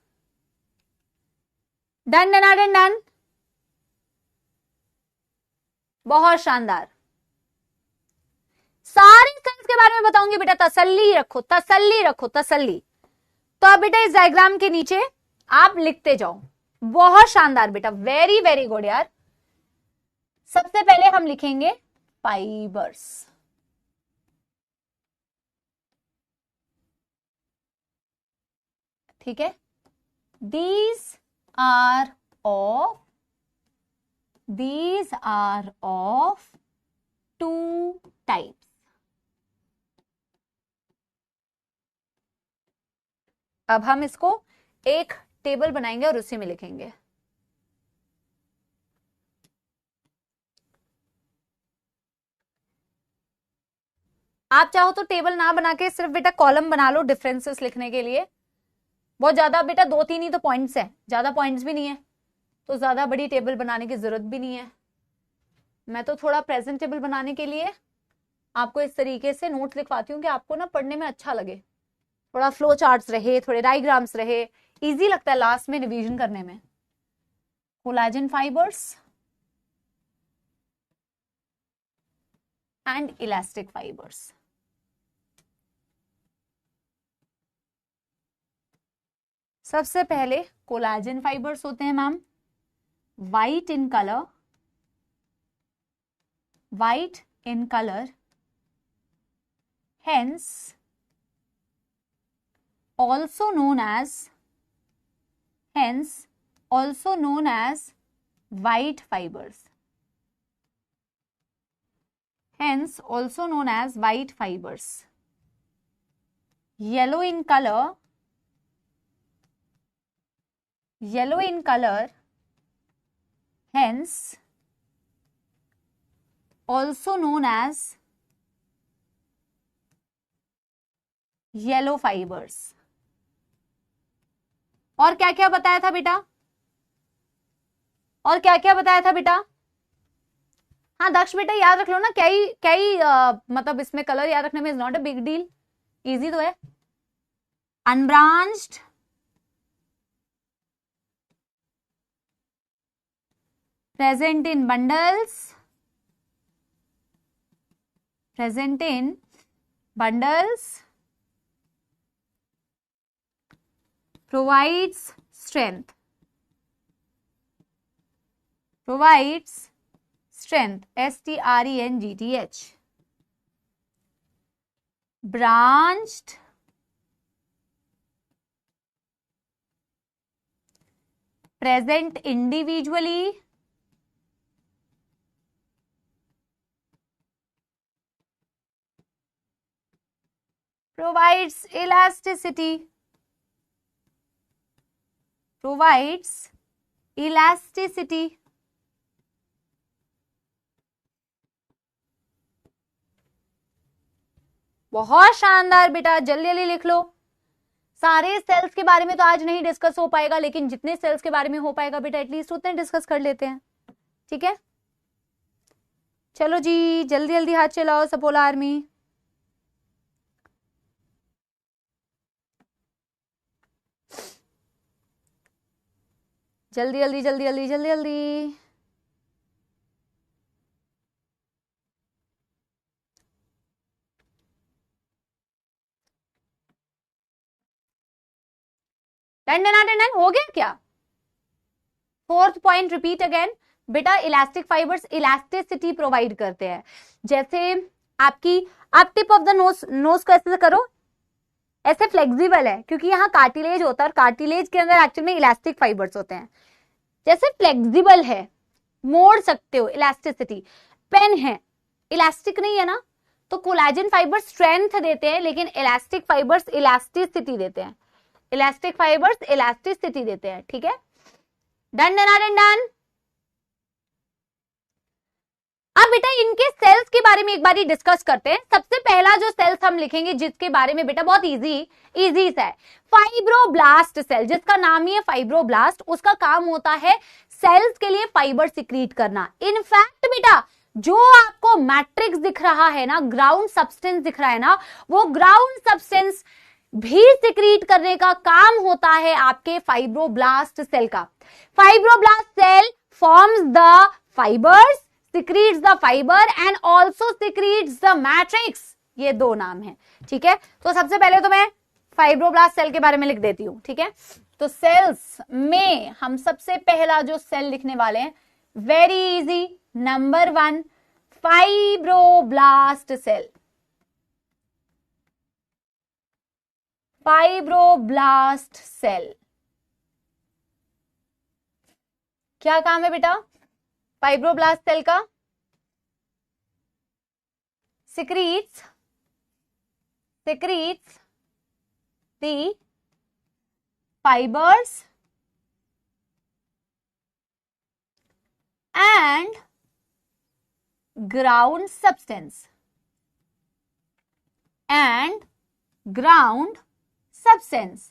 done done done done, बहुत शानदार। सारे सेल्स के बारे में बताऊंगी बेटा, तसल्ली रखो तसल्ली रखो तसल्ली। तो अब बेटा इस डायग्राम के नीचे आप लिखते जाओ। बहुत शानदार बेटा, वेरी वेरी गुड यार। सबसे पहले हम लिखेंगे फाइबर्स, ठीक है। these are of two types। अब हम इसको एक टेबल बनाएंगे और उसी में लिखेंगे। आप चाहो तो टेबल ना बना के सिर्फ बेटा कॉलम बना लो डिफरेंसेस लिखने के लिए। बहुत ज्यादा बेटा दो तीन ही तो पॉइंट्स है, ज्यादा पॉइंट्स भी नहीं है, तो ज्यादा बड़ी टेबल बनाने की जरूरत भी नहीं है। मैं तो थोड़ा प्रेजेंटेबल बनाने के लिए आपको इस तरीके से नोट्स लिखवाती हूँ कि आपको ना पढ़ने में अच्छा लगे, थोड़ा फ्लो चार्ट्स रहे, थोड़े डायग्राम्स रहे, इजी लगता है लास्ट में रिवीजन करने में। Collagen fibres and elastic fibres. सबसे पहले कोलाजन फाइबर्स होते हैं ma'am white in colour, white in color, hence also known as hence also known as white fibers. Hence also known as white fibers. Yellow in color, hence also known as yellow fibers. और क्या क्या बताया था बेटा? और क्या क्या बताया था बेटा? हाँ दक्ष बेटा याद रख लो ना, क्या ही मतलब इसमें कलर याद रखने में is not a big deal, easy तो है. Unbranched, present in bundles, provides strength, strength. Branched, present individually, provides elasticity. बहुत शानदार बेटा, जल्दी जल्दी लिख लो. सारे सेल्स के बारे में तो आज नहीं डिस्कस हो पाएगा, लेकिन जितने सेल्स के बारे में हो पाएगा बेटा एटलीस्ट उतने डिस्कस कर लेते हैं. ठीक है, चलो जी जल्दी जल्दी हाथ चलाओ सपोला आर्मी. जल्दी जल्दी जल्दी जल्दी जल्दी जल्दी. डन हो गया क्या? फोर्थ पॉइंट रिपीट अगेन बेटा, इलास्टिक फाइबर्स इलास्टिसिटी प्रोवाइड करते हैं. जैसे आप टिप ऑफ द नोज को ऐसे करो, ऐसे फ्लेक्सिबल है क्योंकि यहाँ कार्टिलेज होता है और कार्टिलेज के अंदर एक्चुअल में इलास्टिक फाइबर्स होते हैं. जैसे फ्लेक्सिबल है, मोड़ सकते हो, इलास्टिसिटी. पेन है, इलास्टिक नहीं है ना, तो कोलाजन फाइबर्स स्ट्रेंथ देते हैं, लेकिन इलास्टिक फाइबर्स इलास्टिसिटी देते हैं. ठीक है, डन. अब बेटा इनके सेल्स के बारे में एक बार डिस्कस करते हैं. सबसे पहला जो सेल्स हम लिखेंगे जिसके बारे में बेटा बहुत इजी सा है, फाइब्रोब्लास्ट सेल, जिसका नाम ही है फाइब्रोब्लास्ट. उसका काम होता है सेल्स के लिए फाइबर सिक्रीट करना. इनफैक्ट बेटा जो आपको मैट्रिक्स दिख रहा है ना, ग्राउंड सब्सटेंस दिख रहा है ना, वो ग्राउंड सब्सटेंस भी सिक्रीट करने का काम होता है आपके फाइब्रोब्लास्ट सेल का. Fibroblast cell forms the fibres, secretes the fiber and also secretes the matrix. ये दो नाम है. ठीक है, तो सबसे पहले तो मैं फाइब्रोब्लास्ट सेल के बारे में लिख देती हूं. ठीक है, तो सेल्स में हम सबसे पहला जो सेल लिखने वाले हैं, very easy, number 1 fibroblast cell. Fibroblast cell क्या काम है बेटा? फाइब्रोब्लास्ट सेल का secretes the fibers and ground substance.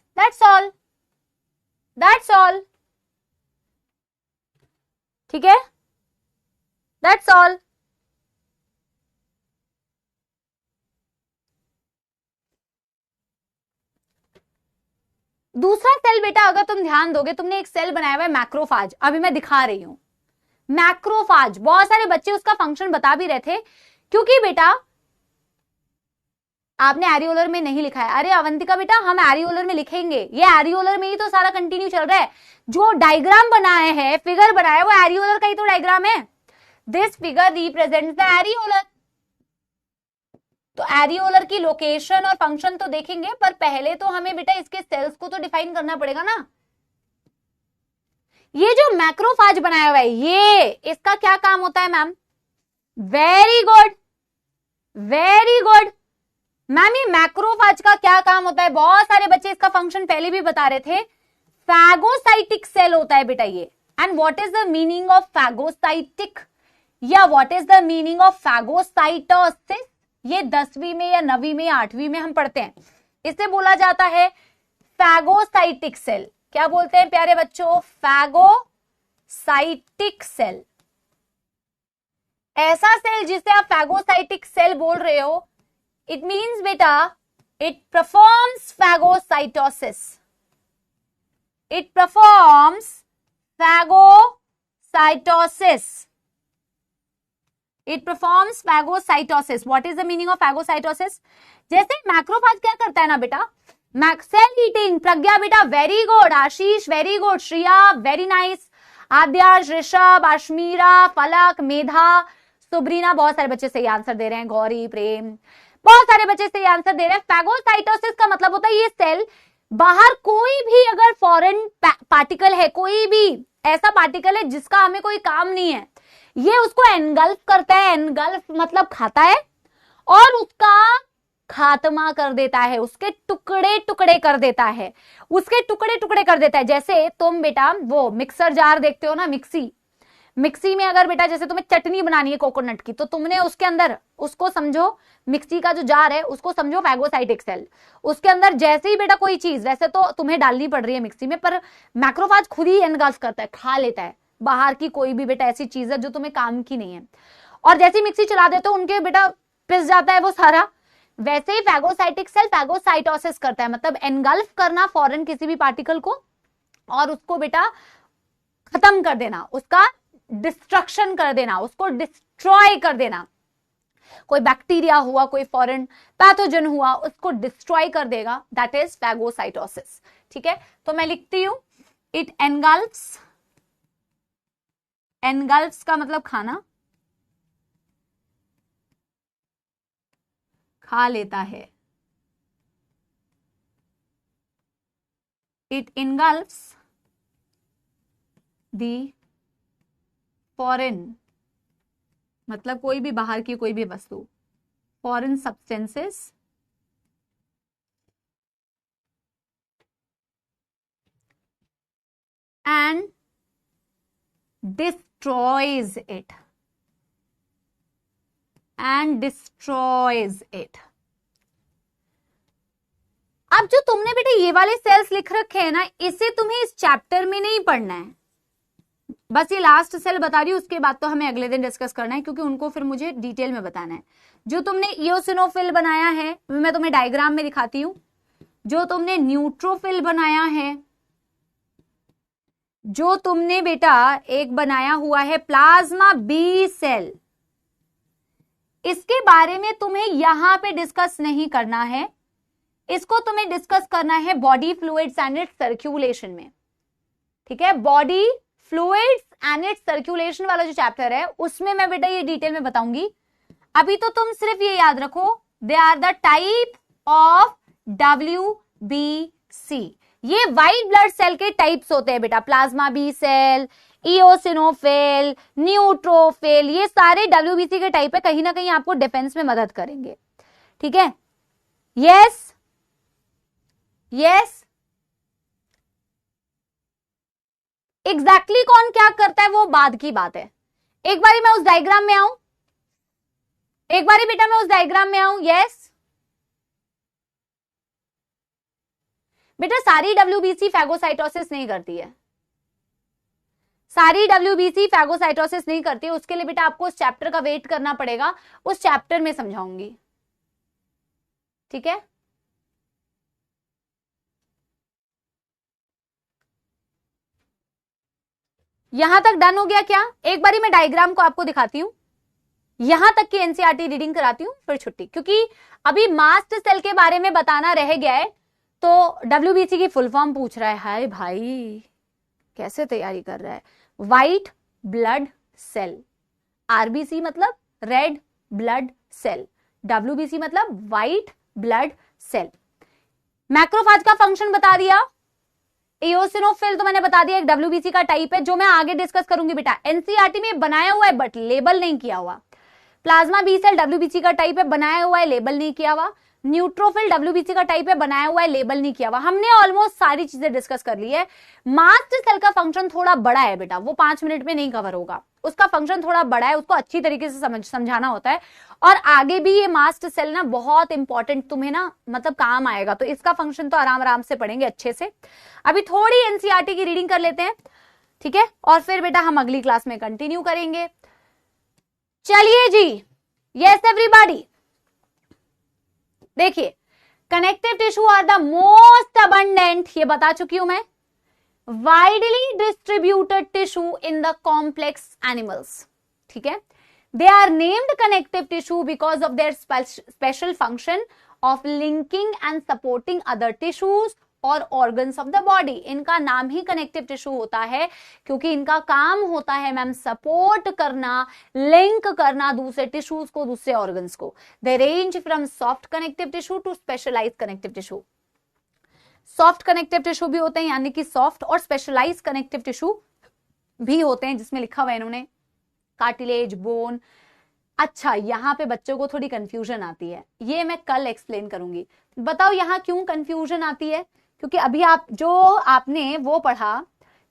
That's all. ठीक है, That's all. दूसरा सेल बेटा अगर तुम ध्यान दोगे, तुमने एक सेल बनाया हुआ है मैक्रोफाज, अभी मैं दिखा रही हूं. मैक्रोफाज, बहुत सारे बच्चे उसका फंक्शन बता भी रहे थे, क्योंकि बेटा आपने एरियोलर में नहीं लिखा है. अरे अवंतिका बेटा हम एरियोलर में लिखेंगे, ये एरियोलर में ही तो सारा कंटिन्यू चल रहा है. जो डायग्राम बनाए हैं, फिगर बनाया, वो एरियोलर का ही तो डायग्राम है. This figure represents the areolar. तो एरियोलर की लोकेशन और फंक्शन तो देखेंगे, पर पहले तो हमें बेटा इसके सेल्स को तो डिफाइन करना पड़ेगा ना. ये जो मैक्रोफाज बनाया हुआ है, ये इसका क्या काम होता है ma'am? Very good, very good ma'am. ये मैक्रोफाज का क्या काम होता है? बहुत सारे बच्चे इसका फंक्शन पहले भी बता रहे थे। फैगोसाइटिक सेल होता है बेटा ये। And what is the meaning of phagocytic या what is the meaning of phagocytosis? ये 10वीं में या 9वीं में या 8वीं में हम पढ़ते हैं। इसे बोला जाता है फैगोसाइटिक सेल। क्या बोलते हैं प्यारे बच्चों? Phagocytic cell. ऐसा सेल जिसे आप फैगोसाइटिक सेल बोल रहे हो, इट मीन्स बेटा it performs phagocytosis. It performs phagocytosis. It performs phagocytosis. What is the meaning of phagocytosis? जैसे मैक्रोफाज क्या करता है ना बेटा, सेल ईटिंग। प्रज्ञा बेटा very good, Ashish very good, Shriya very nice, Aadyash, Rishabh, Ashmira, Falak, Medha, सुब्रीना, बहुत सारे बच्चे सही आंसर दे रहे हैं, गौरी, प्रेम, बहुत सारे बच्चे सही आंसर दे रहे हैं। फैगोसाइटोसिस का मतलब होता है ये सेल बाहर कोई भी अगर फॉरेन पार्टिकल है, कोई भी ऐसा पार्टिकल है जिसका हमें कोई काम नहीं है, ये उसको एनगल्फ करता है। एनगल्फ मतलब खाता है और उसका खात्मा कर देता है, उसके टुकड़े टुकड़े कर देता है, उसके टुकड़े टुकड़े कर देता है। जैसे तुम बेटा वो मिक्सर जार देखते हो ना, मिक्सी में अगर बेटा जैसे तुम्हें चटनी बनानी है कोकोनट की, तो तुमने उसके अंदर उसको समझो, मिक्सी का जो जार है उसको समझो फैगोसाइटिक सेल। उसके अंदर जैसे ही बेटा कोई चीज वैसे तो तुम्हें डालनी पड़ रही है मिक्सी में, पर मैक्रोफाज खुद ही एनगल्फ करता है, खा लेता है बाहर की कोई भी बेटा ऐसी चीज है जो तुम्हें काम की नहीं है, और जैसे ही मिक्सी चला देते हो उनके बेटा पिस जाता है वो सारा। वैसे ही फैगोसाइटिक सेल फैगोसाइटोसिस करता है, मतलब एनगल्फ करना फॉरेन किसी भी पार्टिकल को और उसको बेटा खत्म कर देना, उसका डिस्ट्रक्शन कर देना, उसको डिस्ट्रॉय कर देना। कोई बैक्टीरिया हुआ, कोई फॉरेन पैथोजन हुआ, उसको डिस्ट्रॉय कर देगा, दैट इज फैगोसाइटोसिस। ठीक है, तो मैं लिखती हूं इट एनगल्फ्स। एनगल्फ्स का मतलब खाना, खा लेता है। इट एनगल्फ्स दी फॉरेन, मतलब कोई भी बाहर की कोई भी वस्तु, foreign substances and destroys it, and destroys it. अब जो तुमने बेटा ये वाले सेल्स लिख रखे हैं ना, इसे तुम्हें इस चैप्टर में नहीं पढ़ना है, बस ये लास्ट सेल बता रही हूं, उसके बाद तो हमें अगले दिन डिस्कस करना है, क्योंकि उनको फिर मुझे डिटेल में बताना है। जो तुमने इओसिनोफिल बनाया है, मैं तुम्हें डायग्राम में दिखाती हूं। जो तुमने न्यूट्रोफिल बनाया है, जो तुमने बेटा एक बनाया हुआ है प्लाज्मा बी सेल, इसके बारे में तुम्हें यहां पे डिस्कस नहीं करना है, इसको तुम्हें डिस्कस करना है body fluids and it's circulation में। ठीक है, body fluids and it's circulation वाला जो चैप्टर है उसमें मैं बेटा ये डिटेल में बताऊंगी। अभी तो तुम सिर्फ ये याद रखो, they are the type of WBC। ये व्हाइट ब्लड सेल के टाइप्स होते हैं बेटा, plasma B cell, eosinophil, neutrophil, ये सारे WBC के टाइप है, कहीं ना कहीं आपको डिफेंस में मदद करेंगे। ठीक है, यस यस, एग्जैक्टली कौन क्या करता है वो बाद की बात है। एक बारी मैं उस डायग्राम में आऊं, एक बारी बेटा मैं उस डायग्राम में आऊं। यस बेटा, सारी WBC फैगोसाइटोसिस नहीं करती है, सारी WBC फैगोसाइटोसिस नहीं करती है। उसके लिए बेटा आपको उस चैप्टर का वेट करना पड़ेगा, उस चैप्टर में समझाऊंगी। ठीक है, यहां तक डन हो गया क्या? एक बारी मैं डायग्राम को आपको दिखाती हूं, यहां तक की एनसीईआरटी रीडिंग कराती हूं, फिर छुट्टी, क्योंकि अभी मास्ट सेल के बारे में बताना रह गया है। तो WBC की फुल फॉर्म पूछ रहा है, हाय भाई कैसे तैयारी कर रहा है। व्हाइट ब्लड सेल, RBC मतलब रेड ब्लड सेल, WBC मतलब व्हाइट ब्लड सेल। मैक्रोफाज का फंक्शन बता दिया, एओसिनोफिल तो मैंने बता दिया एक WBC का टाइप है जो मैं आगे डिस्कस करूंगी बेटा। एनसीईआरटी में बनाया हुआ है बट लेबल नहीं किया हुआ। प्लाज्मा बी सेल WBC का टाइप है, बनाया हुआ है, लेबल नहीं किया हुआ। न्यूट्रोफिल WBC का टाइप है, बनाया हुआ है, लेबल नहीं किया हुआ। हमने ऑलमोस्ट सारी चीजें डिस्कस कर ली है। मास्ट सेल का फंक्शन थोड़ा बड़ा है बेटा, वो 5 मिनट में नहीं कवर होगा। उसका फंक्शन थोड़ा बड़ा है, उसको अच्छी तरीके से समझाना होता है। और आगे भी ये मास्ट सेल ना बहुत इंपॉर्टेंट तुम्हें ना मतलब काम आएगा, तो इसका फंक्शन तो आराम आराम से पढ़ेंगे अच्छे से। अभी थोड़ी एनसीईआरटी की रीडिंग कर लेते हैं, ठीक है, और फिर बेटा हम अगली क्लास में कंटिन्यू करेंगे। चलिए जी, यस एवरीबॉडी, देखिए connective tissue are the most abundant, ये बता चुकी हूं मैं, widely distributed tissue in the complex animals, ठीक है। They are named connective tissue because of their special function of linking and supporting other tissues और ऑर्गन्स ऑफ द बॉडी। इनका नाम ही कनेक्टिव टिश्यू होता है क्योंकि इनका काम होता है मैम सपोर्ट करना, लिंक करना दूसरे टिश्यूज को, दूसरे ऑर्गन्स को। They range from soft connective tissue to specialised connective tissue. Soft connective tissue भी होते हैं यानी कि सॉफ्ट, और स्पेशलाइज्ड कनेक्टिव टिश्यू भी होते हैं जिसमें लिखा हुआ है इन्होंने कार्टिलेज, बोन। अच्छा, यहाँ पे बच्चों को थोड़ी कंफ्यूजन आती है, ये मैं कल एक्सप्लेन करूंगी। बताओ यहाँ क्यों कंफ्यूजन आती है? क्योंकि अभी आपने वो पढ़ा,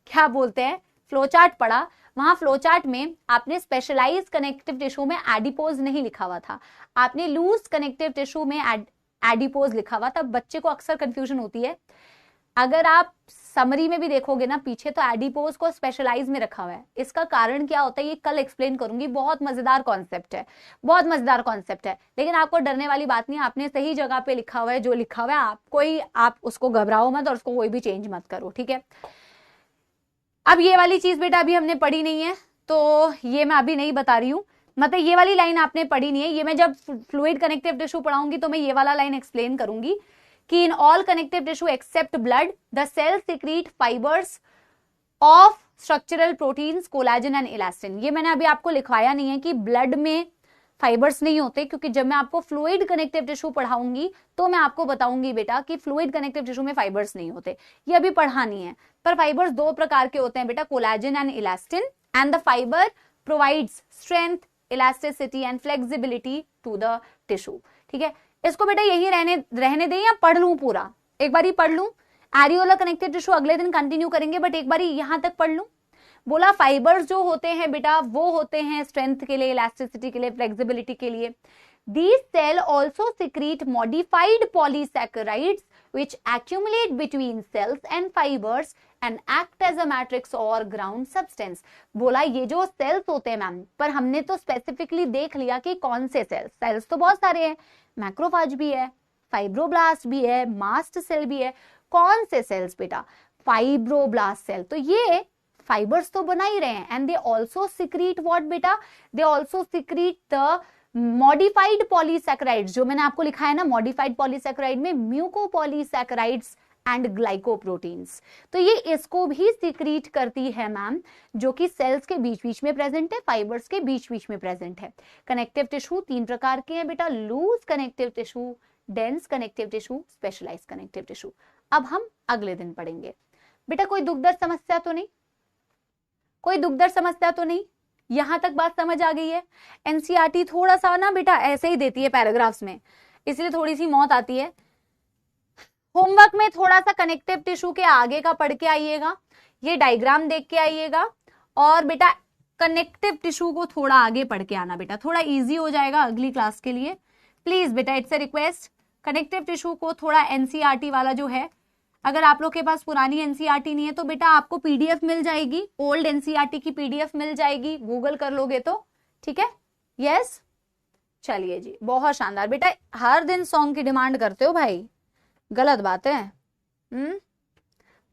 क्या बोलते हैं, फ्लोचार्ट पढ़ा। वहां फ्लोचार्ट में आपने स्पेशलाइज्ड कनेक्टिव टिश्यू में एडिपोज नहीं लिखा हुआ था, आपने लूज कनेक्टिव टिश्यू में एडिपोज लिखा हुआ था। बच्चे को अक्सर कंफ्यूजन होती है। अगर आप समरी में भी देखोगे ना पीछे, तो एडिपोज को स्पेशलाइज में रखा हुआ है। इसका कारण क्या होता है ये कल एक्सप्लेन करूंगी। बहुत मजेदार कॉन्सेप्ट है, बहुत मजेदार कॉन्सेप्ट है, लेकिन आपको डरने वाली बात नहीं है। आपने सही जगह पे लिखा हुआ है, जो लिखा हुआ है आप उसको घबराओ मत और उसको कोई भी चेंज मत करो, ठीक है। अब ये वाली चीज बेटा अभी हमने पढ़ी नहीं है, तो ये मैं अभी नहीं बता रही हूँ। मतलब ये वाली लाइन आपने पढ़ी नहीं है, ये मैं जब फ्लूइड कनेक्टिव टिश्यू पढ़ाऊंगी तो मैं ये वाला लाइन एक्सप्लेन करूंगी कि in all connective tissue except blood, the cells secrete fibers of structural proteins, collagen and elastin। ये मैंने अभी आपको लिखवाया नहीं है कि ब्लड में फाइबर्स नहीं होते, क्योंकि जब मैं आपको फ्लूइड कनेक्टिव टिश्यू पढ़ाऊंगी तो मैं आपको बताऊंगी बेटा कि फ्लूइड कनेक्टिव टिश्यू में फाइबर्स नहीं होते। ये अभी पढ़ा नहीं है। पर फाइबर्स दो प्रकार के होते हैं बेटा, collagen and elastin, and the fibre provides strength, elasticity and flexibility to the tissue, ठीक है। इसको बेटा यही रहने दें या पढ़ लूं पूरा? एक बारी पढ़ लूं। एरियोला कनेक्टिव टिश्यू अगले दिन कंटिन्यू करेंगे, बट एक बारी यहां तक पढ़ लूं। बोला फाइबर्स जो होते हैं बेटा वो होते हैं स्ट्रेंथ के लिए, इलास्टिसिटी के लिए, फ्लेक्सिबिलिटी के लिए। These cells also secrete modified polysaccharides which accumulate between cells and fibers and act as a matrix or ground substance। बोला ये जो सेल्स होते हैं मैम, पर हमने तो स्पेसिफिकली देख लिया कि कौन से सेल्स तो बहुत सारे हैं, मैक्रोफाज भी है, फाइब्रोब्लास्ट भी है, मास्ट सेल भी है। कौन से सेल्स बेटा? Fibroblast cell. तो ये फाइबर्स तो बना ही रहे हैं, and they also secrete what बेटा? They also secrete the modified polysaccharides, जो मैंने आपको लिखा है ना, मॉडिफाइड पॉलीसैकेराइड में म्यूकोपॉलीसैकेराइड्स एंड ग्लाइकोप्रोटीन्स। तो ये इसको भी सिक्रीट करती है मैम, जो कि सेल्स के बीच बीच में प्रेजेंट है, फाइबर्स के बीच बीच में प्रेजेंट है। कनेक्टिव टिश्यू 3 प्रकार के हैं बेटा, loose connective tissue, dense connective tissue, specialised connective tissue. अब हम अगले दिन पढ़ेंगे। बेटा कोई दुख दर्द समस्या तो नहीं? कोई दुख दर्द समस्या तो नहीं? यहां तक बात समझ आ गई है? एनसीईआरटी थोड़ा सा ना बेटा ऐसे ही देती है पैराग्राफ्स में, इसलिए थोड़ी सी मौत आती है। होमवर्क में थोड़ा सा कनेक्टिव टिश्यू के आगे का पढ़ के आइएगा, ये डायग्राम देख के आइएगा, और बेटा कनेक्टिव टिश्यू को थोड़ा आगे पढ़ के आना बेटा, थोड़ा इजी हो जाएगा अगली क्लास के लिए। प्लीज बेटा, it's a request. Connective tissue को थोड़ा एनसीईआरटी वाला जो है, अगर आप लोग के पास पुरानी एनसीईआरटी नहीं है तो बेटा आपको पीडीएफ मिल जाएगी, ओल्ड एनसीईआरटी की पीडीएफ मिल जाएगी, गूगल कर लोगे तो, ठीक है। यस, चलिए जी, बहुत शानदार। बेटा हर दिन सॉन्ग की डिमांड करते हो भाई, गलत बात है।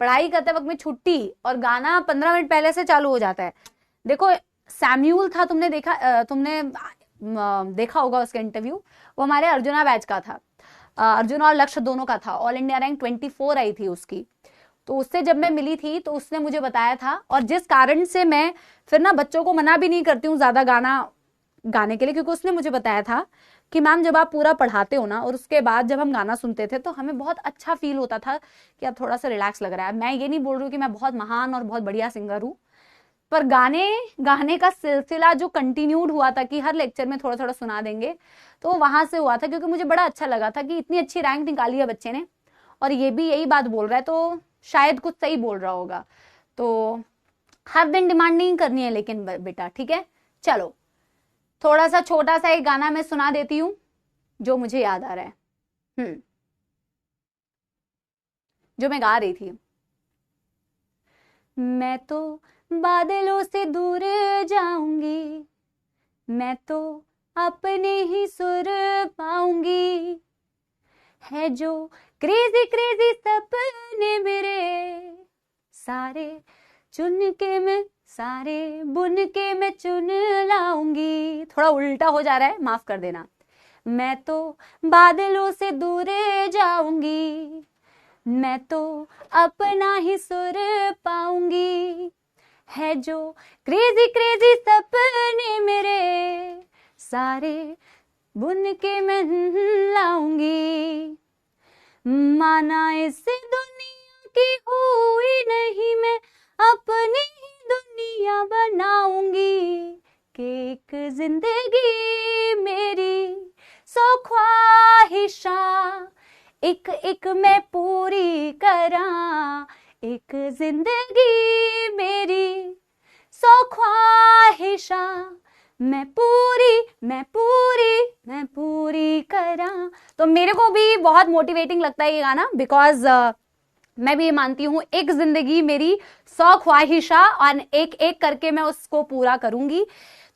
पढ़ाई करते वक्त में छुट्टी और गाना 15 मिनट पहले से चालू हो जाता है। देखो सैम्यूल था, तुमने देखा होगा उसका इंटरव्यू, वो हमारे अर्जुना बैच का था, अर्जुन और लक्ष्य दोनों का था। ऑल इंडिया रैंक 24 आई थी उसकी। तो उससे जब मैं मिली थी तो उसने मुझे बताया था, और जिस कारण से मैं फिर ना बच्चों को मना भी नहीं करती हूँ ज्यादा गाना गाने के लिए, क्योंकि उसने मुझे बताया था कि मैम जब आप पूरा पढ़ाते हो ना और उसके बाद जब हम गाना सुनते थे तो हमें बहुत अच्छा फील होता था कि अब थोड़ा सा रिलैक्स लग रहा है। मैं ये नहीं बोल रही हूँ कि मैं बहुत महान और बहुत बढ़िया सिंगर हूँ, पर गाने का सिलसिला जो कंटिन्यूड हुआ था कि हर लेक्चर में थोड़ा थोड़ा सुना देंगे, तो वहां से हुआ था, क्योंकि मुझे बड़ा अच्छा लगा था कि इतनी अच्छी रैंक निकाली है बच्चे ने और ये भी यही बात बोल रहा है, तो शायद कुछ सही बोल रहा होगा। तो हर दिन डिमांड नहीं करनी है लेकिन बेटा, ठीक है। चलो थोड़ा सा छोटा सा एक गाना मैं सुना देती हूँ जो मुझे याद आ रहा है, जो मैं गा रही थी। मैं तो बादलों से दूर जाऊंगी, मैं तो अपने ही सुर पाऊंगी, है जो क्रेजी क्रेजी सपने मेरे सारे चुन के मैं, सारे बुन के मैं चुन लाऊंगी। थोड़ा उल्टा हो जा रहा है, माफ कर देना। मैं तो बादलों से दूर जाऊंगी, मैं तो अपना ही सुर पाऊंगी, है जो क्रेजी क्रेजी सपने मेरे सारे बुन के मैं लाऊंगी। माना इस दुनिया की हुई नहीं, मैं अपनी ही दुनिया बनाऊंगी, कि एक जिंदगी मेरी 100 ख्वाहिशां एक एक मैं पूरी करा, एक जिंदगी मेरी 100 ख्वाहिशां मैं पूरी करा। तो मेरे को भी बहुत मोटिवेटिंग लगता है ये गाना, बिकॉज मैं भी ये मानती हूँ एक जिंदगी मेरी 100 ख्वाहिशां और एक एक करके मैं उसको पूरा करूंगी।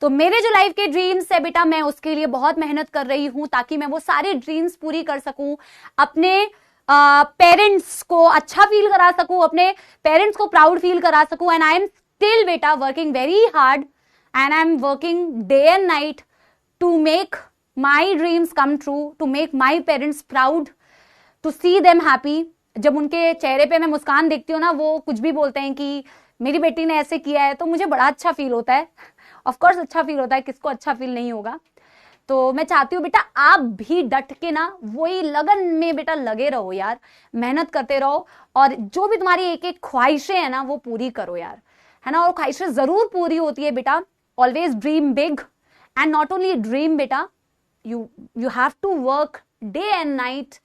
तो मेरे जो लाइफ के ड्रीम्स है बेटा, मैं उसके लिए बहुत मेहनत कर रही हूं ताकि मैं वो सारे ड्रीम्स पूरी कर सकूं, अपने पेरेंट्स को अच्छा फील करा सकूं, अपने पेरेंट्स को प्राउड फील करा सकूं। एंड आई एम स्टिल बेटा working very hard and I'm working day and night to make my dreams come true, to make my parents proud, to see them happy. जब उनके चेहरे पे मैं मुस्कान देखती हूँ ना, वो कुछ भी बोलते हैं कि मेरी बेटी ने ऐसे किया है, तो मुझे बड़ा अच्छा फील होता है। ऑफ कोर्स अच्छा फील होता है, किसको अच्छा फील नहीं होगा। तो मैं चाहती हूँ बेटा आप भी डट के ना वही लगन में बेटा लगे रहो यार, मेहनत करते रहो और जो भी तुम्हारी एक एक ख्वाहिशें हैं ना वो पूरी करो यार, है ना। और ख्वाहिशें जरूर पूरी होती है बेटा। Always dream big and not only dream beta, you have to work day and night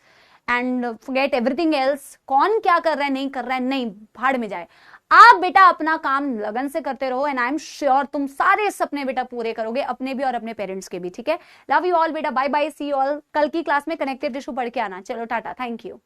and forget everything else. कौन क्या कर रहा है नहीं कर रहा है, नहीं भाड़ में जाए, आप बेटा अपना काम लगन से करते रहो एंड आई एम श्योर तुम सारे सपने बेटा पूरे करोगे, अपने भी और अपने पेरेंट्स के भी, ठीक है। लव यू ऑल बेटा, bye bye, see you all. कल की क्लास में कनेक्टेड टिश्यू पढ़ के आना। चलो टाटा, थैंक यू।